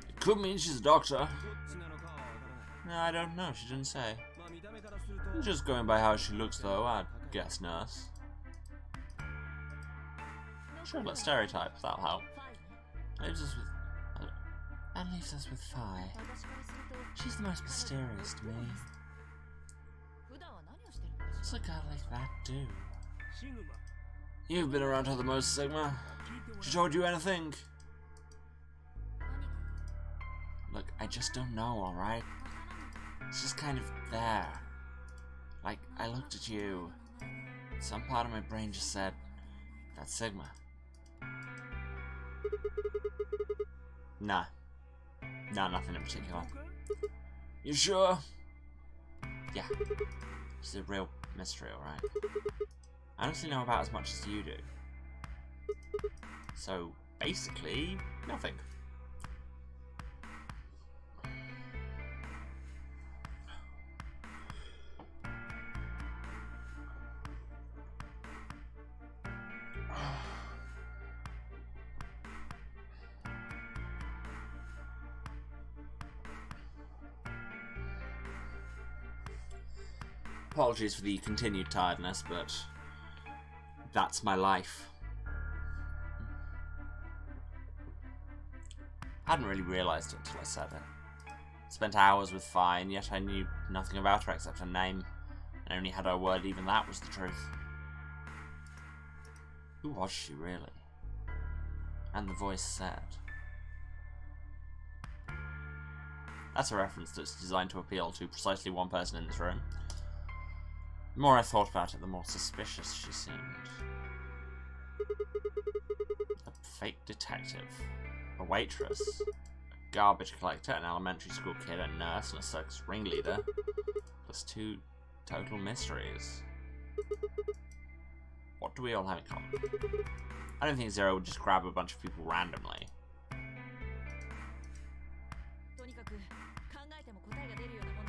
It could mean she's a doctor. No, I don't know. She didn't say. Just going by how she looks, though, I'd guess nurse. Sure, let's stereotype. That'll help. Leaves us with Phi. She's the most mysterious to me. What's a girl like that do? You've been around her the most, Sigma. She told you anything? Look, I just don't know, alright? It's just kind of there. Like, I looked at you. Some part of my brain just said, that's Sigma. Nah. No, nothing in particular. You sure? Yeah. It's a real mystery, alright? I honestly know about as much as you do. So, basically, nothing. Apologies for the continued tiredness, but that's my life. Hadn't really realised it until I said it. Spent hours with Fine, yet I knew nothing about her except her name, and only had her word even that was the truth. Who was she, really? And the voice said. That's a reference that's designed to appeal to precisely one person in this room. The more I thought about it, the more suspicious she seemed. A fake detective, a waitress, a garbage collector, an elementary school kid, a nurse, and a circus ringleader, plus 2 total mysteries. What do we all have in common? I don't think Zero would just grab a bunch of people randomly.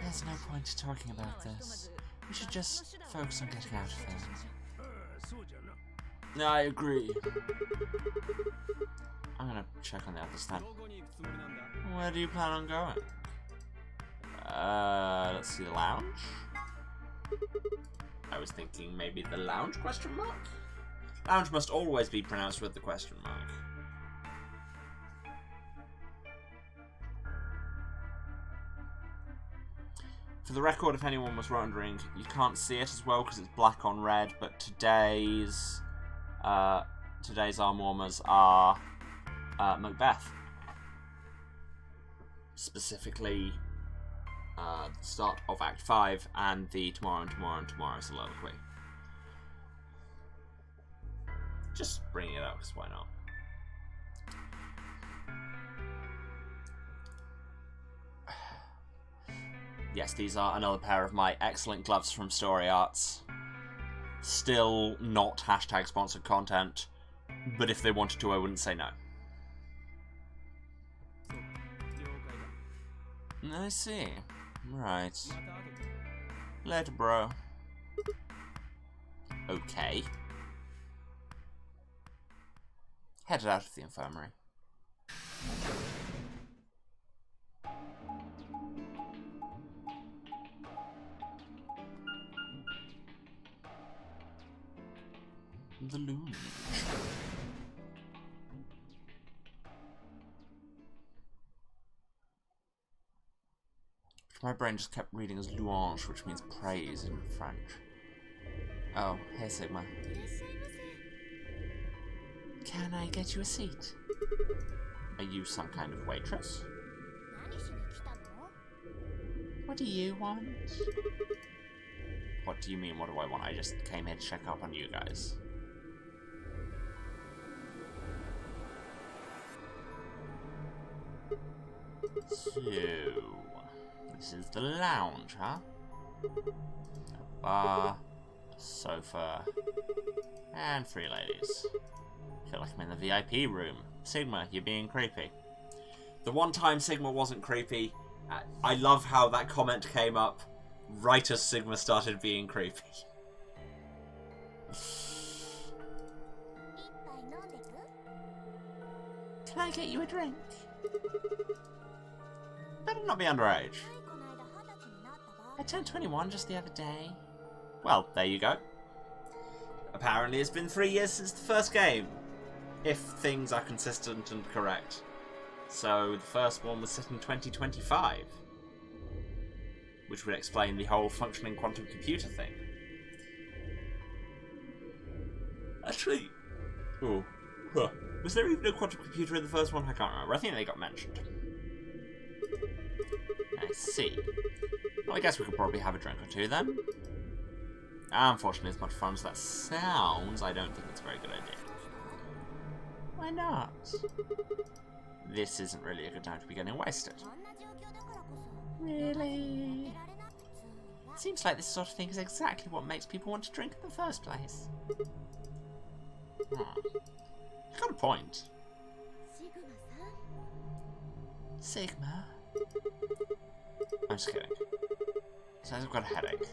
There's no point talking about this. We should just focus on getting out of here. No, I agree. I'm gonna check on the others then. Where do you plan on going? Let's see, the lounge? I was thinking maybe the lounge, question mark? Lounge must always be pronounced with the question mark. For the record, if anyone was wondering, you can't see it as well because it's black on red, but today's arm warmers are Macbeth. Specifically, the start of Act 5 and the Tomorrow and Tomorrow and Tomorrow soliloquy. Just bringing it up because why not? Yes, these are another pair of my excellent gloves from Story Arts. Still not hashtag sponsored content, but if they wanted to, I wouldn't say no. I see. Right. Later, bro. Okay. Headed out of the infirmary. The lounge. My brain just kept reading as louange, which means praise in French. Oh, hey Sigma. Can I get you a seat? Are you some kind of waitress? What do you want? What do you mean, what do I want? I just came here to check up on you guys. So, this is the lounge, huh? A bar, a sofa, and 3 ladies. I feel like I'm in the VIP room. Sigma, you're being creepy. The one time Sigma wasn't creepy, I love how that comment came up right as Sigma started being creepy. Can I get you a drink? Better not be underage. I turned 21 just the other day. Well, there you go. Apparently it's been 3 years since the first game, if things are consistent and correct. So the first one was set in 2025, which would explain the whole functioning quantum computer thing. Actually, was there even a quantum computer in the first one? I can't remember. I think they got mentioned. I see. Well, I guess we could probably have a drink or two then. Unfortunately, as much fun as that sounds, I don't think it's a very good idea. Why not? this isn't really a good time to be getting wasted. こんな状況だからこそ Really? やられな普通は Seems like this sort of thing is exactly what makes people want to drink in the first place. Hmm. You've got a point. シグマさん Sigma? I'm just kidding. So I've got a headache.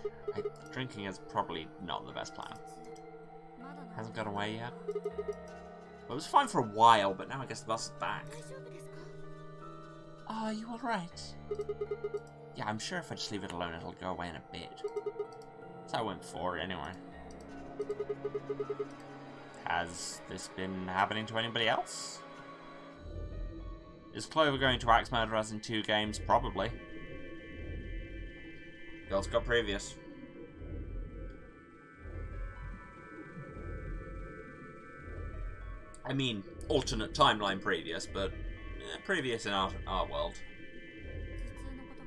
Drinking is probably not the best plan. まだなん Hasn't gone away yet. Well, it was fine for a while, but now I guess the bus is back. 大丈夫ですか Are you alright? Yeah, I'm sure if I just leave it alone, it'll go away in a bit. So I went for it anyway. Has this been happening to anybody else? Is Clover going to axe murder us in 2 games? Probably. Girls got previous. I mean, alternate timeline previous, but previous in our world. 頭痛のこと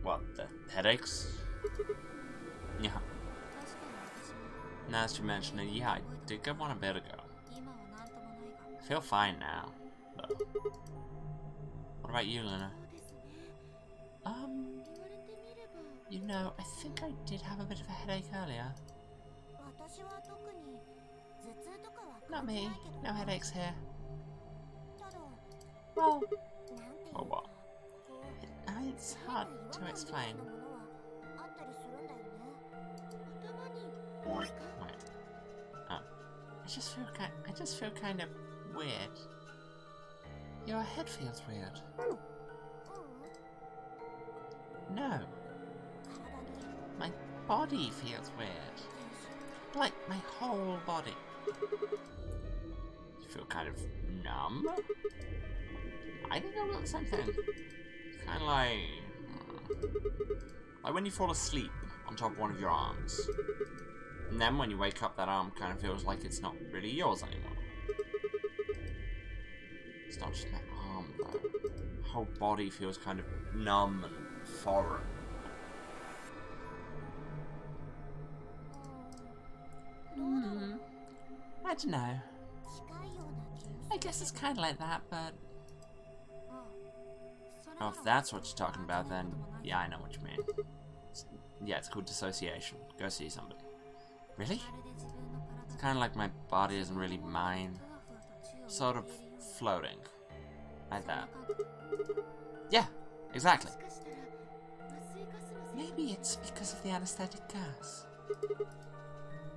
か What, the headaches? Yeah. 確かに私も Now that you mention it, yeah, I did get one a bit ago. 今は何ともないが I feel fine now, though. What about you, Luna? そうですね Um, 言われてみれば you know, I think I did have a bit of a headache earlier. 私は特に頭痛とかは Not 感じ me. ないけど No headaches here. ただ Well, なんていう well, か what? こう It's hard to explain. 変な違和感みたいなものはあったりするんだよね頭に Wait. Oh. I just feel kind of weird. Your head feels weird. ううん No, 体に my body feels weird. Like my whole body. You feel kind of numb? I think I've got the same thing. Kind of like when you fall asleep on top of one of your arms. And then when you wake up, that arm kind of feels like it's not really yours anymore. It's not just my arm, though. The whole body feels kind of numb and foreign. I don't know. 近いような気も I guess it's kind of like that, but あ oh, if that's what you're talking about, then yeah, I know what you mean. Yeah, it's called dissociation. Go see somebody. Really? まるで自分の It's 体 kind of like my body isn't really mine. ふわふわと宙を Sort of 浮いているような floating. Like そんな that. 感覚 Yeah, exactly. もしかしたら麻酔ガスのせい Maybe it's because of the anesthetic gas.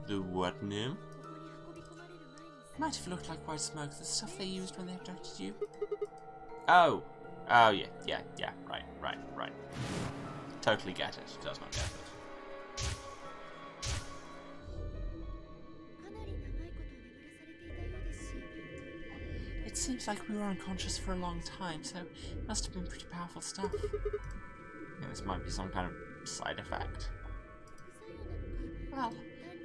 The what now? ここに運び込まれる前に Might have looked like white smoke, the stuff they used when they abducted you. Oh. Oh, yeah, right. Totally get it. Does not get it. かなり長いこと眠らされていたようですし It seems like we were unconscious for a long time, so it must have been pretty powerful stuff. Yeah, this might be some kind of side effect. 副作用なのか Well,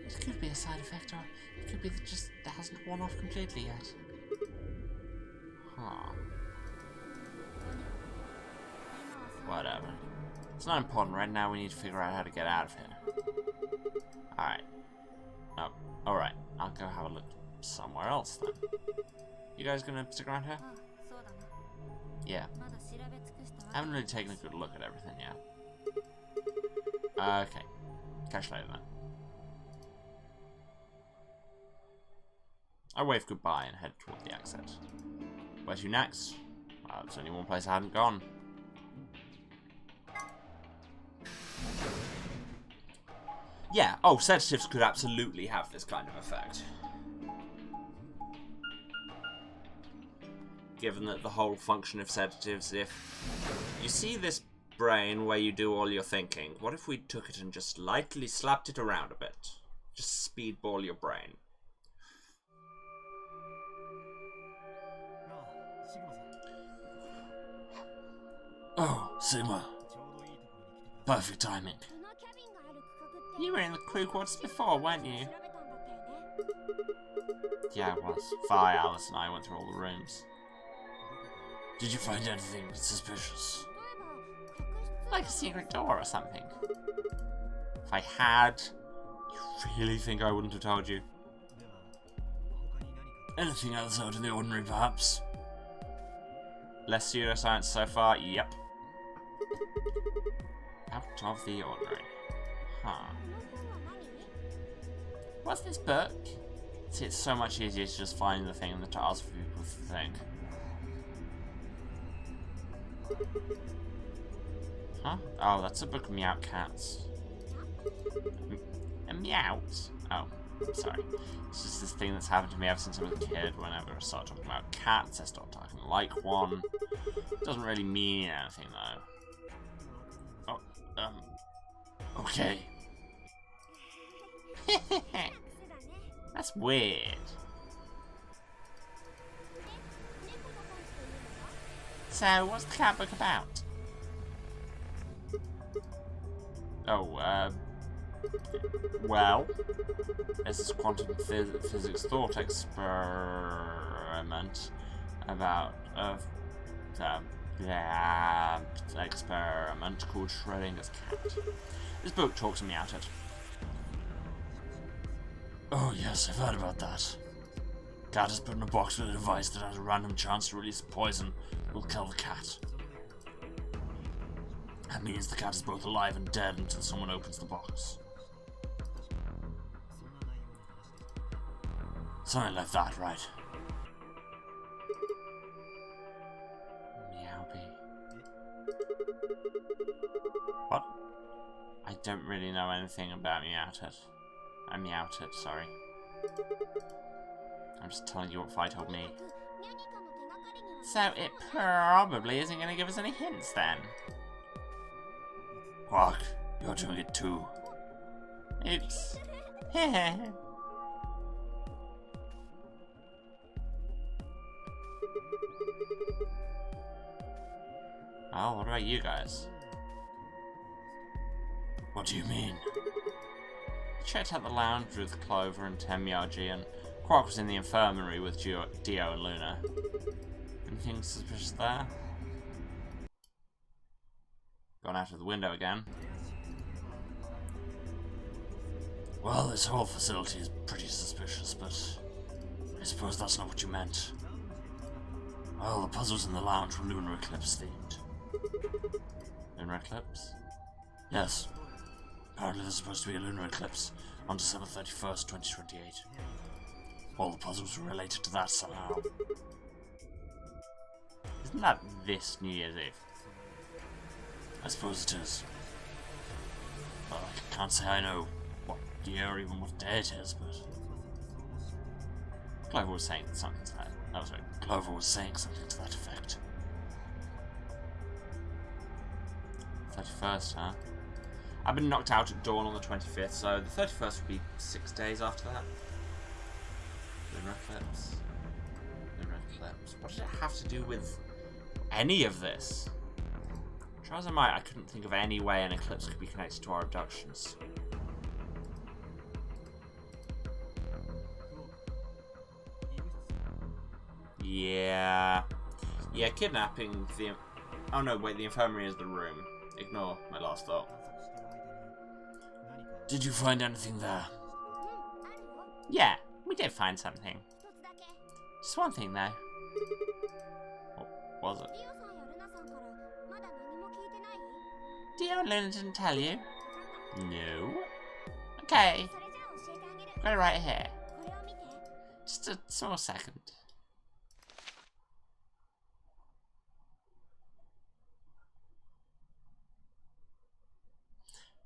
it could be a side effect, or it could be that just it hasn't worn off completely yet. Huh. Whatever. It's not important. Right now we need to figure out how to get out of here. Alright. Oh, alright. I'll go have a look somewhere else then. You guys gonna stick around here? ああそうだな Yeah. まだ調べ尽くしたわ I haven't really taken a good look at everything yet. Okay. Catch you later then. I wave goodbye and head toward the exit. Where to next? There's only one place I hadn't gone. Yeah, oh, sedatives could absolutely have this kind of effect. Given that the whole function of sedatives, if you see this brain where you do all your thinking, what if we took it and just lightly slapped it around a bit? Just speedball your brain. Oh, Sigma. Perfect timing. そのキャビンがある区画って You were in the crew quarters before, weren't you? 調べたんだったよね Yeah, I was. Vi, Alice, and I went through all the rooms. Did you find anything suspicious? 例えば Like a secret door or something? If I had, you really think I wouldn't have told you? Anything else out of the ordinary, perhaps? Less pseudoscience so far? Yep. Out of the ordinary. Huh. What's this book? See, it's so much easier to just find the thing than to ask for people to think. Huh? Oh, that's a book of meow cats. Meows? Oh, sorry. It's just this thing that's happened to me ever since I was a kid. Whenever I start talking about cats, I start talking like one. It doesn't really mean anything, though. Oh, okay. That's weird. So, what's the cat book about? Oh, well, there's this quantum physics thought experiment about experiment called Schrodinger's cat. This book talks me out it. Oh yes, I've heard about that. Cat is put in a box with a device that has a random chance to release poison that will kill the cat. That means the cat is both alive and dead until someone opens the box. Something like that, right? Meowby. What? I don't really know anything about Meowtit. Meowtit, sorry. I'm just telling you what Fi told me. So it probably isn't going to give us any hints then. Quark, you're doing it too. Oops. Oh, what about you guys? What do you mean? I checked out the lounge with Clover and Temyaji, and Quark was in the infirmary with Dio and Luna. Anything suspicious there? Gone out of the window again. Well, this whole facility is pretty suspicious, but I suppose that's not what you meant. Well, the puzzles in the lounge were lunar eclipse themed. Lunar eclipse? Yes. Apparently there's supposed to be a lunar eclipse on December 31st, 2028. All the puzzles were related to that somehow. Isn't that this New Year's Eve? I suppose it is. Well, I can't say I know what year or even what day it is, but... Clover was saying something to that. Oh, sorry. Clover was saying something to that effect. 31st, huh? I've been knocked out at dawn on the 25th, so the 31st would be 6 days after that. Lunar eclipse. Lunar eclipse. What did it have to do with any of this? Try as I might, I couldn't think of any way an eclipse could be connected to our abductions. Yeah, kidnapping the... Oh no, wait, the infirmary is the room. Ignore my last thought. Did you find anything there? Yeah, we did find something. Just one thing, though. What was it? Dio and Luna didn't tell you? No. Okay. Got it right here. Just a small second.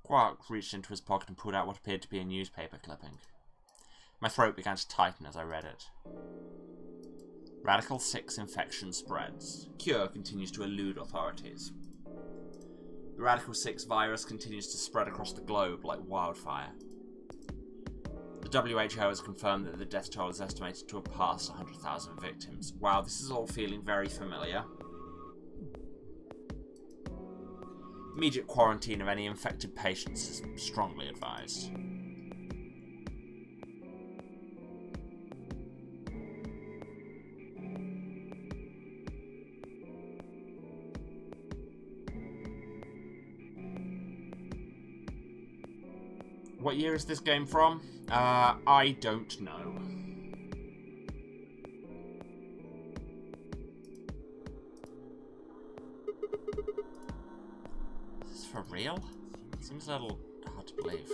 Quark reached into his pocket and pulled out what appeared to be a newspaper clipping. My throat began to tighten as I read it. Radical 6 infection spreads. Cure continues to elude authorities. The Radical 6 virus continues to spread across the globe like wildfire. The WHO has confirmed that the death toll is estimated to have passed 100,000 victims. Wow, this is all feeling very familiar. Immediate quarantine of any infected patients is strongly advised. What year is this game from? I don't know. for real? Seems a little hard to believe.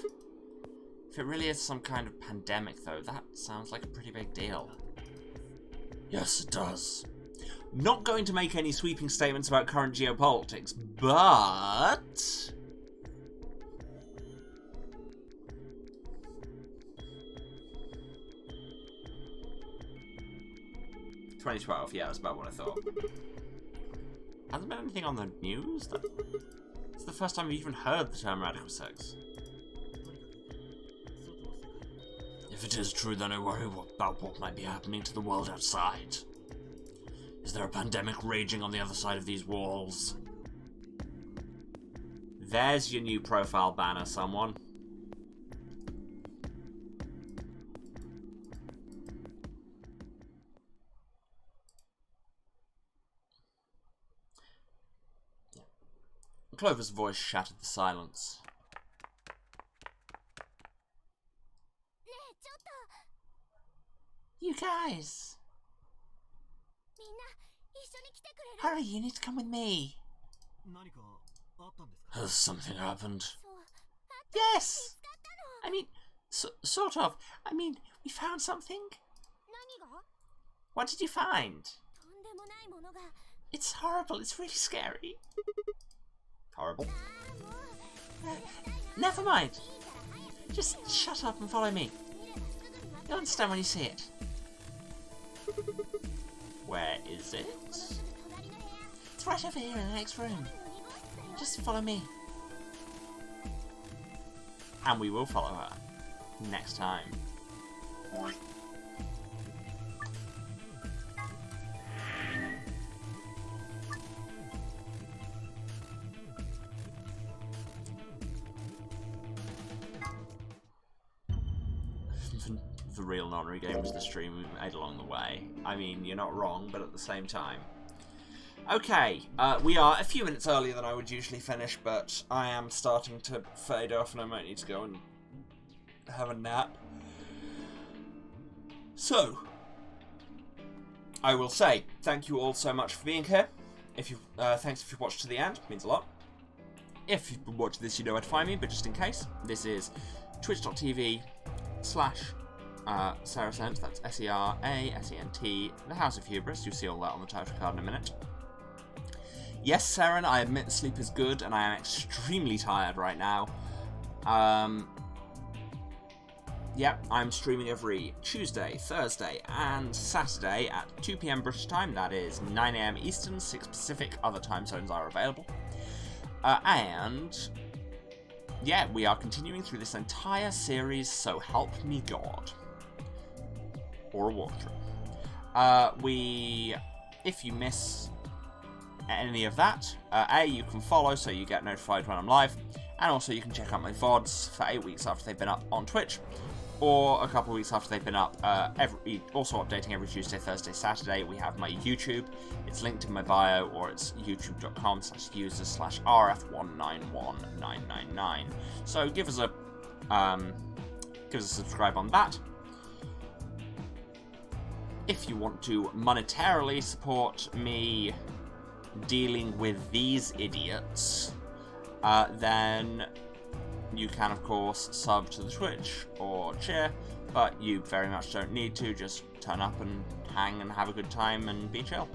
If it really is some kind of pandemic, though, that sounds like a pretty big deal. Yes, it does. Not going to make any sweeping statements about current geopolitics, but... 2012, yeah, that's about what I thought. Hasn't been anything on the news? It's the first time I've even heard the term radical sex. If it is true, then I worry about what might be happening to the world outside. Is there a pandemic raging on the other side of these walls? There's your new profile banner, someone. Clover's voice shattered the silence. You guys! Hurry, you need to come with me. Has something happened? Yes! I mean, sort of. I mean, we found something. What did you find? It's horrible, it's really scary. Horrible. Never mind. Just shut up and follow me. You'll understand when you see it. Where is it? It's right over here in the next room. Just follow me. And we will follow her. Next time. The real non-regame was the stream we made along the way. I mean, you're not wrong, but at the same time. Okay, we are a few minutes earlier than I would usually finish, but I am starting to fade off and I might need to go and have a nap. So, I will say thank you all so much for being here. If you, thanks if you watched to the end, it means a lot. If you've been watching this, you know where to find me, but just in case, this is twitch.tv/Sarasent, that's SERASENT, the House of Hubris. You'll see all that on the title card in a minute. Yes, Saren, I admit sleep is good, and I am extremely tired right now. Yep, I'm streaming every Tuesday, Thursday, and Saturday at 2 PM British time. That is 9 AM Eastern, 6 Pacific. Other time zones are available. And yeah, we are continuing through this entire series, so help me God. Or a walkthrough. If you miss any of that, you can follow so you get notified when I'm live, and also you can check out my VODs for 8 weeks after they've been up on Twitch, or a couple of weeks after they've been up, also updating every Tuesday, Thursday, Saturday. We have my YouTube. It's linked in my bio, or it's youtube.com/users/rf191999. So give us a subscribe on that. If you want to monetarily support me dealing with these idiots, then you can, of course, sub to the Twitch or cheer, but you very much don't need to. Just turn up and hang and have a good time and be chill.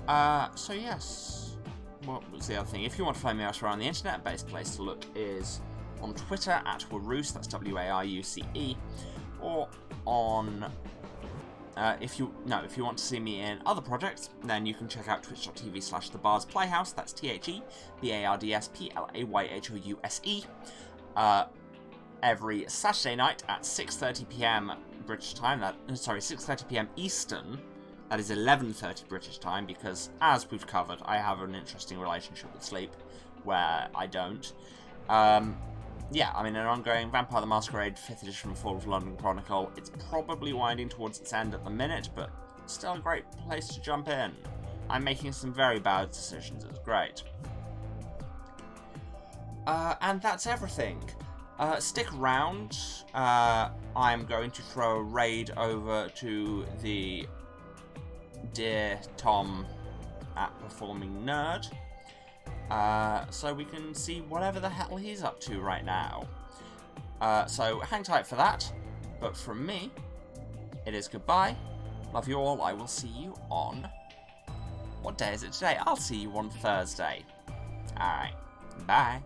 So yes, what was the other thing? If you want to find me elsewhere on the internet, best place to look is on Twitter at Waruce, that's WARUCE, or on if you want to see me in other projects, then you can check out twitch.tv/TheBards Playhouse, that's TheBardsPlayhouse, every Saturday night at 6:30 PM British time, 6:30 PM Eastern, that is 11:30 British time, because, as we've covered, I have an interesting relationship with sleep, where I don't. Yeah, I mean, an ongoing Vampire the Masquerade 5th edition Fall of London Chronicle. It's probably winding towards its end at the minute, but still a great place to jump in. I'm making some very bad decisions, it's great. And that's everything. Stick around. I'm going to throw a raid over to the dear Tom at Performing Nerd. so we can see whatever the hell he's up to right now. So hang tight for that. But from me, it is goodbye. Love you all. I will see you on... What day is it today? I'll see you on Thursday. Alright. Bye.